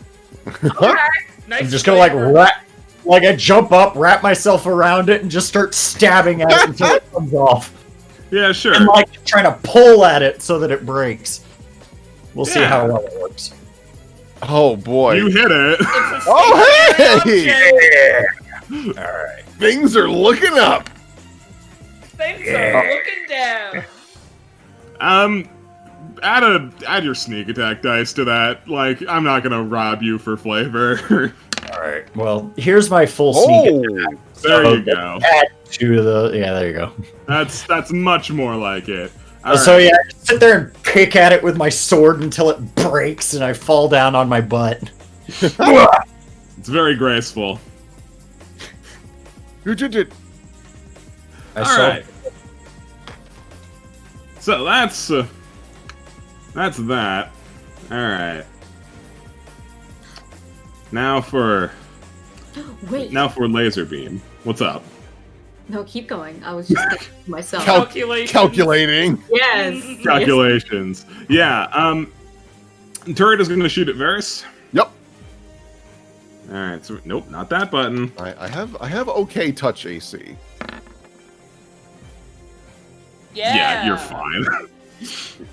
Nice I'm just gonna flavor. I jump up, wrap myself around it, and just start stabbing at it until it comes off. Yeah, sure. And like trying to pull at it so that it breaks. We'll see Yeah. how well it works. Oh boy. You hit it. It's a Oh, stationary hey! object. All right. Things are looking up. Things are looking down. Add your sneak attack dice to that. Like, I'm not gonna rob you for flavor. All right. Well, here's my full sneak attack. Oh, There you go. Add to the there you go. That's much more like it. So Alright. yeah, I just sit there and pick at it with my sword until it breaks and I fall down on my butt. It's very graceful. you did. I All saw- right. So that's that. All right. Now for Wait. laser beam. What's up? No, keep going. I was just thinking to myself. Calculation. Calculating. Yes. Calculations. Yeah. Turret is going to shoot at Varys. Yep. All right. So nope, not that button. I have okay touch AC. Yeah. You're fine.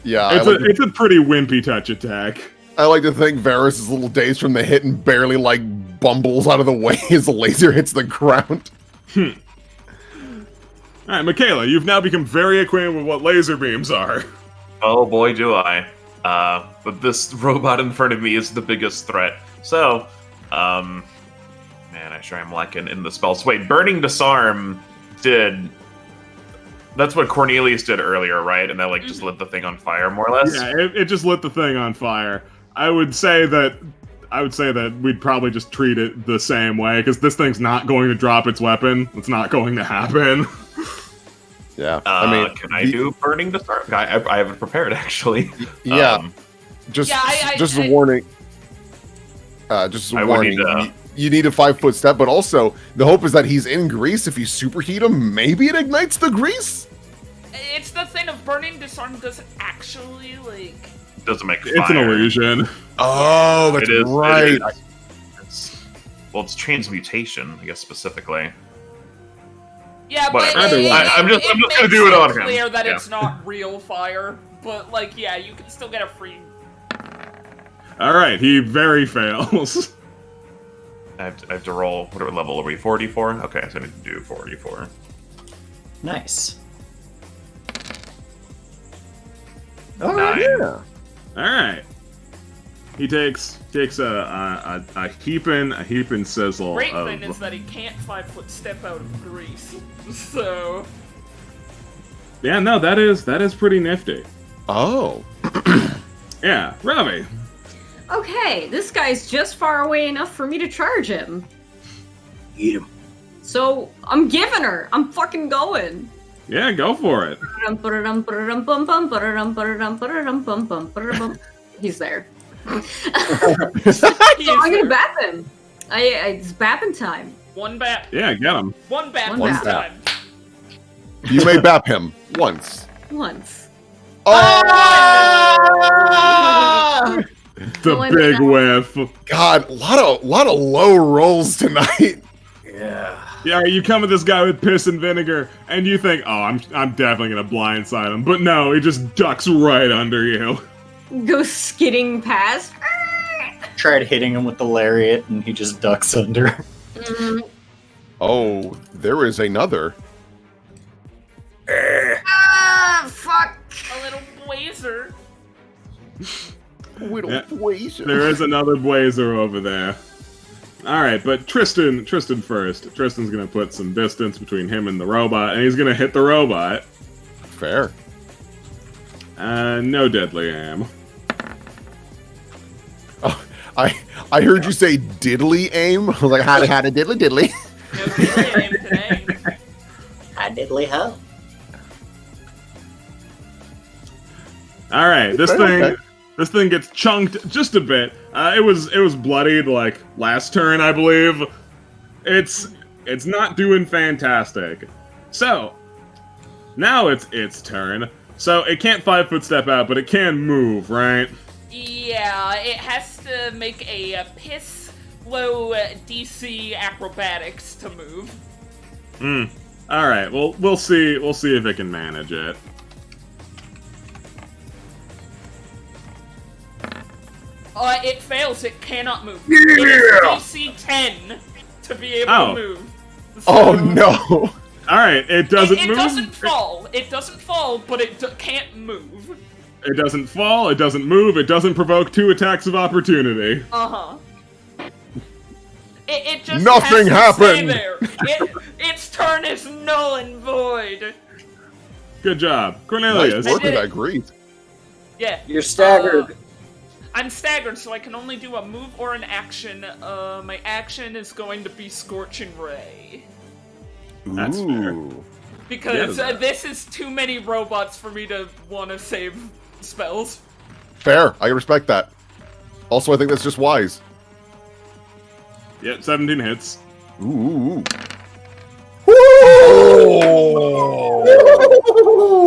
Yeah, It's a pretty wimpy touch attack. I like to think Varys is a little dazed from the hit and barely like bumbles out of the way as the laser hits the ground. All right, Michaela, you've now become very acquainted with what laser beams are. Oh boy, do I. But this robot in front of me is the biggest threat. So, man, I sure am lacking in the spells. Wait, Burning Disarm did... That's what Cornelius did earlier, right? And that, like, just lit the thing on fire, more or less? Yeah, it just lit the thing on fire. I would say that we'd probably just treat it the same way, because this thing's not going to drop its weapon. It's not going to happen. Yeah, Can I do Burning Disarm? I have it prepared, actually. Yeah, just a warning. Just a I would warning. need You need a 5-foot step, but also the hope is that he's in grease. If you superheat him, maybe it ignites the grease. It's the thing of Burning Disarm doesn't actually, like... Doesn't make fire. It's an illusion. Oh, that's It is, right. It's transmutation, I guess, specifically. Yeah, Whatever. but Either way. I'm just gonna makes do it on him. clear that Yeah. it's not real fire, but, like, yeah, you can still get a free... All right, he very fails. I have to roll, whatever level are we, 44? Okay, so I need to do 44. Nice. Oh, 9. yeah. All right. He takes a heaping sizzle Great of... thing is that he can't 5-foot step out of grease. So... Yeah, no, that is pretty nifty. Oh. Yeah, Ravi. Okay, this guy's just far away enough for me to charge him. Eat him. So I'm giving her. I'm fucking going. Yeah, go for it. He's there. He's So I'm gonna there. bap him. It's bapping time. One bat. Yeah, get him. One bat One this bat. time. You may bap him once. Once. Oh! The Going big down. whiff. God, a lot of low rolls tonight. Yeah. Yeah, you come at this guy with piss and vinegar, and you think, oh, I'm definitely gonna blindside him. But no, he just ducks right under you. Go skidding past. tried hitting him with the lariat, and he just ducks under. Oh, there is another. Fuck! A little blazer. Little Yeah. blazer. There is another blazer over there. Alright, but Tristan first. Tristan's gonna put some distance between him and the robot, and he's gonna hit the robot. Fair. No deadly aim. Oh, I heard you say diddly aim. I was like, how to diddly diddly. No diddly aim today. I diddly ho. Alright, Okay. This thing gets chunked just a bit. It was bloodied like last turn, I believe. It's not doing fantastic. So now it's its turn. So it can't 5-foot step out, but it can move, right? Yeah, it has to make a piss low DC acrobatics to move. All right. Well, we'll see. We'll see if it can manage it. It fails. It cannot move. It is DC 10 to be able Oh. to move. Oh no. All right. It doesn't It move. doesn't fall. It doesn't fall, but it can't move. It doesn't fall. It doesn't move. It doesn't provoke 2 attacks of opportunity. Uh-huh. It just Nothing has to stay happened. there. Its turn is null and void. Good job, Nice Cornelius. work did with it. that grease. Yeah. You're staggered. I'm staggered, so I can only do a move or an action. My action is going to be Scorching Ray. That's fair. Ooh. Because Yeah. this is too many robots for me to want to save spells. Fair. I respect that. Also, I think that's just wise. Yep, 17 hits. Ooh.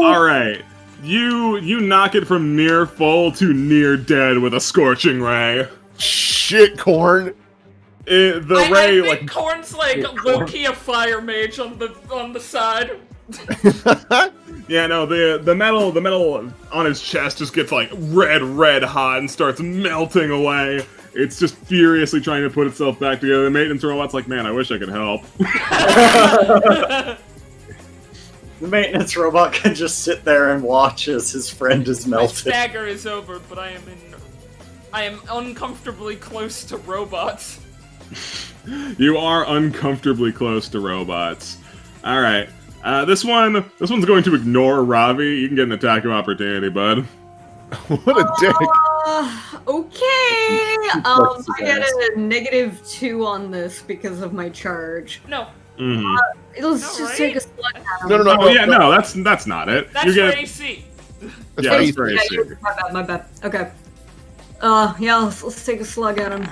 All right. You knock it from near full to near dead with a scorching ray. Shit, Corn. The I ray think like Korn's like Loki, a fire mage on the side. yeah no the metal on his chest just gets like red hot and starts melting away. It's just furiously trying to put itself back together. The maintenance robot's like, man, I wish I could help. The maintenance robot can just sit there and watch as his friend is My melted. stagger is over, but I am uncomfortably close to robots. You are uncomfortably close to robots. All right. This one's going to ignore Ravi. You can get an attack of opportunity, bud. What a dick. Okay. Flex his I get ass. a -2 on this because of my charge. No, Mm-hmm. Let's No, just right? take a slug at him. No. Oh yeah, no, that's not it. that's you for get AC. That's yeah, fine. that's for Yeah, AC. my bad. Okay. Yeah, let's take a slug at him.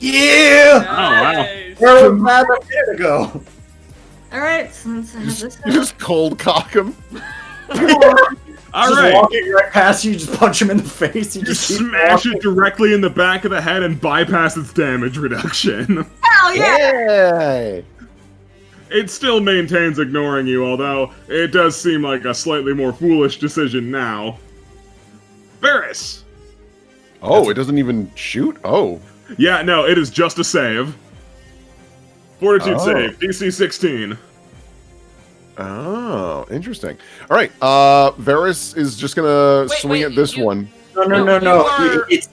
Yeah! wow. Nice. Where was that a minute ago? Alright, so let's have this. You just cold cock him. All Just right. walking right past you, just punch him in the face. You You just keep smash walking. it directly in the back of the head and bypass its damage reduction. Hell yeah! Yay. It still maintains ignoring you, although it does seem like a slightly more foolish decision now. Varys! Oh, it doesn't even shoot? Oh. Yeah, no, it is just a save. Fortitude Oh. save, DC 16. Oh, interesting. All right. Varys is just gonna Wait, swing wait, at this you- one. No. You are- It's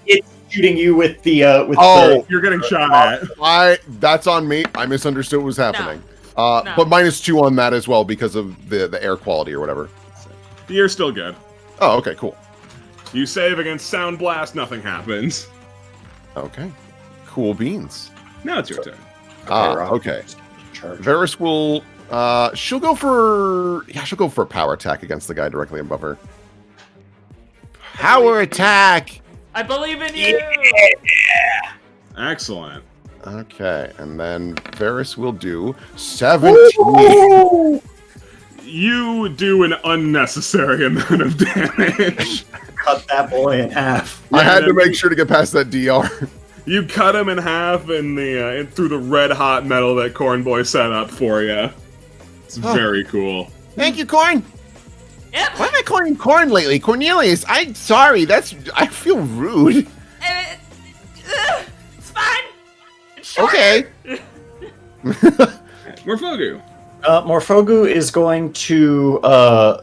shooting you with the Oh, You're getting shot at. that's on me. I misunderstood what was happening. No. But -2 on that as well because of the air quality or whatever. You're still good. Oh, okay, cool. You save against Sound Blast, nothing happes. Okay. Cool beans. Now it's your turn. Okay. Varys will she'll go for a power attack against the guy directly above her. Power attack. I believe in you. Excellent. Okay, and then Varys will do 17. You do an unnecessary amount of damage. Cut that boy in half. I had to then- make sure to get past that DR. You cut him in half in the through the red hot metal that Corn Boy set up for you. It's very cool. Thank you, Corn. Yep. Why am I calling you Corn lately? Cornelius, I'm sorry. I feel rude. Uh, Okay. Morfogu. Morfogu is going to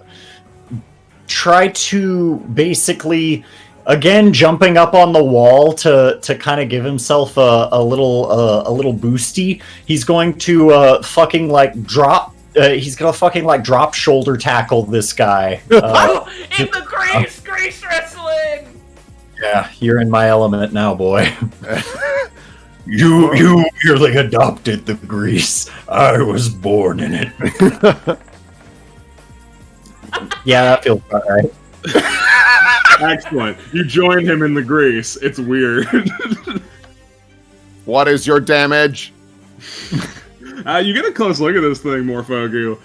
try to basically, again, jumping up on the wall to kind of give himself a little boosty. He's going to fucking like drop. He's gonna fucking like drop shoulder tackle this guy. In the Grace wrestling! Yeah, you're in my element now, boy. You merely adopted the grease. I was born in it. Yeah, that feels about right. Excellent. You join him in the grease. It's weird. What is your damage? You get a close look at this thing, Morfogu.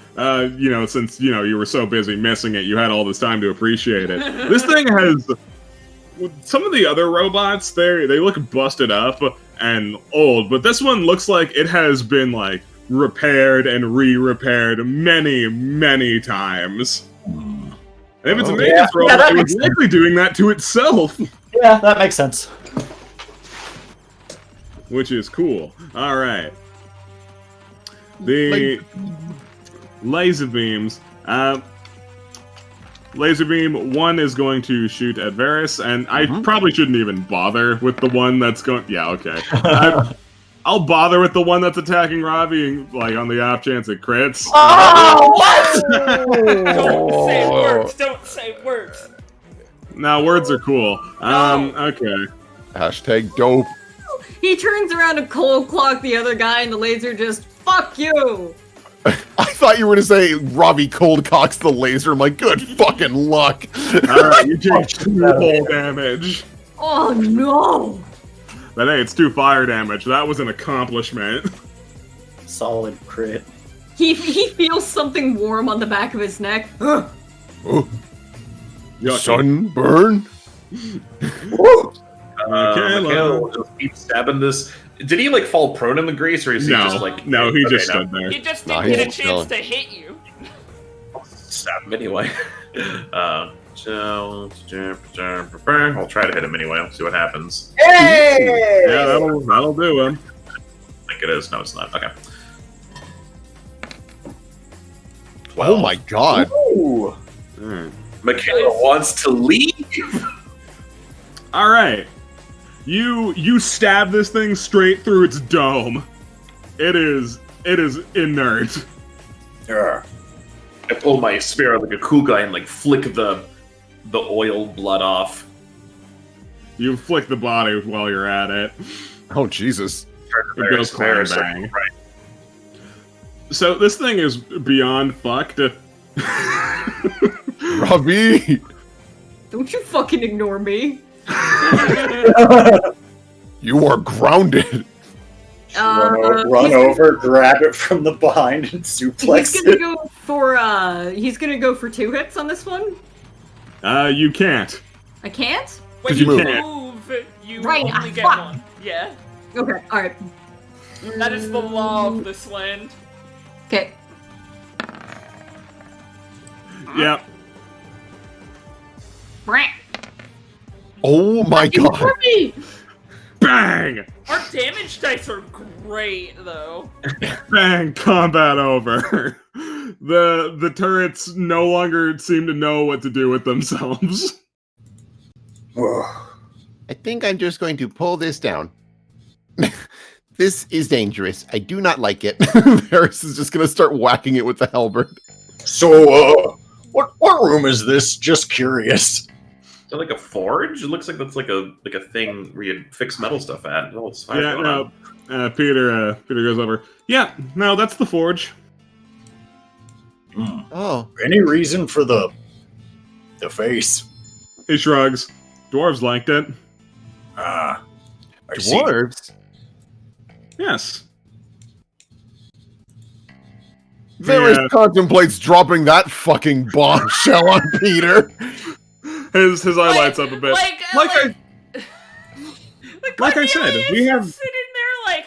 Since you were so busy missing it, you had all this time to appreciate it. This thing has some of the other robots. They look busted up and old, but this one looks like it has been like repaired and re-repaired many times. And if it's a maintenance robot, it was likely doing that to itself. Yeah, that makes sense. Which is cool. All right. The laser beams. Laser beam 1 is going to shoot at Varys, and I probably shouldn't even bother with the one that's going. Yeah, okay. I'll bother with the one that's attacking Ravi, like on the off chance it crits. Oh, what? Don't say words. Don't say words. Now words are cool. Okay. Hashtag dope. He turns around to cold clock the other guy, and the laser just fuck you. I thought you were gonna say Ravi cold cocks the laser. I'm like, good fucking luck. Alright, you take 2 whole damage. Oh no! But hey, it's 2 fire damage. That was an accomplishment. Solid crit. He feels something warm on the back of his neck. Oh. Yucky. Sunburn. Mikhail will just keep stabbing this. Did he like fall prone in the grease, or is he just like? No, he just stood there. He just didn't get a chance to hit you. I'll stab him anyway. I'll try to hit him anyway. See what happens. Hey! Yeah, that'll do him. I think it is. No, it's not. Okay. Oh my god. Ooh. Michaela wants to leave. All right. You stab this thing straight through its dome. It is inert. I pull my spear out like a cool guy and like flick the oil blood off. You flick the body while you're at it. Oh Jesus. It goes clang bang. Right. So this thing is beyond fucked. Ravi. Don't you fucking ignore me. You are grounded. Run over, grab it from the behind, and suplex He's gonna it. go for 2 hits on this one. You can't. I can't? When you you can't. move, you Right, only get fuck. one. Yeah. Okay, alright. That is the law of this land. Okay. Yep. Oh my god. Bang! Our damage dice are great, though. Bang! Combat over. The turrets no longer seem to know what to do with themselves. I think I'm just going to pull this down. This is dangerous. I do not like it. Varys is just going to start whacking it with the halberd. So, what room is this? Just curious. Is that like a forge? It looks like that's like a thing where you fix metal stuff at. Oh, it's fine. Yeah, no. Peter goes over. Yeah, no, that's the forge. Oh. Any reason for the face? He shrugs. Dwarves liked it. I see. Dwarves? Yes. Varys Yeah. contemplates dropping that fucking bombshell on Peter. His eye lights up a bit. Like I said, we have sitting there like,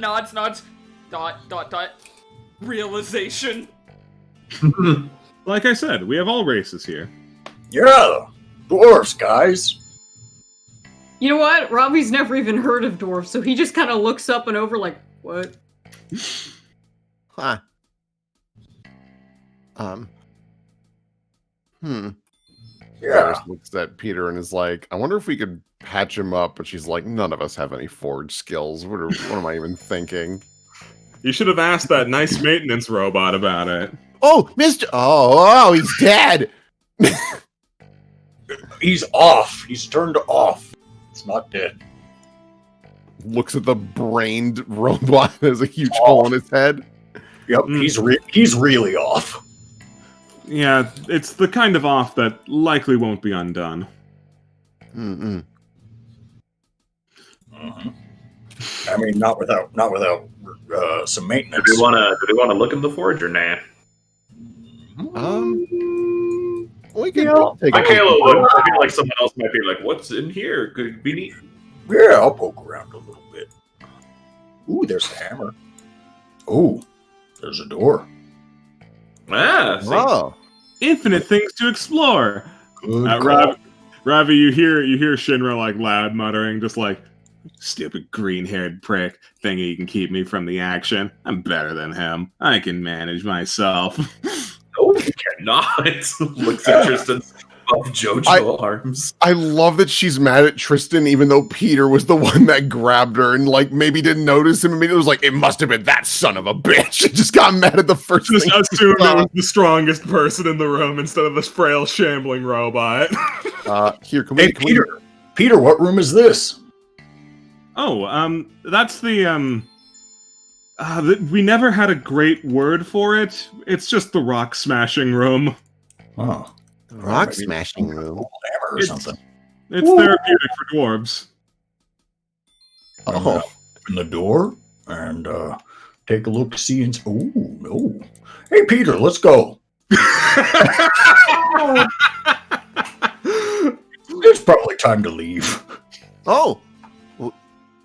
nods, dot, realization. like I said, we have all races here. Yeah, dwarves, guys. You know what? Robbie's never even heard of dwarves, so he just kind of looks up and over like, what? Huh. Ferris looks at Peter and is like, I wonder if we could patch him up, but she's like, none of us have any forge skills. What am I even thinking? You should have asked that nice maintenance robot about it. Oh, Mr. Oh, he's dead. He's off. He's turned off. It's not dead. Looks at the brained robot that has a huge hole in his head. Yep, he's really off. Yeah, it's the kind of off that likely won't be undone. Mm-mm. I mean, not without some maintenance. Do they want to look in the forge or nah? We can take a Michaela would. I feel like someone else might be like, "What's in here? Could be neat." Yeah, I'll poke around a little bit. Ooh, there's a hammer. Ooh, there's a door. Ah, see? Oh, Infinite things to explore. Good call. Ravi, you hear Shinra like loud muttering, just like, stupid green-haired prick, thinking he can keep me from the action. I'm better than him. I can manage myself. No, you cannot. Looks at Tristan's buff JoJo arms. I love that she's mad at Tristan, even though Peter was the one that grabbed her and like maybe didn't notice him. Immediately was like, it must have been that son of a bitch. She just got mad at the first Just thing. assumed it was the strongest person in the room instead of this frail, shambling robot. Here, come Hey, here. Peter, what room is this? Oh, that's the, we never had a great word for it. It's just the rock smashing room. Oh, Rock maybe smashing room. hammer or It's- something. It's therapeutic for dwarves. Oh, Open the door and take a look, see, and ooh, no. Hey, Peter, let's go. It's probably time to leave. oh.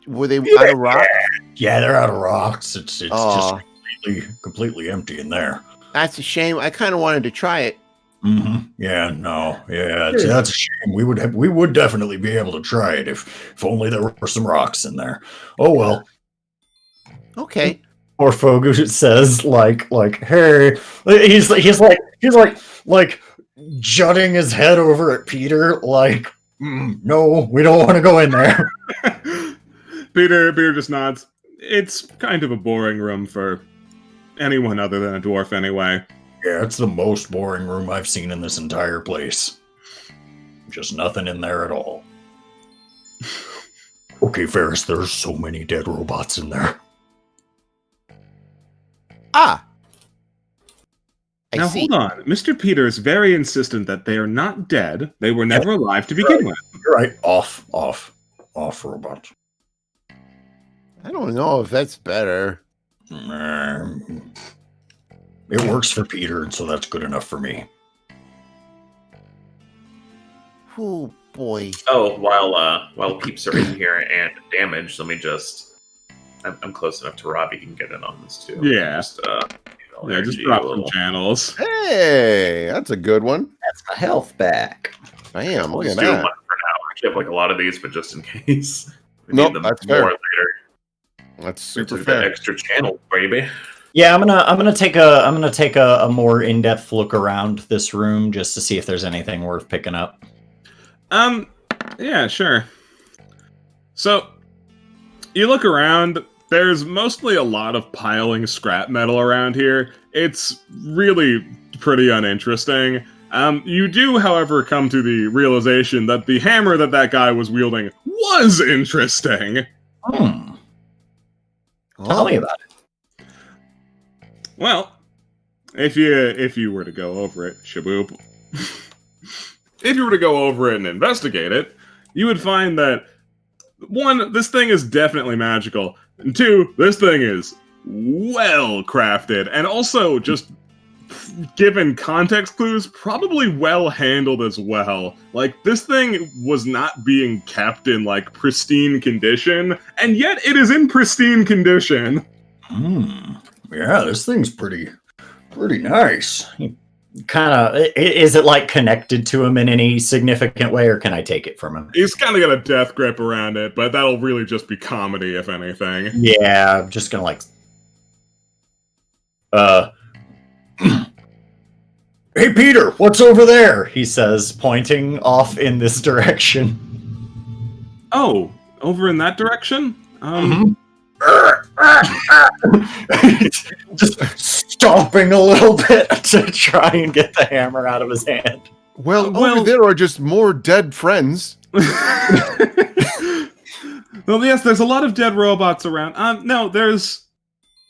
Were they out of rock? Yeah, they're out of rocks. It's Aw. just completely empty in there. That's a shame. I kind of wanted to try it. Mm-hmm. Yeah, no, yeah, that's a shame. We would definitely be able to try it if only there were some rocks in there. Oh well. Okay. Or Fogu says like, hey, he's like jutting his head over at Peter, like, no, we don't want to go in there. Peter just nods. It's kind of a boring room for anyone other than a dwarf anyway. Yeah, it's the most boring room I've seen in this entire place. Just nothing in there at all. Okay, Ferris, there's so many dead robots in there. Ah. Now see. hold on. Mr. Peter is very insistent that they are not dead. They were never alive to begin with. You're right. Off, robots. I don't know if that's better. It works for Peter, and so that's good enough for me. Oh boy. Oh, while peeps are in here and damaged, let me just. I'm close enough to Robbie. He can get in on this too. Yeah. Just, Yeah, energy just drop a some little. channels. Hey, that's a good one. That's my health back. Bam, look Let's at do one that. for now. I actually have like a lot of these, but just in case. We Nope, need them that's more fair. later. That's super Super fair. extra channel, baby. Yeah, I'm gonna take a more in-depth look around this room just to see if there's anything worth picking up. Yeah, sure. So, you look around, there's mostly a lot of piling scrap metal around here. It's really pretty uninteresting. You do, however, come to the realization that the hammer that guy was wielding was interesting. Tell me about it. Well, if you were to go over it, shaboop. If you were to go over it and investigate it, you would find that, one, this thing is definitely magical, and two, this thing is well crafted, and also, just given context clues, probably well handled as well. Like, this thing was not being kept in, like, pristine condition, and yet it is in pristine condition. Yeah, this thing's pretty nice. kind of, is it like connected to him in any significant way, or can I take it from him? He's kind of got a death grip around it, but that'll really just be comedy, if anything. Yeah, I'm just gonna like, hey Peter, what's over there? He says, pointing off in this direction. Oh, over in that direction? Just stomping a little bit to try and get the hammer out of his hand. Well, Well- over there are just more dead friends. Well, yes, there's a lot of dead robots around. No, there's.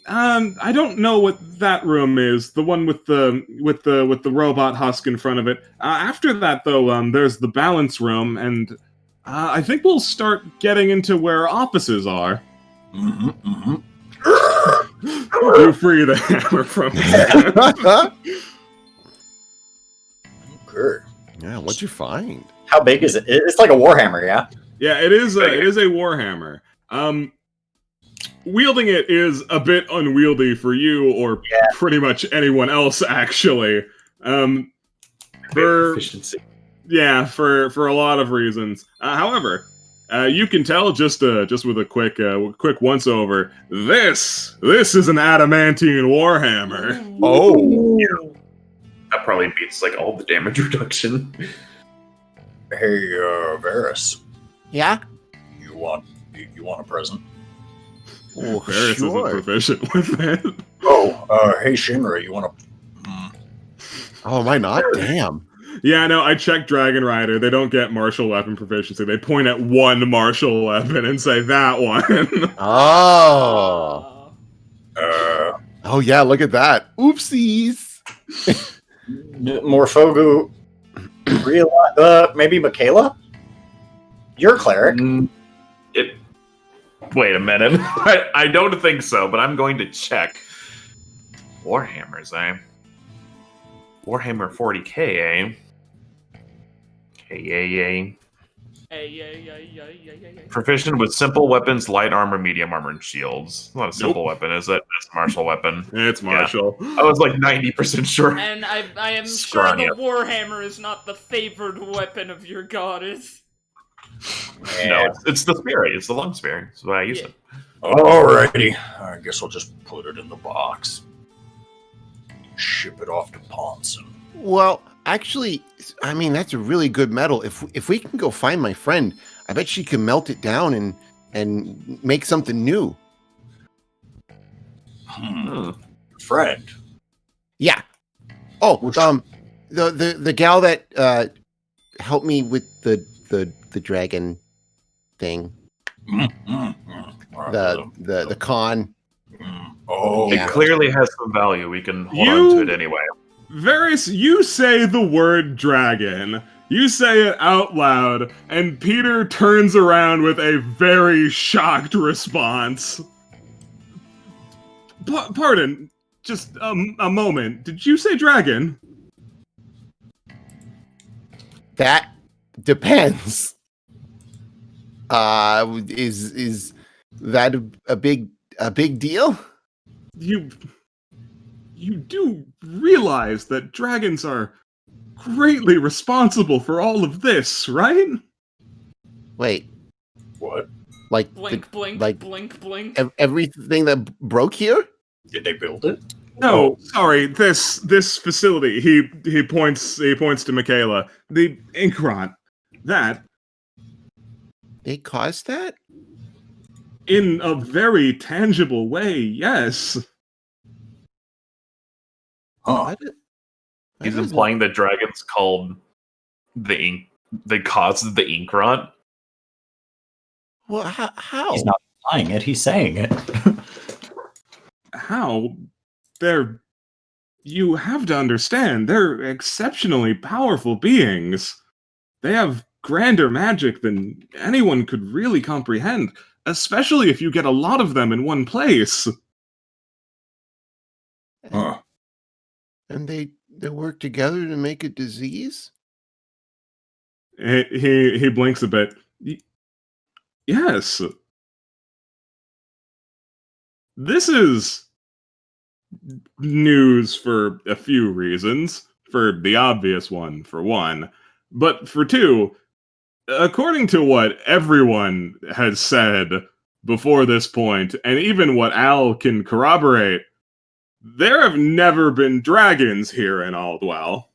I don't know what that room is. The one with the robot husk in front of it. After that, though, there's the balance room, and I think we'll start getting into where offices are. You free the hammer from his Okay. Yeah, what'd you find? How big is it? It's like a warhammer, yeah? Yeah, it is a warhammer. Wielding it is a bit unwieldy for you or pretty much anyone else, actually. For Efficiency. yeah, for a lot of reasons. However, you can tell just with a quick once over. This is an adamantine warhammer. Oh, That probably beats like all the damage reduction. Hey, Varys, yeah. you want a present? Oh, Varys isn't sure. proficient with it. Oh, hey Shinra, you want to? Oh, am I not? Damn. Yeah, no, I checked Dragon Rider. They don't get martial weapon proficiency. They point at one martial weapon and say that one. Oh. Uh, Oh yeah, look at that. Oopsies. Morphogu, maybe Michaela? You're a cleric. Wait a minute. I don't think so, but I'm going to check. Warhammers, eh? Warhammer 40k, eh? KAA. Proficient with simple weapons, light armor, medium armor, and shields. It's not a simple weapon, is it? It's a martial weapon. It's martial. I was like 90% sure. And I am sure Scrawny. the Warhammer is not the favored weapon of your goddess. No, it's the spear. It's the long spear. That's why I use it. alrighty. I guess I'll just put it in the box. Ship it off to Ponson. Well, actually, I mean that's a really good metal. If we can go find my friend, I bet she can melt it down and make something new. Friend. Yeah. Oh, the gal that helped me with the dragon thing. The con. Oh, It Yeah. clearly has some value. We can hold You- on to it anyway. Varys, you say the word dragon. You say it out loud, and Peter turns around with a very shocked response. Pardon, just a moment. Did you say dragon? That depends. Is that a big deal? You do realize that dragons are greatly responsible for all of this, right? Wait, what? like Blink, blink, like- blink, blink. everything that broke here? Did they build it? No, sorry. This facility. He points to Michaela. The Inkront. That They caused that? in a very tangible way. Yes. Huh. I did- I He's wasn't- implying that dragons called the ink. They caused the ink rot. Well, how? He's not implying it, he's saying it. How? You have to understand, they're exceptionally powerful beings. They have grander magic than anyone could really comprehend, especially if you get a lot of them in one place. Huh. And they work together to make a disease? He blinks a bit. Yes. This is news for a few reasons. for the obvious one, for one. But for two, according to what everyone has said before this point, and even what Al can corroborate, there have never been dragons here in Aldwell.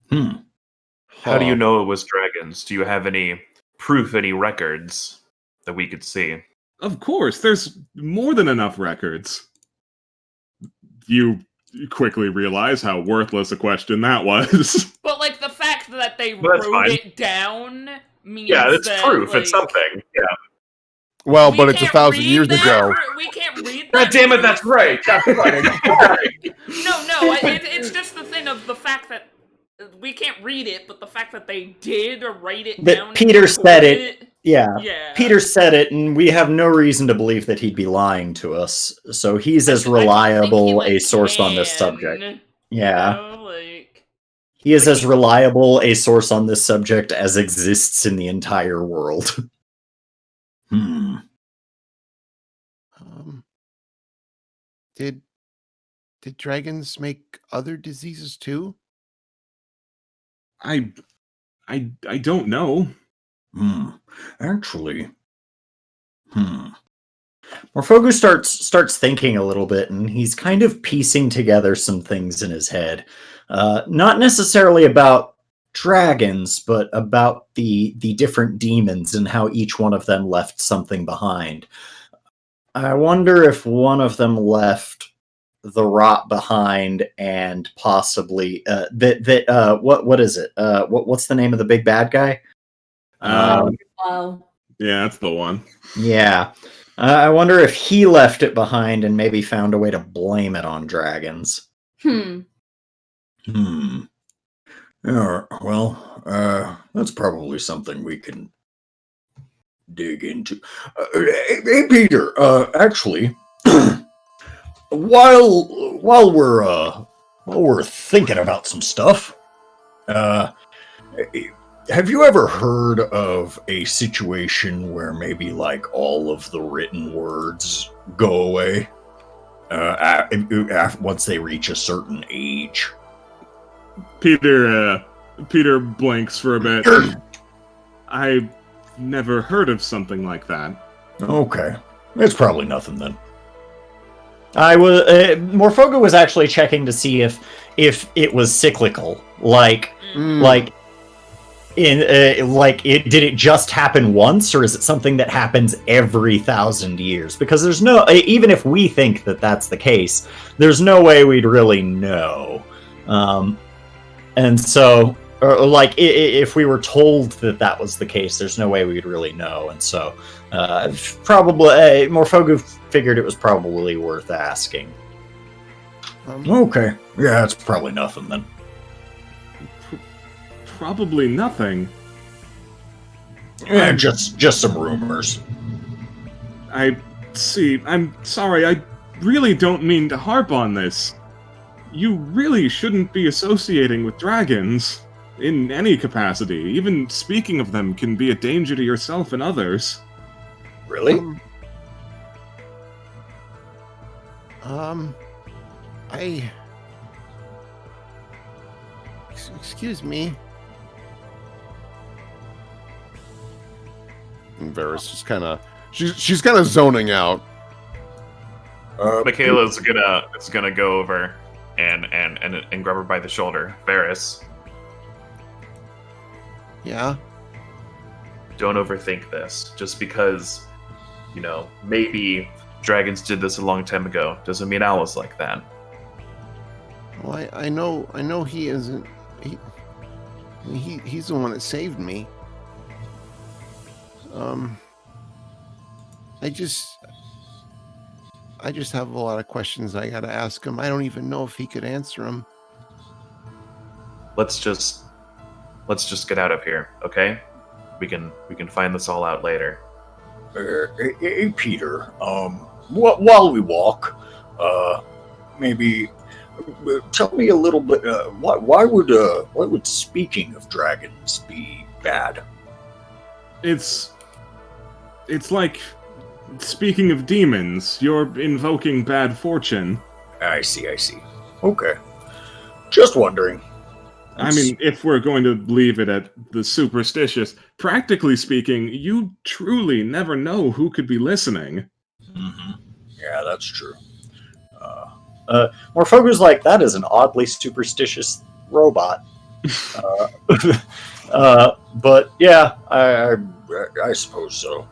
How do you Huh. know it was dragons? Do you have any proof, any records that we could see? Of course, there's more than enough records. You quickly realize how worthless a question that was. But like the fact that they Well, that's wrote fine. it down means Yeah, it's that, proof. like, It's something. Yeah. Well, we but it's can't 1,000 read years that ago. We can't read God that. damn it, proof. that's right. That's right. No, it's just the thing of the fact that we can't read it, but the fact that they did write it That down. and Peter said recorded it. Yeah. Yeah. Peter said it, and we have no reason to believe that he'd be lying to us. So he's as I don't think he, reliable like, a source on this can, subject. you Yeah. know, like, He is Like, as reliable a source on this subject as exists in the entire world. Um, did dragons make other diseases too? I don't know. Actually. Morfogu starts thinking a little bit, and he's kind of piecing together some things in his head. Not necessarily about dragons, but about the different demons and how each one of them left something behind. I wonder if one of them left the rot behind, and possibly what is it? What's the name of the big bad guy? Wow. Yeah, that's the one. Yeah. I wonder if he left it behind and maybe found a way to blame it on dragons. Yeah, well, that's probably something we can dig into. Hey, Peter, actually, while we're thinking about some stuff, have you ever heard of a situation where maybe like all of the written words go away once they reach a certain age? Peter blinks for a bit. I've never heard of something like that. Okay, it's probably nothing then. I was Morfogu was actually checking to see if it was cyclical, like did it just happen once, or is it something that happens every 1,000 years? Because there's no, even if we think that that's the case, there's no way we'd really know. And so, if we were told that that was the case, there's no way we'd really know. And so, probably Morfogu figured it was probably worth asking. Okay, yeah, it's probably nothing then. Probably nothing. Yeah, just some rumors. I see. I'm sorry. I really don't mean to harp on this. You really shouldn't be associating with dragons in any capacity. Even speaking of them can be a danger to yourself and others. Really? Excuse me. And Varys just kind of, she's kind of zoning out. Michaela's gonna go over and grab her by the shoulder. Varys, Yeah. don't overthink this. Just because, maybe dragons did this a long time ago doesn't mean Al was like that. Well, I know he isn't. He's the one that saved me. I just have a lot of questions I gotta ask him. I don't even know if he could answer them. Let's just get out of here, okay? We can find this all out later. Hey, Peter. While we walk, maybe tell me a little bit. Why would speaking of dragons be bad? It's like speaking of demons. You're invoking bad fortune. I see. Okay, Just wondering. I mean, if we're going to leave it at the superstitious, practically speaking, you truly never know who could be listening. Mm-hmm. Yeah, that's true. Morphogu's like, that is an oddly superstitious robot. But yeah, I suppose so.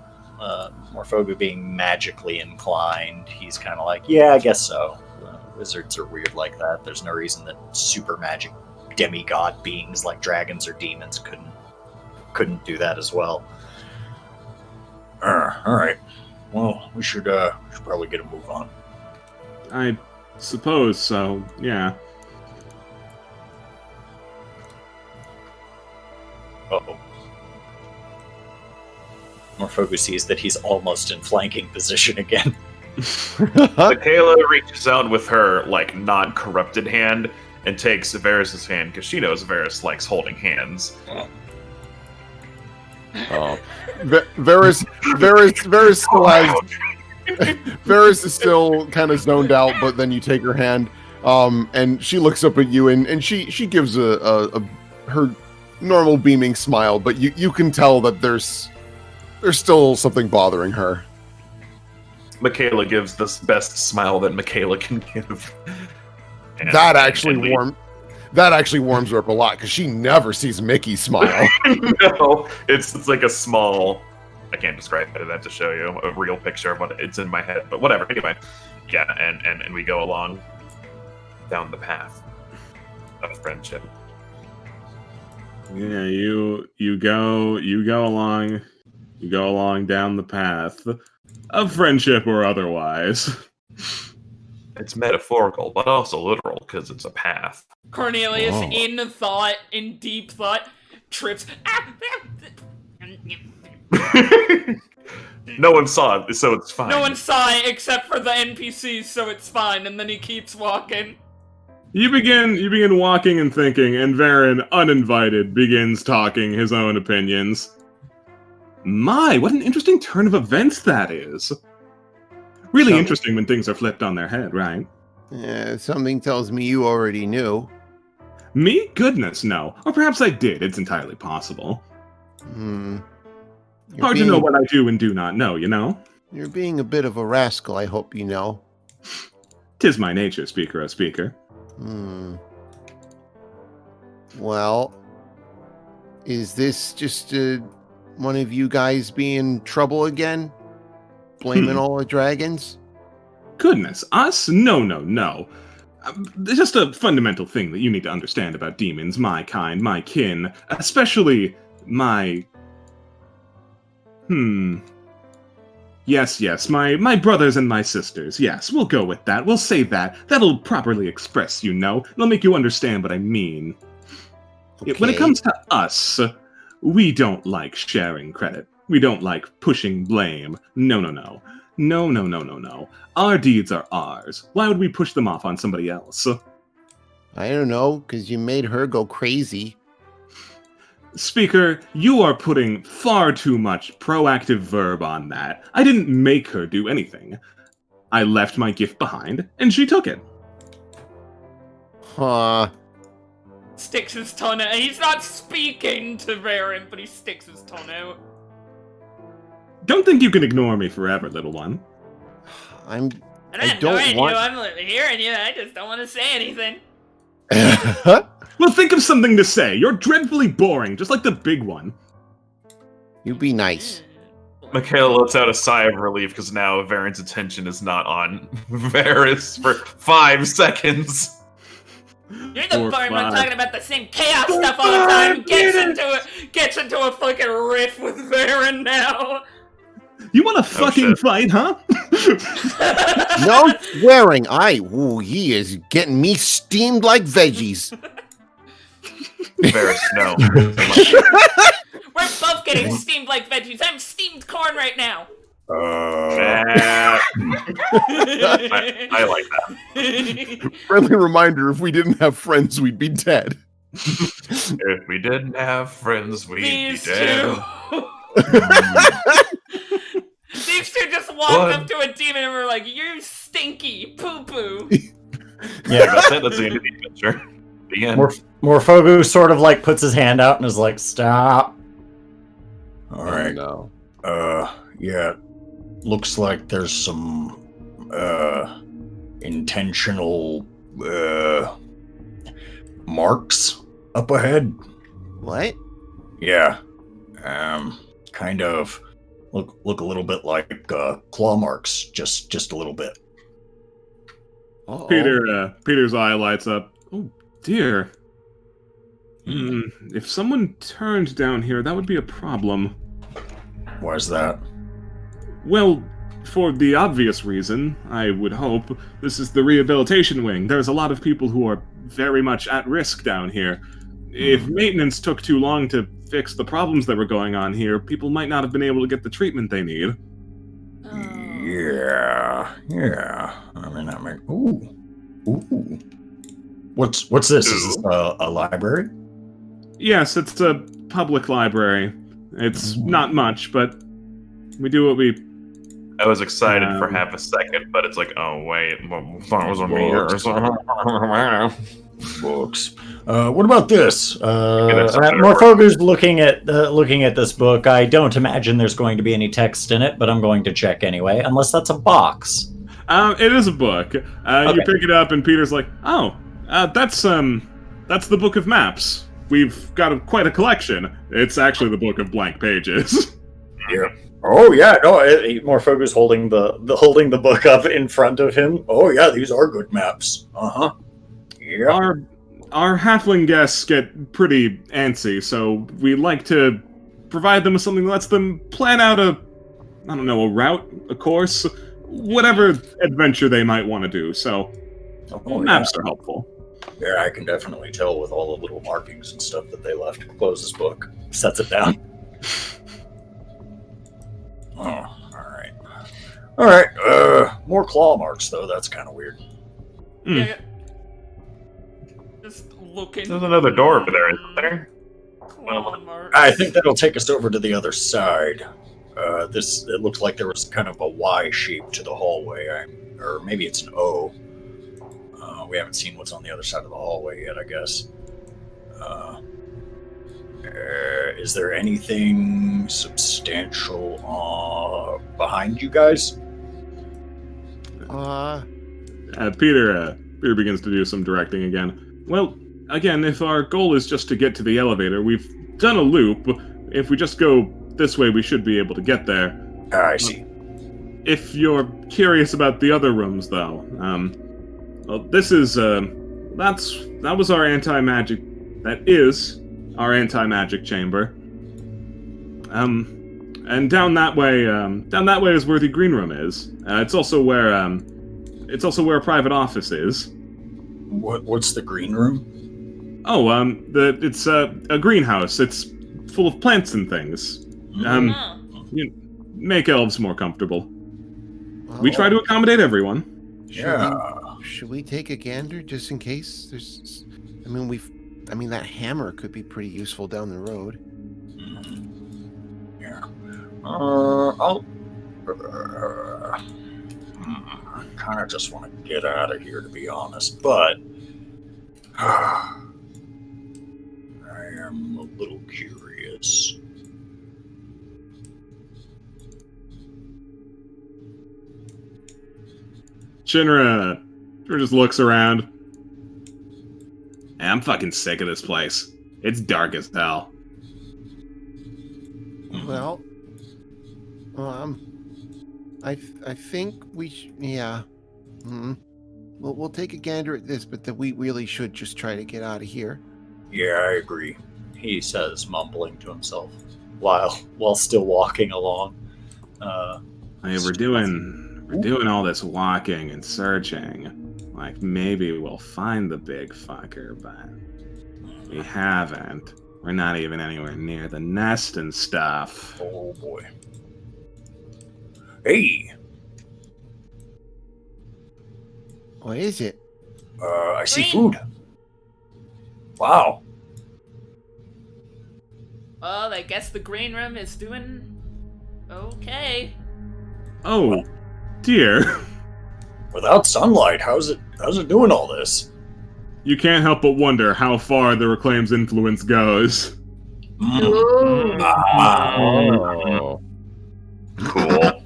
Morphogu being magically inclined, he's kind of like, yeah, I guess so. Wizards are weird like that. There's no reason that super magic demigod beings like dragons or demons couldn't do that as well. All right. Well, we should probably get a move on. I suppose so, yeah. Uh-oh. Morphogu sees that he's almost in flanking position again. Michaela reaches out with her like non-corrupted hand and takes Varys' hand because she knows Varys likes holding hands. Oh, Varys still has. Varys is still kind of zoned out, but then you take her hand, and she looks up at you, and she gives her normal beaming smile, but you can tell that there's still something bothering her. Michaela gives this best smile that Michaela can give. That actually warms her up a lot because she never sees Mickey smile. No, it's like a small. I can't describe it. I have to show you a real picture of what it's in my head, but whatever. Anyway, yeah, and we go along down the path of friendship. Yeah, you go along down the path of friendship or otherwise. It's metaphorical, but also literal because it's a path. Cornelius, in deep thought, trips. No one saw it, so it's fine. No one saw it except for the NPCs, so it's fine. And then he keeps walking. You begin walking and thinking, and Varen, uninvited, begins talking his own opinions. My, what an interesting turn of events that is. Really interesting when things are flipped on their head, right? Something tells me you already knew. Me? Goodness, no. Or perhaps I did. It's entirely possible. Hard to know what I do and do not know, you know? You're being a bit of a rascal, I hope you know. 'Tis my nature, speaker. Well, is this just one of you guys being in trouble again? Blaming all the dragons? Goodness, us? No. There's just a fundamental thing that you need to understand about demons, my kind, my kin, especially my... Yes, my brothers and my sisters. Yes, we'll go with that. We'll say that. That'll properly express, you know. It'll make you understand what I mean. Okay. When it comes to us, we don't like sharing credit. We don't like pushing blame. No. Our deeds are ours. Why would we push them off on somebody else? I don't know, because you made her go crazy. Speaker, you are putting far too much proactive verb on that. I didn't make her do anything. I left my gift behind, and she took it. Huh. Sticks his tongue out. He's not speaking to Varen, but he sticks his tongue out. Don't think you can ignore me forever, little one. I'm ignoring you. I'm hearing you. I just don't want to say anything. Well, think of something to say. You're dreadfully boring, just like the big one. You be nice. Michaela lets out a sigh of relief because now Varen's attention is not on Varys for 5 seconds. You're the barman talking about the same chaos stuff all the time. Gets into a fucking riff with Varen now. You want to fucking fight, huh? No swearing. He is getting me steamed like veggies. Varys, no. We're both getting steamed like veggies. I'm steamed corn right now. I like that. Friendly reminder, if we didn't have friends, we'd be dead. If we didn't have friends, we'd be dead. These two just walked up to a demon and were like, "You stinky poo-poo." Yeah, that's it. That's the end of the adventure. The end. Morphogu sort of like puts his hand out and is like, "Stop." All right. No. Yeah. Looks like there's some intentional marks up ahead. What? Yeah. Kind of look a little bit like claw marks, just a little bit. Uh-oh. Peter's eye lights up. Oh dear. If someone turned down here, that would be a problem. Why's that? Well, for the obvious reason, I would hope, this is the rehabilitation wing. There's a lot of people who are very much at risk down here. If maintenance took too long to fix the problems that were going on here, people might not have been able to get the treatment they need. Yeah. I mean, that makes. Ooh. What's this? Is this a library? Yes, it's a public library. It's not much, but we do what we. I was excited for half a second, but it's like, oh wait, that was a mirror. Books. What about this? that's a better Morphogu's looking at this book. I don't imagine there's going to be any text in it, but I'm going to check anyway, unless that's a box. It is a book. Okay. You pick it up, and Peter's like, "Oh, that's the book of maps. We've got quite a collection. It's actually the book of blank pages." Yeah. Oh yeah. No. Morphogu's holding the book up in front of him. Oh yeah, these are good maps. Yeah. Our halfling guests get pretty antsy, so we like to provide them with something that lets them plan out a route, a course, whatever adventure they might want to do. So maps are helpful. Yeah, I can definitely tell with all the little markings and stuff that they left. Closes book, sets it down. All right. More claw marks though. That's kind of weird. Yeah. Just looking. There's another door over there, isn't there? Claw marks. I think that'll take us over to the other side. It looks like there was kind of a Y shape to the hallway, or maybe it's an O. We haven't seen what's on the other side of the hallway yet, I guess. Is there anything substantial behind you guys? Peter begins to do some directing again. Well, again, if our goal is just to get to the elevator, we've done a loop. If we just go this way, we should be able to get there. I see. If you're curious about the other rooms, though, well, this is that was our anti-magic. That is our anti-magic chamber. And down that way is where the green room is. It's also where a private office is. What's the green room? Oh, it's a greenhouse. It's full of plants and things. Make elves more comfortable. We try to accommodate everyone. Should we take a gander just in case? That hammer could be pretty useful down the road. Yeah. I'll kind of just want to get out of here, to be honest, but I am a little curious. Shinra just looks around. I'm fucking sick of this place. It's dark as hell. Well, I think we yeah. We'll take a gander at this, but we really should just try to get out of here. Yeah, I agree. He says, mumbling to himself while still walking along. Hey, we're doing all this walking and searching. Like, maybe we'll find the big fucker, but we haven't. We're not even anywhere near the nest and stuff. Oh boy. Hey! What is it? I see food. Wow. Well, I guess the green room is doing okay. Oh, dear. Without sunlight, how's it doing all this? you can't help but wonder how far the Reclaim's influence goes. Ooh. Oh. Cool.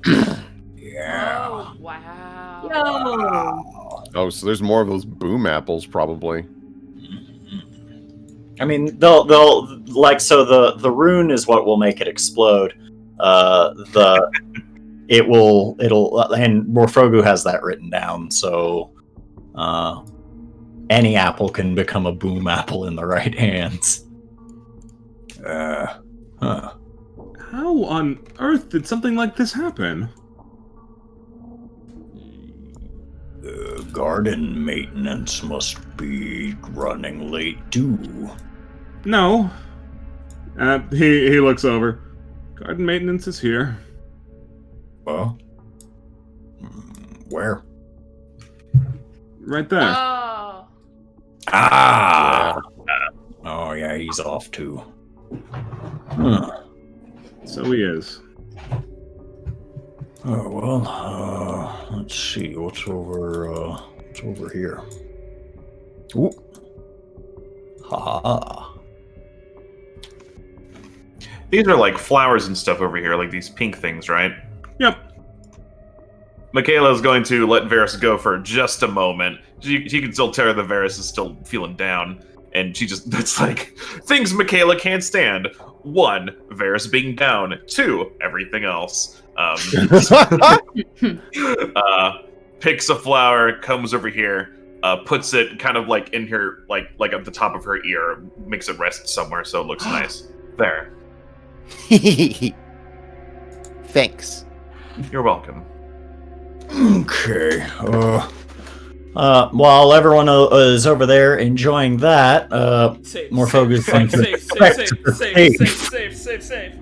Yeah. Oh, wow. Yo. Oh, so there's more of those boom apples, probably. I mean, they'll like, so the rune is what will make it explode. It'll and Morfogu has that written down, so any apple can become a boom apple in the right hands. Huh. How on earth did something like this happen? Garden maintenance must be running late too. No. He looks over. Garden maintenance is here. Well, where? Right there. Oh. Ah. Oh yeah, he's off too. Huh. So he is. Oh well, let's see what's over here. Ooh. Ha ha. These are like flowers and stuff over here, like these pink things, right? Yep. Michaela's going to let Varys go for just a moment. She can still tell that Varys is still feeling down. And she just, that's like, things Michaela can't stand. 1, Varys being down. 2, everything else. Picks a flower, comes over here, puts it kind of like in her, like at the top of her ear, makes it rest somewhere so it looks nice. There. Thanks. You're welcome. Okay. While everyone is over there enjoying that, Safe, Morfogu's safe, going safe.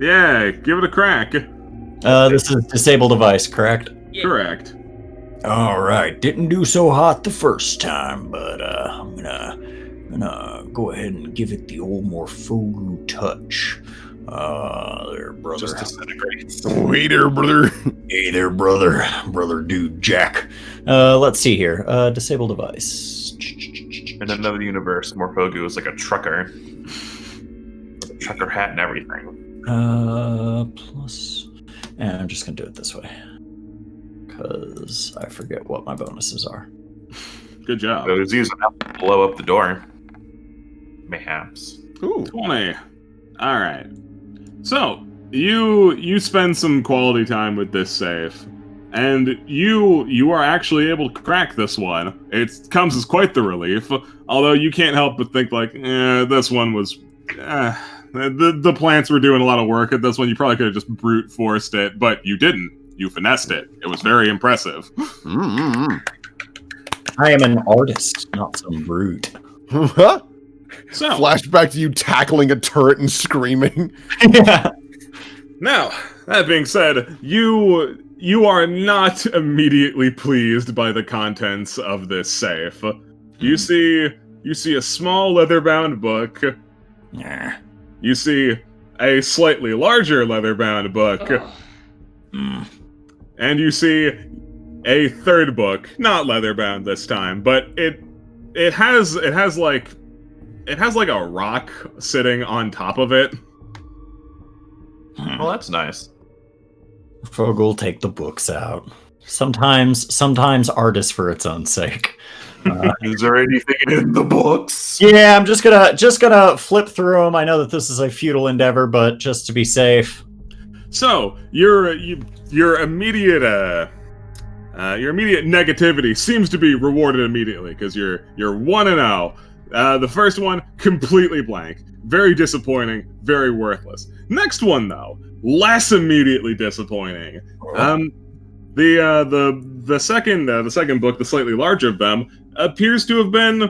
Yeah, give it a crack. This is disable device, correct? Yeah. Correct. All right. Didn't do so hot the first time, but I'm gonna go ahead and give it the old Morfogu touch. There, brother. Just disintegrates. Waiter, brother. Hey there, brother dude Jack. Let's see here. Disable device. In another universe, Morfogu is like a trucker. With a trucker hat and everything. Plus. And I'm just gonna do it this way. Because I forget what my bonuses are. Good job. So he's using that to blow up the door. Mayhaps. Ooh. 20. All right. So you spend some quality time with this safe, and you are actually able to crack this one. It comes as quite the relief. Although you can't help but think like, this one was. The plants were doing a lot of work at this one. You probably could have just brute forced it, but you didn't. You finessed it. It was very impressive. Mm-hmm. I am an artist, not some brute. Huh? So Flashback to you tackling a turret and screaming. Yeah. now, that being said, you are not immediately pleased by the contents of this safe. You see a small leather-bound book. Yeah. You see a slightly larger leather-bound book. And you see a third book, not leather-bound this time, but it has like a rock sitting on top of it. Well, that's nice. Fogel, take the books out. Sometimes art is for its own sake. Is there anything in the books? Yeah, I'm just gonna flip through them. I know that this is a futile endeavor, but just to be safe. So your immediate negativity seems to be rewarded immediately because you're 1-0. The first one completely blank, very disappointing, very worthless. Next one though, less immediately disappointing. The second book, the slightly larger of them, appears to have been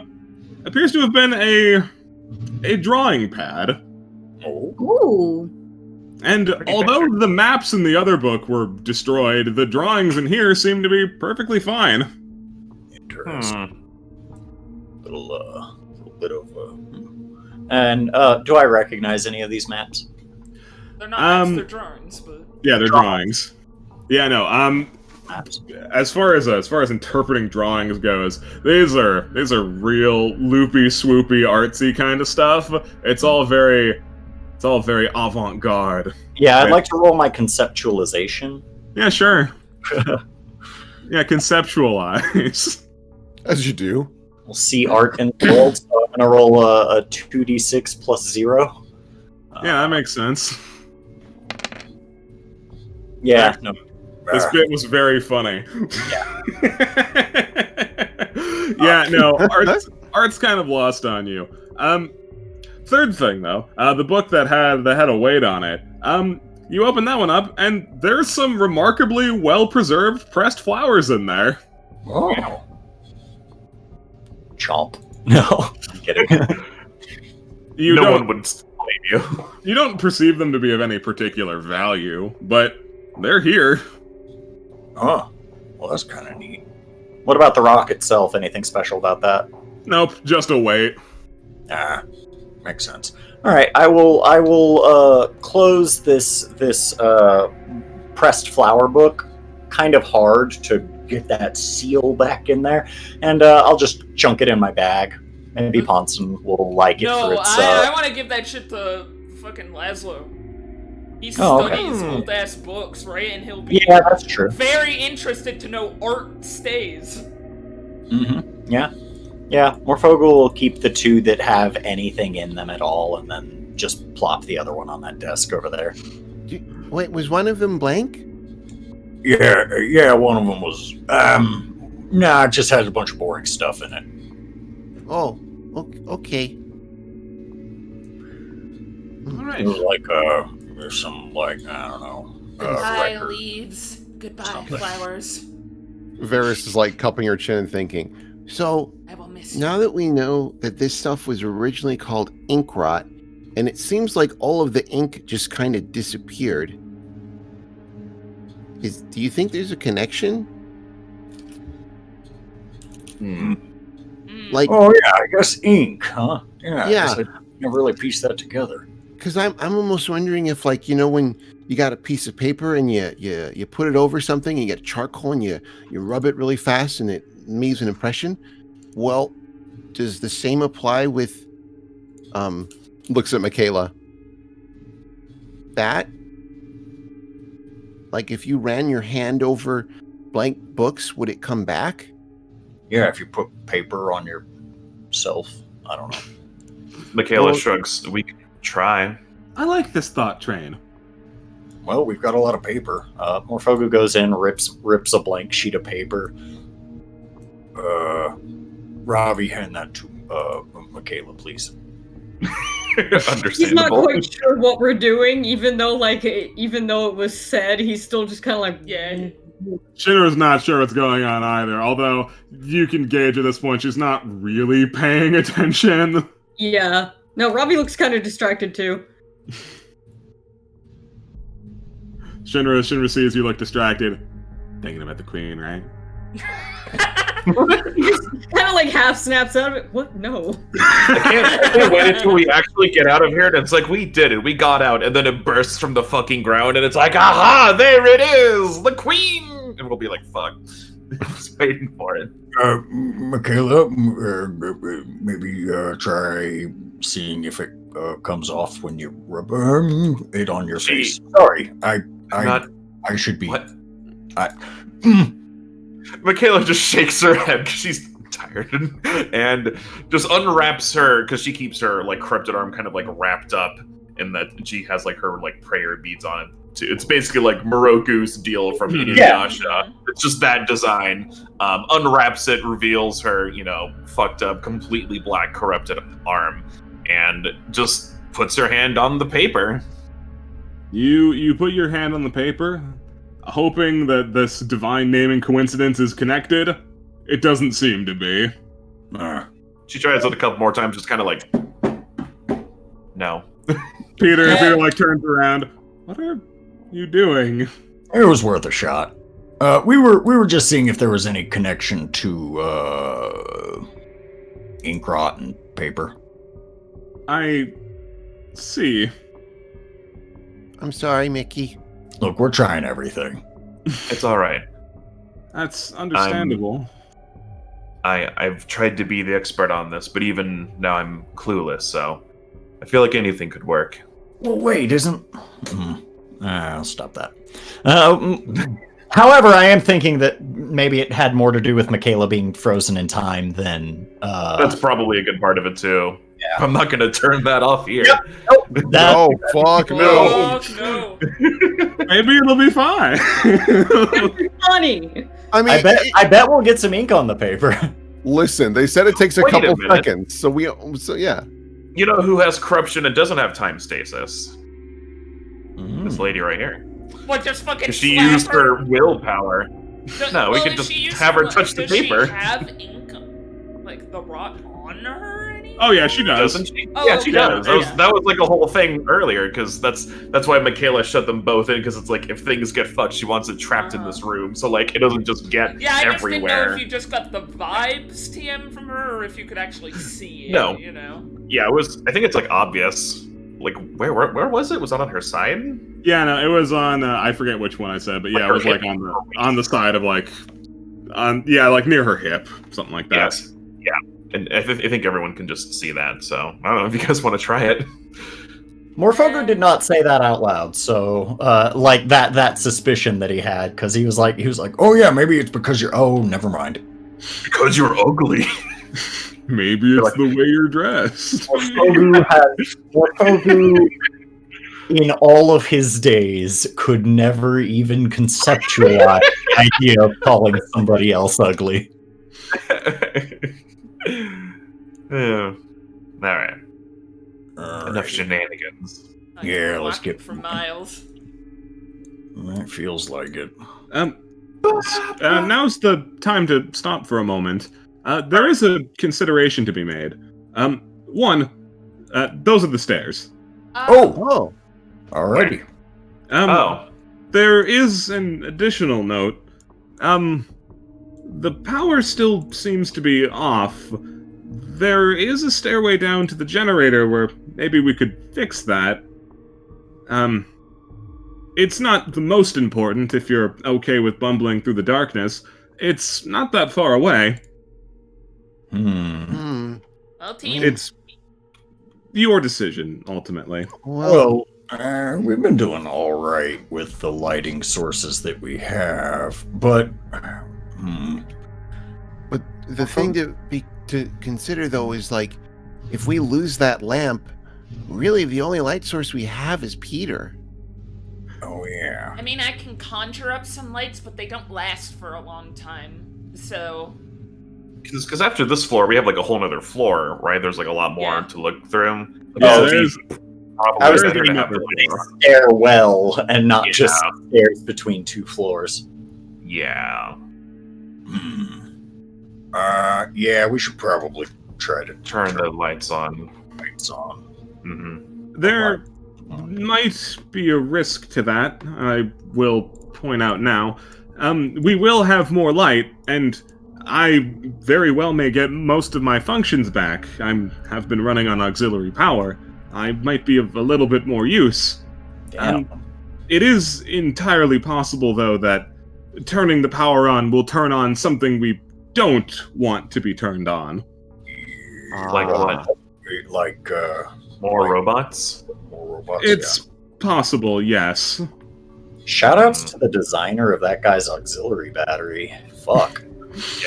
a drawing pad. Ooh. And although the maps in the other book were destroyed, the drawings in here seem to be perfectly fine. Interesting. Little bit of. And do I recognize any of these maps? They're not maps, they're drawings, but... Yeah, they're drawings. Yeah, no. maps. As far as interpreting drawings goes, these are real loopy, swoopy, artsy kind of stuff. It's all very avant-garde. Yeah, I'd like to roll my conceptualization. Yeah, sure. Yeah, conceptualize. As you do. We'll see art in the world, so I'm gonna roll a 2d6 plus 0. Yeah, that makes sense. Yeah, no. This bit was very funny. Yeah, no, art's kind of lost on you. Third thing though, the book that had a weight on it. You open that one up, and there's some remarkably well-preserved pressed flowers in there. Oh. Chomp. No, I'm kidding. No one would blame you. You don't perceive them to be of any particular value, but they're here. Oh, well, that's kind of neat. What about the rock itself? Anything special about that? Nope, just a weight. Ah, makes sense. All right, I will close this pressed flower book kind of hard to get that seal back in there, and I'll just chunk it in my bag. Maybe Ponson will like it for No, its. I want to give that shit to fucking Laszlo. He studies old ass books, right? And he'll be that's true. very interested to know art stays. Mm-hmm. Yeah. Morphogal will keep the two that have anything in them at all, and then just plop the other one on that desk over there. Wait, was one of them blank? Yeah, one of them was. Nah, it just has a bunch of boring stuff in it. Oh, okay. All right. It was like, there's some, like, I don't know. Goodbye, record. leaves. Goodbye, Something. flowers. Varys is like cupping her chin and thinking. So, I will miss you. now that we know that this stuff was originally called ink rot, and it seems like all of the ink just kind of disappeared, do you think there's a connection? Like, Oh, yeah, I guess ink, huh? Yeah. Yeah. I guess I never really pieced that together. because I'm almost wondering if, like, when you got a piece of paper and you put it over something, and you get charcoal and you rub it really fast and it leaves an impression. Well, does the same apply with Looks at Michaela. that? Like, if you ran your hand over blank books, would it come back? Yeah, if you put paper on yourself, I don't know. Michaela Well- shrugs. We can try. I like this thought train. Well, we've got a lot of paper. Morphogu goes in, rips a blank sheet of paper. Ravi, hand that to Michaela, please. He's not Understandable. quite sure what we're doing, even though it was said, he's still just kind of like, Yeah. Shinra's not sure what's going on either, although you can gauge at this point she's not really paying attention. yeah. No, Ravi looks kind of distracted too. Shinra sees you look distracted. Thinking about the queen, right? He just kind of like half snaps out of it. What? No. I can't wait until we actually get out of here, and it's like, we did it, we got out, and then it bursts from the fucking ground, and it's like, aha, there it is, the queen! And we'll be like, fuck. Just waiting for it. Michaela, maybe try seeing if it comes off when you rub it on your face. Sorry, I should be. What? Michaela just shakes her head because she's tired and just unwraps her, because she keeps her like corrupted arm kind of like wrapped up in that she has like her like prayer beads on it too. It's basically like Moroku's deal from Inuyasha. It's just that design. Unwraps it, reveals her, fucked up, completely black, corrupted arm, and just puts her hand on the paper. You put your hand on the paper, hoping that this divine naming coincidence is connected. It doesn't seem to be. She tries it a couple more times, just kind of like, no. Peter like turns around. What are you doing? It was worth a shot. We were just seeing if there was any connection to ink rot and paper. I see. I'm sorry, Mickey. Look, we're trying everything. It's all right. That's understandable. I've tried to be the expert on this, but even now I'm clueless, so I feel like anything could work. Well, wait, isn't... I'll stop that. However, I am thinking that maybe it had more to do with Michaela being frozen in time than... That's probably a good part of it, too. Yeah. I'm not going to turn that off here. Yep. No, fuck no. Fuck no. Maybe it'll be fine. Funny. I mean, I bet we'll get some ink on the paper. listen, they said it takes a Wait a couple minute. seconds, so yeah. You know who has corruption and doesn't have time stasis? This lady right here. What, just fucking 'Cause she slap used her? her willpower. No, we Well, could if just she used have her touch the does she paper. have ink, like the rot on her anymore? Oh yeah, she does. Doesn't she? Oh, Yeah, she okay. does. That was like a whole thing earlier, because that's why Michaela shut them both in, because it's like, if things get fucked, she wants it trapped in this room, so like, it doesn't just get Yeah, I just didn't know everywhere. if you just got the vibes TM from her, or if you could actually see it, No. you know? Yeah, I think it's like obvious. Like, where was it? Was that on her side? Yeah, no, it was on. I forget which one I said, but yeah, it was like on the side of like, like near her hip, something like that. Yes. Yeah. And I think everyone can just see that. So I don't know if you guys want to try it. Morfoger did not say that out loud, so like that suspicion that he had, because he was like, oh yeah, maybe it's because you're. Oh, never mind. Because you're ugly. Maybe it's the way you're dressed. Morfogu, in all of his days, could never even conceptualize the idea of calling somebody else ugly. Yeah. All right. Enough shenanigans. I Yeah, can let's walk get- for miles. That feels like it. Now's the time to stop for a moment. There is a consideration to be made. One, those are the stairs. Oh, Alrighty. There is an additional note. The power still seems to be off. There is a stairway down to the generator where maybe we could fix that. It's not the most important if you're okay with bumbling through the darkness. It's not that far away. Hmm. Well, team. It's your decision, ultimately. Well, we've been doing all right with the lighting sources that we have, but But the thing to consider though is like, if we lose that lamp, really the only light source we have is Peter. oh yeah. I mean, I can conjure up some lights, but they don't last for a long time. So, Because after this floor, we have like a whole other floor, right? There's like a lot more Yeah. to look through. Yeah, So there's probably I was better to thinking have of the it. lighting. Stairwell and not Yeah. just stairs between two floors. Yeah. Yeah, we should probably try to Turn the lights on. lights on. Hmm. There might be a risk to that, I will point out now. We will have more light, and I very well may get most of my functions back. I have been running on auxiliary power. I might be of a little bit more use. Damn. It is entirely possible, though, that turning the power on will turn on something we don't want to be turned on. Like what? Like, More robots? more robots. It's possible, yes. Shoutouts to the designer of that guy's auxiliary battery. Fuck.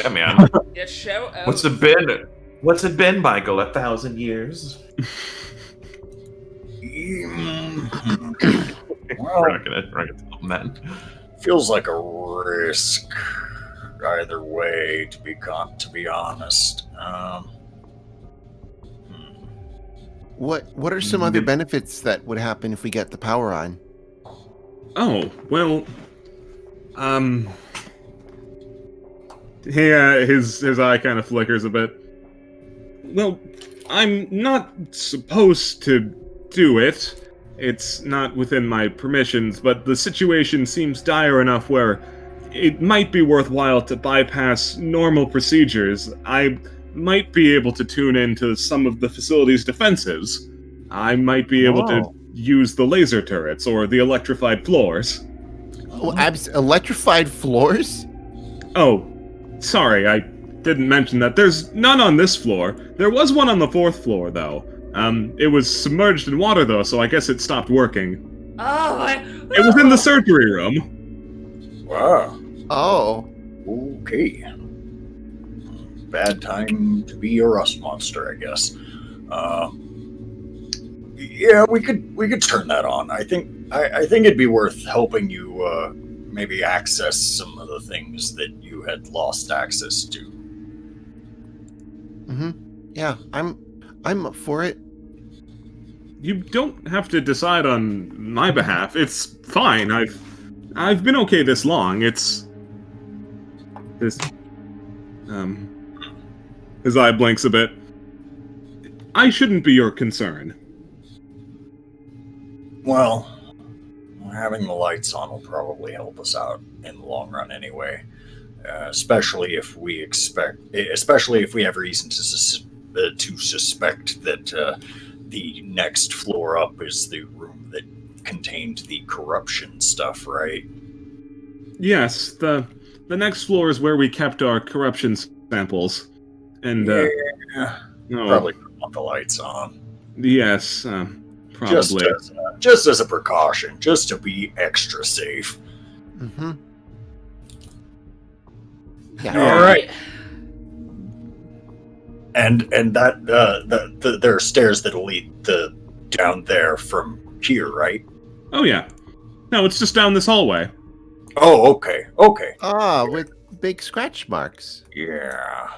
Yeah, man. yeah, show out. What's it been? What's it been, Michael? 1,000 years? Well, We're not gonna tell them that. feels like a risk either way, to be honest. What are some other benefits that would happen if we get the power on? Oh, well, his eye kind of flickers a bit. Well, I'm not supposed to do it. It's not within my permissions, but the situation seems dire enough where it might be worthwhile to bypass normal procedures. I might be able to tune into some of the facility's defensives. I might be able to use the laser turrets or the electrified floors. Oh, electrified floors? Oh, sorry, I didn't mention that. There's none on this floor. There was one on the 4th floor, though. It was submerged in water, though, so I guess it stopped working. It was in the surgery room. Wow. Oh. Okay. Bad time to be a rust monster, I guess. Yeah, we could turn that on. I think it'd be worth helping you maybe access some of the things that you had lost access to. Mm-hmm. Yeah, I'm up for it. You don't have to decide on my behalf. It's fine. I've been okay this long. It's this his eye blinks a bit. I shouldn't be your concern. Well, having the lights on will probably help us out in the long run anyway. Especially if we have reason to suspect that the next floor up is the room that contained the corruption stuff, right? Yes, the next floor is where we kept our corruption samples. And Probably want the lights on. Yes, probably. Just as a precaution, just to be extra safe. Mm-hmm. Yeah. All right. And that there are stairs that'll lead down there from here, right? Oh yeah. No, it's just down this hallway. Oh, okay. Ah, with big scratch marks. Yeah.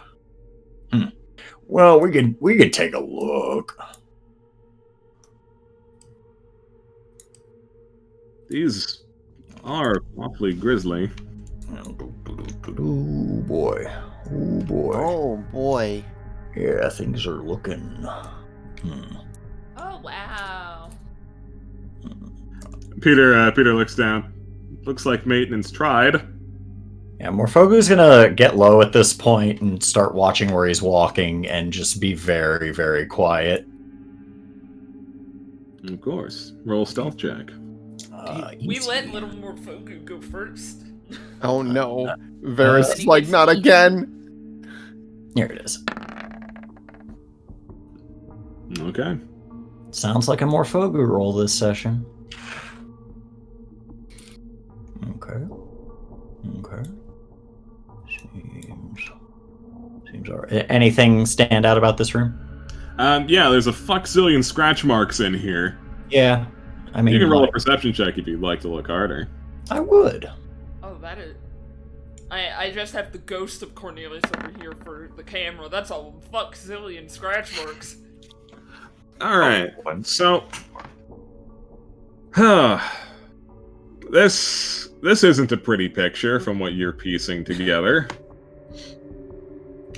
Well, we could take a look. These are awfully grisly. Oh boy. Oh boy. Yeah, things are looking. Oh wow. Peter looks down. Looks like maintenance tried. Yeah, Morfogu's gonna get low at this point and start watching where he's walking and just be very, very quiet. Of course. Roll stealth check. We let little Morfogu go first. Oh no. Varys is like, not again. Here it is. Okay. Sounds like a Morfogu roll this session. Okay. Seems alright. Anything stand out about this room? Yeah, there's a fuck-zillion scratch marks in here. Yeah. I mean, You can roll a perception check if you'd like to look harder. I would. Oh, that is. I just have the ghost of Cornelius over here for the camera. That's a fuck-zillion scratch marks. Alright, so... This isn't a pretty picture from what you're piecing together.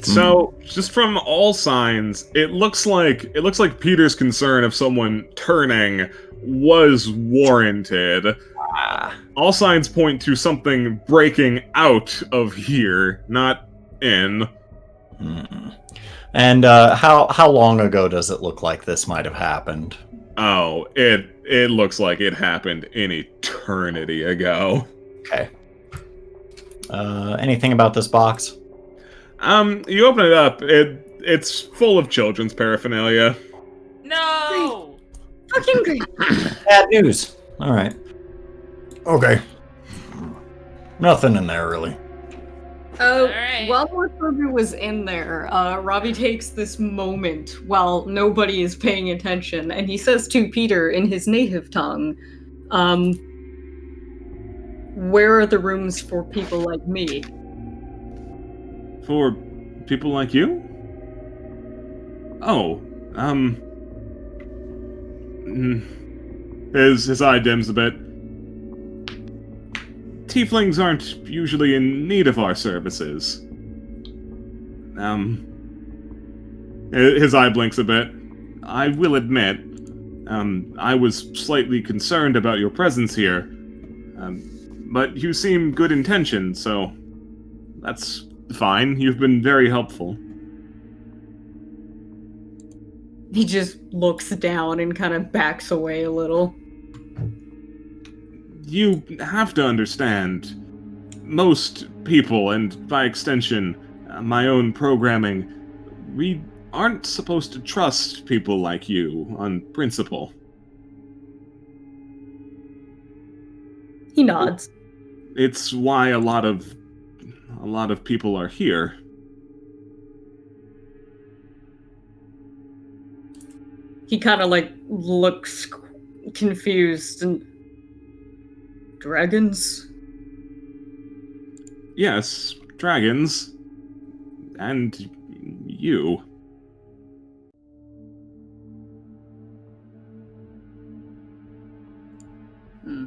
So, just from all signs, it looks like Peter's concern of someone turning was warranted. All signs point to something breaking out of here, not in. And how long ago does it look like this might have happened? Oh, it looks like it happened an eternity ago. Okay. Anything about this box? You open it up, it's full of children's paraphernalia. No! Fucking great. Bad news. All right. Okay. Nothing in there, really. Alright. While Morfogu was in there, Robbie takes this moment while nobody is paying attention, and he says to Peter in his native tongue, where are the rooms for people like me? For people like you? Oh, his eye dims a bit. Tieflings aren't usually in need of our services. His eye blinks a bit. I will admit, I was slightly concerned about your presence here. But you seem good intentioned, so that's fine. You've been very helpful. He just looks down and kind of backs away a little. You have to understand, most people, and by extension, my own programming, we aren't supposed to trust people like you on principle. He nods. It's why a lot of people are here. He kind of like looks confused and dragons. Yes, dragons. And you. Hmm.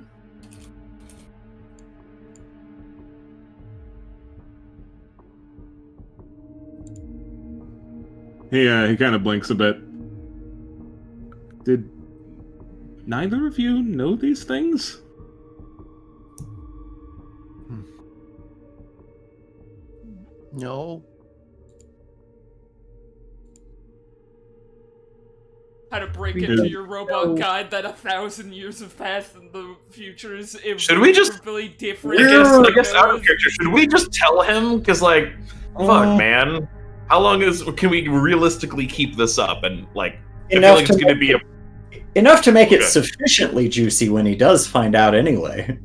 He kind of blinks a bit. Did neither of you know these things? No. How to break We into don't your robot know. guide that 1,000 years have passed and the future is Should we just- really different. I guess out of character, should we just tell him? Because, like, fuck, man. How long can we realistically keep this up? And, like, I feel Enough like it's to going to be a... Enough to make it Okay. sufficiently juicy when he does find out anyway.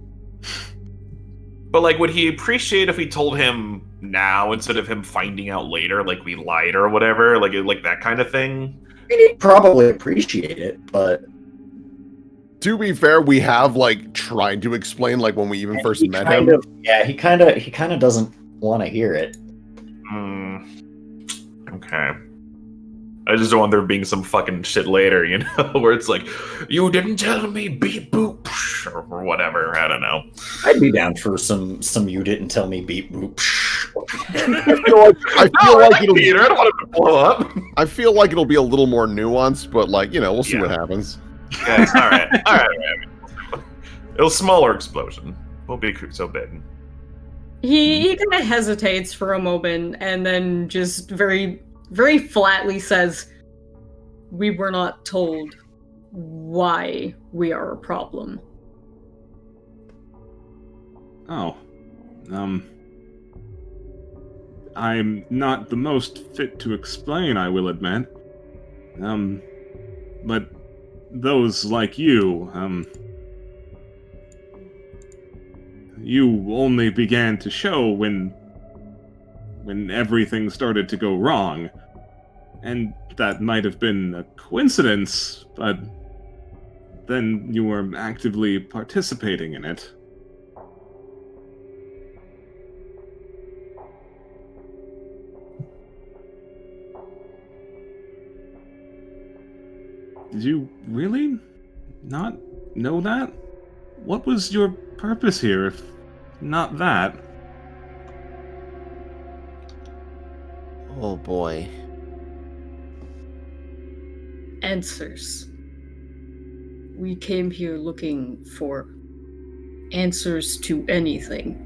But, like, would he appreciate if we told him now instead of him finding out later, like we lied or whatever? Like that kind of thing? I mean, he'd probably appreciate it, but To be fair, we have like tried to explain like when we even first he met kind him. of, yeah, he kind of doesn't want to hear it. Okay. I just don't want there being some fucking shit later, you know, where it's like, you didn't tell me, beep boop, or whatever. I don't know. I'd be down for some you didn't tell me beep boop. I feel like it'll. Peter, I don't want it to blow up. I feel like it'll be a little more nuanced, but like we'll see what happens. Guys, all right. It was a smaller explosion. Won't be so big. He kind of hesitates for a moment and then just very, very flatly says, "We were not told why we are a problem." Oh. I'm not the most fit to explain, I will admit. But those like you, you only began to show when everything started to go wrong. And that might have been a coincidence, but then you were actively participating in it. Did you really not know that? What was your purpose here if not that? Oh boy. Answers. We came here looking for answers to anything.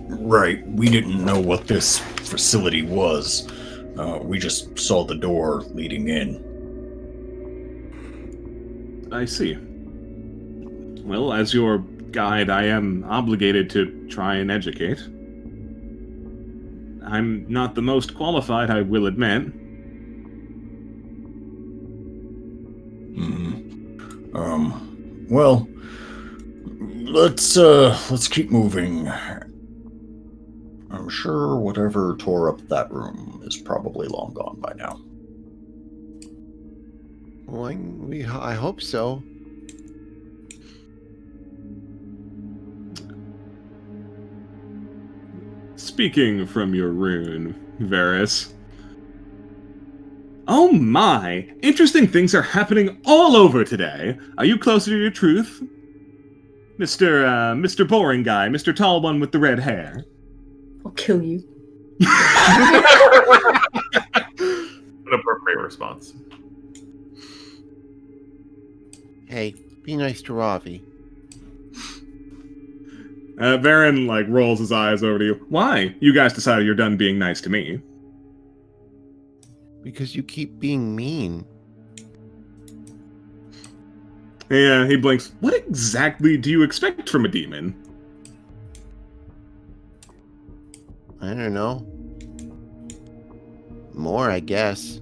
Right. We didn't know what this facility was. We just saw the door leading in. I see. Well, as your guide, I am obligated to try and educate. I'm not the most qualified, I will admit. Well, let's keep moving. I'm sure whatever tore up that room is probably long gone by now. Well, I hope so. Speaking from your rune, Varys. Oh my! Interesting things are happening all over today. Are you closer to your truth? Mr. Boring Guy, Mr. Tall One with the red hair. I'll kill you. An appropriate response. Hey, be nice to Ravi. Varen, rolls his eyes over to you. Why? You guys decided you're done being nice to me. Because you keep being mean. Yeah, he blinks. What exactly do you expect from a demon? I don't know. More, I guess.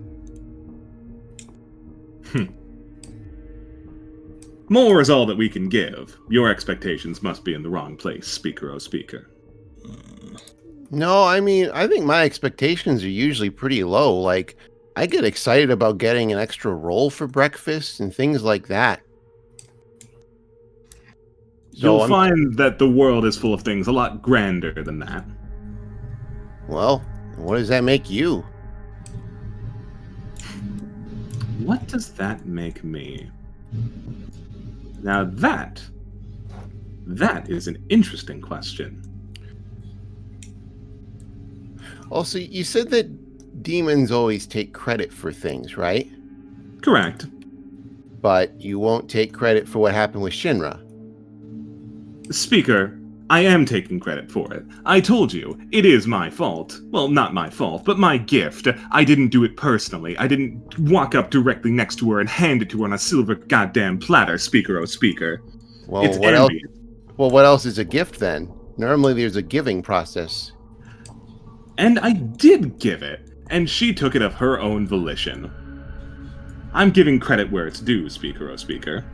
More is all that we can give. Your expectations must be in the wrong place, speaker oh speaker. No, I mean, I think my expectations are usually pretty low. Like, I get excited about getting an extra roll for breakfast and things like that. You'll find that the world is full of things a lot grander than that. Well, what does that make you? What does that make me? Now that is an interesting question. Also, you said that demons always take credit for things, right? Correct. But you won't take credit for what happened with Shinra. Speaker, I am taking credit for it. I told you, it is my fault. Well, not my fault, but my gift. I didn't do it personally. I didn't walk up directly next to her and hand it to her on a silver goddamn platter, speaker oh speaker. Well, It's what else? ambient. Well, what else is a gift then? Normally, there's a giving process. And I did give it, and she took it of her own volition. I'm giving credit where it's due, speaker oh speaker.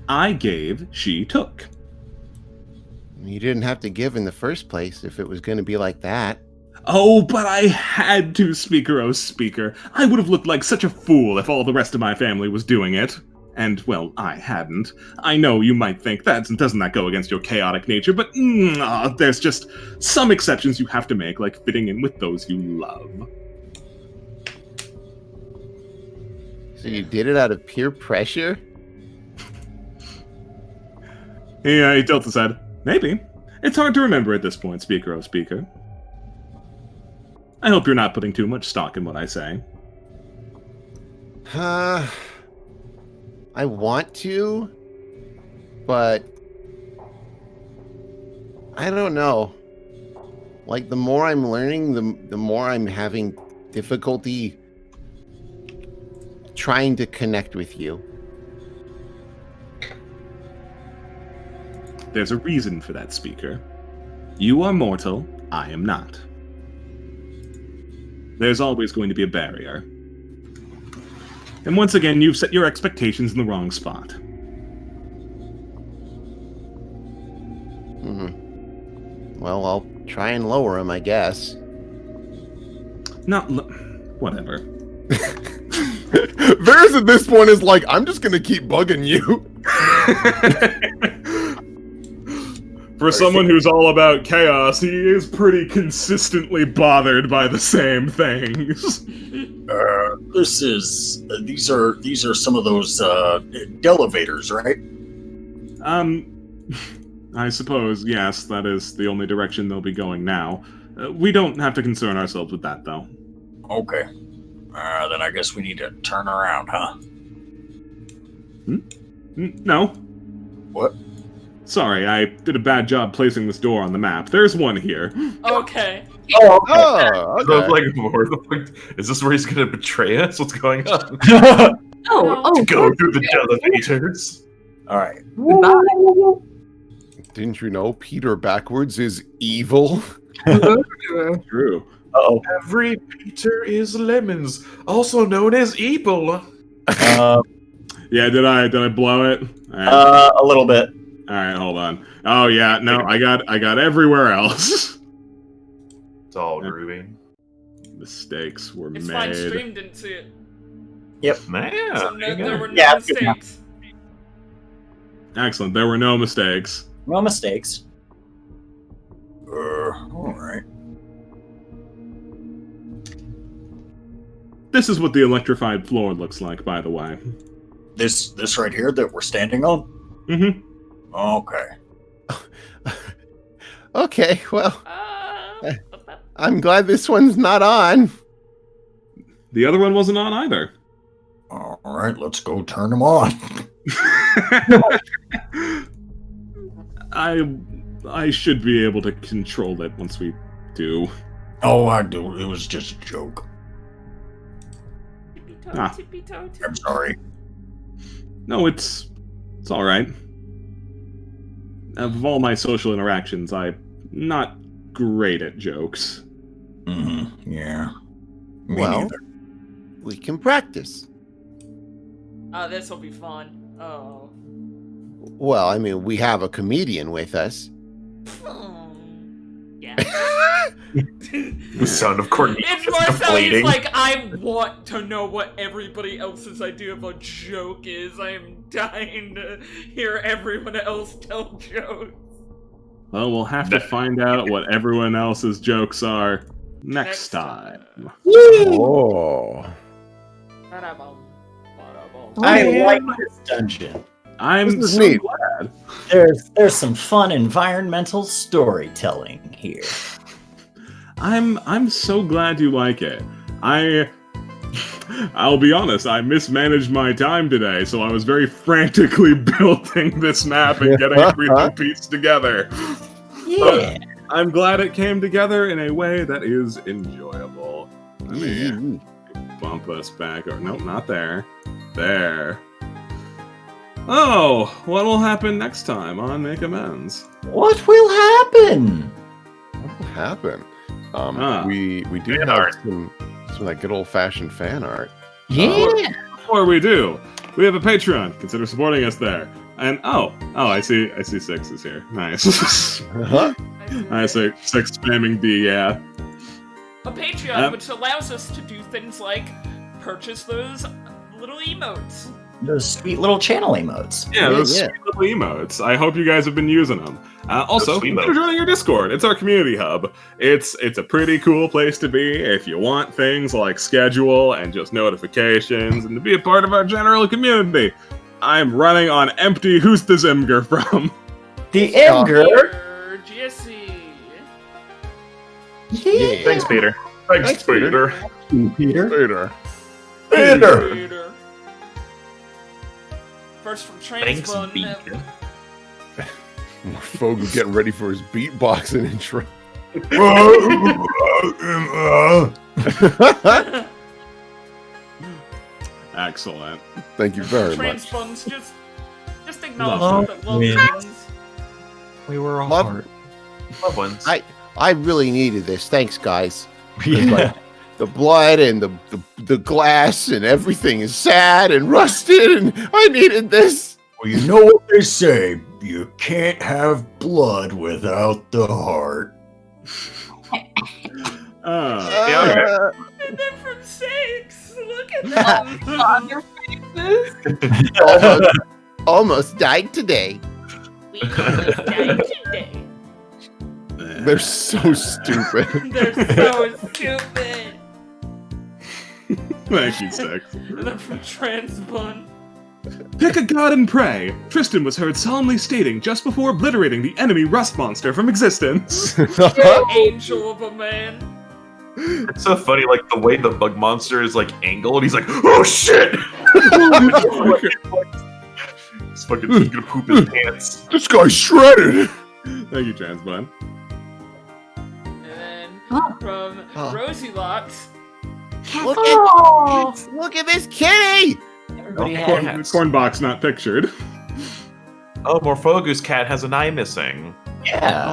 I gave, she took. You didn't have to give in the first place if it was going to be like that. Oh, but I had to, speaker oh speaker. I would have looked like such a fool if all the rest of my family was doing it. And, well, I hadn't. I know you might think doesn't that go against your chaotic nature, but there's just some exceptions you have to make, like fitting in with those you love. So you did it out of peer pressure? Yeah, he tilts his head. Maybe. It's hard to remember at this point, speaker oh speaker. I hope you're not putting too much stock in what I say. I want to, but I don't know. Like, the more I'm learning, the more I'm having difficulty trying to connect with you. There's a reason for that, speaker. You are mortal, I am not. There's always going to be a barrier. And once again, you've set your expectations in the wrong spot. Well, I'll try and lower them, I guess. Whatever. Varys at this point is like, I'm just gonna keep bugging you. For someone who's all about chaos, he is pretty consistently bothered by the same things. These are some of those elevators, right? I suppose, yes, that is the only direction they'll be going now. We don't have to concern ourselves with that, though. Okay. Then I guess we need to turn around, huh? No. What? Sorry, I did a bad job placing this door on the map. There's one here. Okay. Oh, okay. Oh, So okay. it's like, where the fuck, is this where he's gonna betray us? What's going on? Go through the elevators. All right. Didn't you know Peter backwards is evil? True. Uh-oh. Every Peter is lemons, also known as evil. Yeah, did I blow it? A little bit. All right, hold on. Oh yeah, no, I got everywhere else. It's all groovy. Mistakes were It's made. fine. Stream didn't see it. Yep. Man, So there were no Yeah, it's good enough. mistakes. Excellent. There were no mistakes. No mistakes. All right. This is what the electrified floor looks like, by the way. This right here that we're standing on? Mm-hmm. Okay. Okay, well, I'm glad this one's not on. The other one wasn't on either. All right, let's go turn them on. I should be able to control it once we do. Oh, I do. It was just a joke. Ah. Tippy toe. I'm sorry. No, it's all right. Of all my social interactions, I'm not great at jokes. Yeah. Me Well, neither. we can practice. This will be fun. Oh. Well, I mean, we have a comedian with us. Yeah. The sound of Cornelius It's more so he's deflating. like, I want to know what everybody else's idea of a joke is. I am dying to hear everyone else tell jokes. Well, we'll have to find out what everyone else's jokes are next time. Oh. Ba-da-bum, ba-da-bum. I like this dungeon. I'm This is so neat. glad. There's some fun environmental storytelling here. I'm so glad you like it. I'll be honest, I mismanaged my time today, so I was very frantically building this map and getting everything pieced together. Yeah. I'm glad it came together in a way that is enjoyable. Let me bump us back. Or nope, not there. There. Oh, what will happen next time on Make Amends? What will happen? What will happen? Ah. We do Fan have art. some of that good old fashioned fan art. Yeah. Before we do, we have a Patreon. Consider supporting us there. And I see 6 is here. Nice. I see 6 spamming D. Yeah. A Patreon, which allows us to do things like purchase those little emotes. Those sweet little channel emotes. Yeah, those yeah. sweet little emotes. I hope you guys have been using them. Also, Those sweet consider emotes. joining our Discord. It's our community hub. It's a pretty cool place to be if you want things like schedule and just notifications and to be a part of our general community. I'm running on empty. Who's the Zimger from? The Imgur. Jesse. Yeah. Thanks, Peter. Thanks, Peter. Peter. Later. Peter. First from Thanks, Transbun. Peter. Fogu getting ready for his beatboxing intro. Excellent. Thank you very much. Transbuns, just acknowledge that love yeah. wins. We were all Love- hard. Loved ones. I really needed this. Thanks, guys. Yeah. The blood and the glass and everything is sad and rusted, and I needed this. Well, you know what they say. You can't have blood without the heart. Yeah, And then from Sakes, look at them. On your faces. Almost died today. We almost died today. They're so stupid. They're so stupid. Thank you, 6. And then from Transbun. Pick a god and pray. Tristan was heard solemnly stating just before obliterating the enemy rust monster from existence. Angel of a man. It's so funny, like the way the bug monster is like angled. He's like, "Oh shit!" He's fucking gonna poop his pants. This guy's shredded. Thank you, Transbun. And then Oh. from Oh. Rosie Locks. Look Oh. Look at this kitty. Everybody Oh, had Cornbox not pictured. Oh, Morphogus cat has an eye missing. yeah.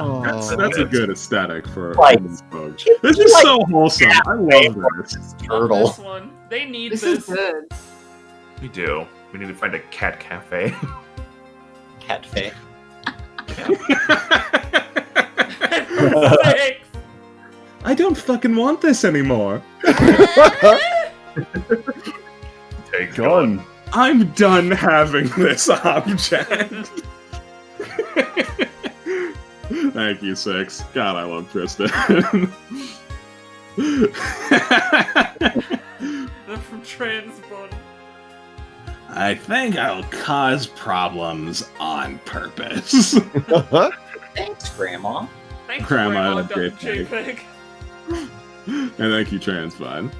That's a good aesthetic for Like- Cornbox. This is so wholesome. I love this. Love Turtle. this one. They need This this. is good. We do. We need to find a cat cafe. Cat face. Sakes. I don't fucking want this anymore. Takes Gun. I'm done having this object. Thank you, 6. God, I love Tristan. Then from Transbun. I think I'll cause problems on purpose. Thanks, Grandma. Thanks, Grandma, Grandma that's great, JPEG. And thank you, Transfun.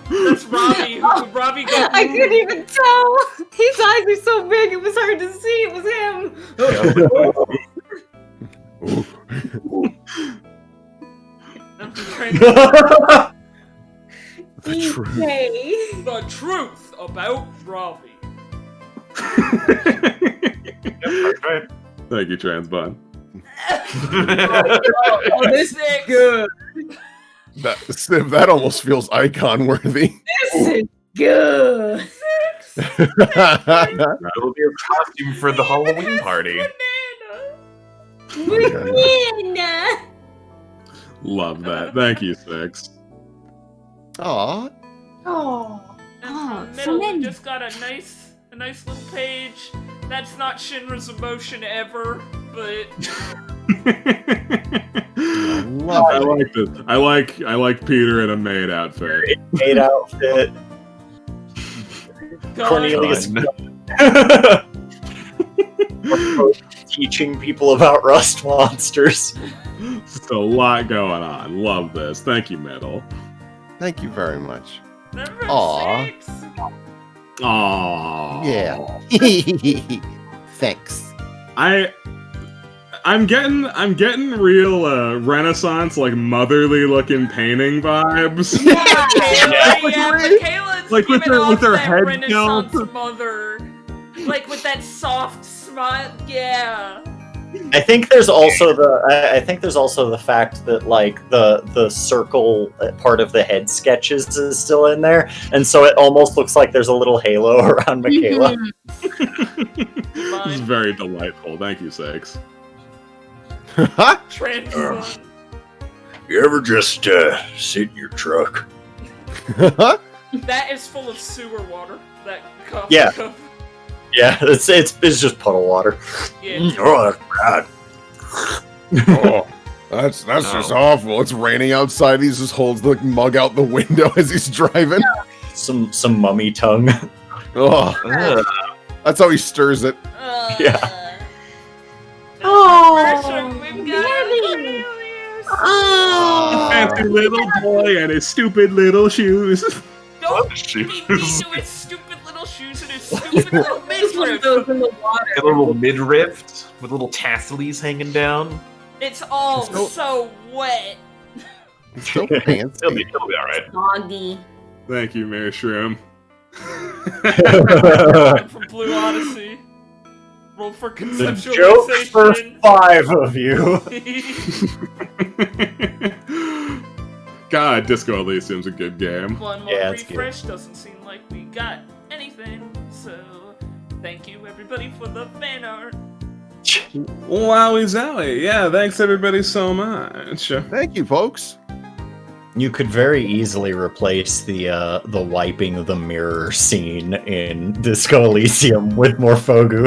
That's Robbie. Robbie got. I couldn't even tell. His eyes are so big, it was hard to see. It was him. Trans- The truth. Okay. the truth about Robbie. Right. Thank you, Transbun. Oh, this is Six. good. That almost feels icon worthy. This is good. It'll be a costume for the Halloween party. Banana. Love that. Thank you, Six. Aw. Oh. And in the middle, we just got a nice little page. That's not Shinra's emotion ever, but I like this. I like Peter in a maid outfit. Maid outfit. Cornelius teaching people about rust monsters. Just a lot going on. Love this. Thank you, Middle. Thank you very much. number Aw. 6. Aww. Yeah. Thanks. I'm getting real Renaissance, like motherly looking painting vibes. Michaela's Like with giving her- off with her that head Renaissance down. mother. Like with that soft smile. Yeah. I think there's also the fact that like the circle part of the head sketches is still in there, and so it almost looks like there's a little halo around Michaela. This is very delightful. Thank you, Six. Trans. You ever just sit in your truck? That is full of sewer water. That cup. Yeah. cup. Yeah, it's just puddle water. Yeah. Oh, that's bad. Oh, that's just awful. It's raining outside. He just holds the mug out the window as he's driving. Some mummy tongue. Oh, that's how he stirs it. Yeah. Oh. We've got Cornelius. Oh. Fancy little boy and his stupid little shoes. Don't What be mean shoes? to his stupid little shoes and his stupid little Just one of midriff. those in the water. A little midriff with little tasselies hanging down. It's all So- so wet. It's so It'll fancy. be alright. Soggy. Thank you, Mushroom. From Blue Odyssey. Roll for The joke for conceptualization. 5 of you. God, Disco Elysium's a good game. One more Yeah, it's good. refresh. Doesn't seem like we got anything. So, thank you everybody for the fan art. Wowie zowie. Yeah, thanks everybody so much. Thank you, folks. You could very easily replace the wiping of the mirror scene in Disco Elysium with Morphogu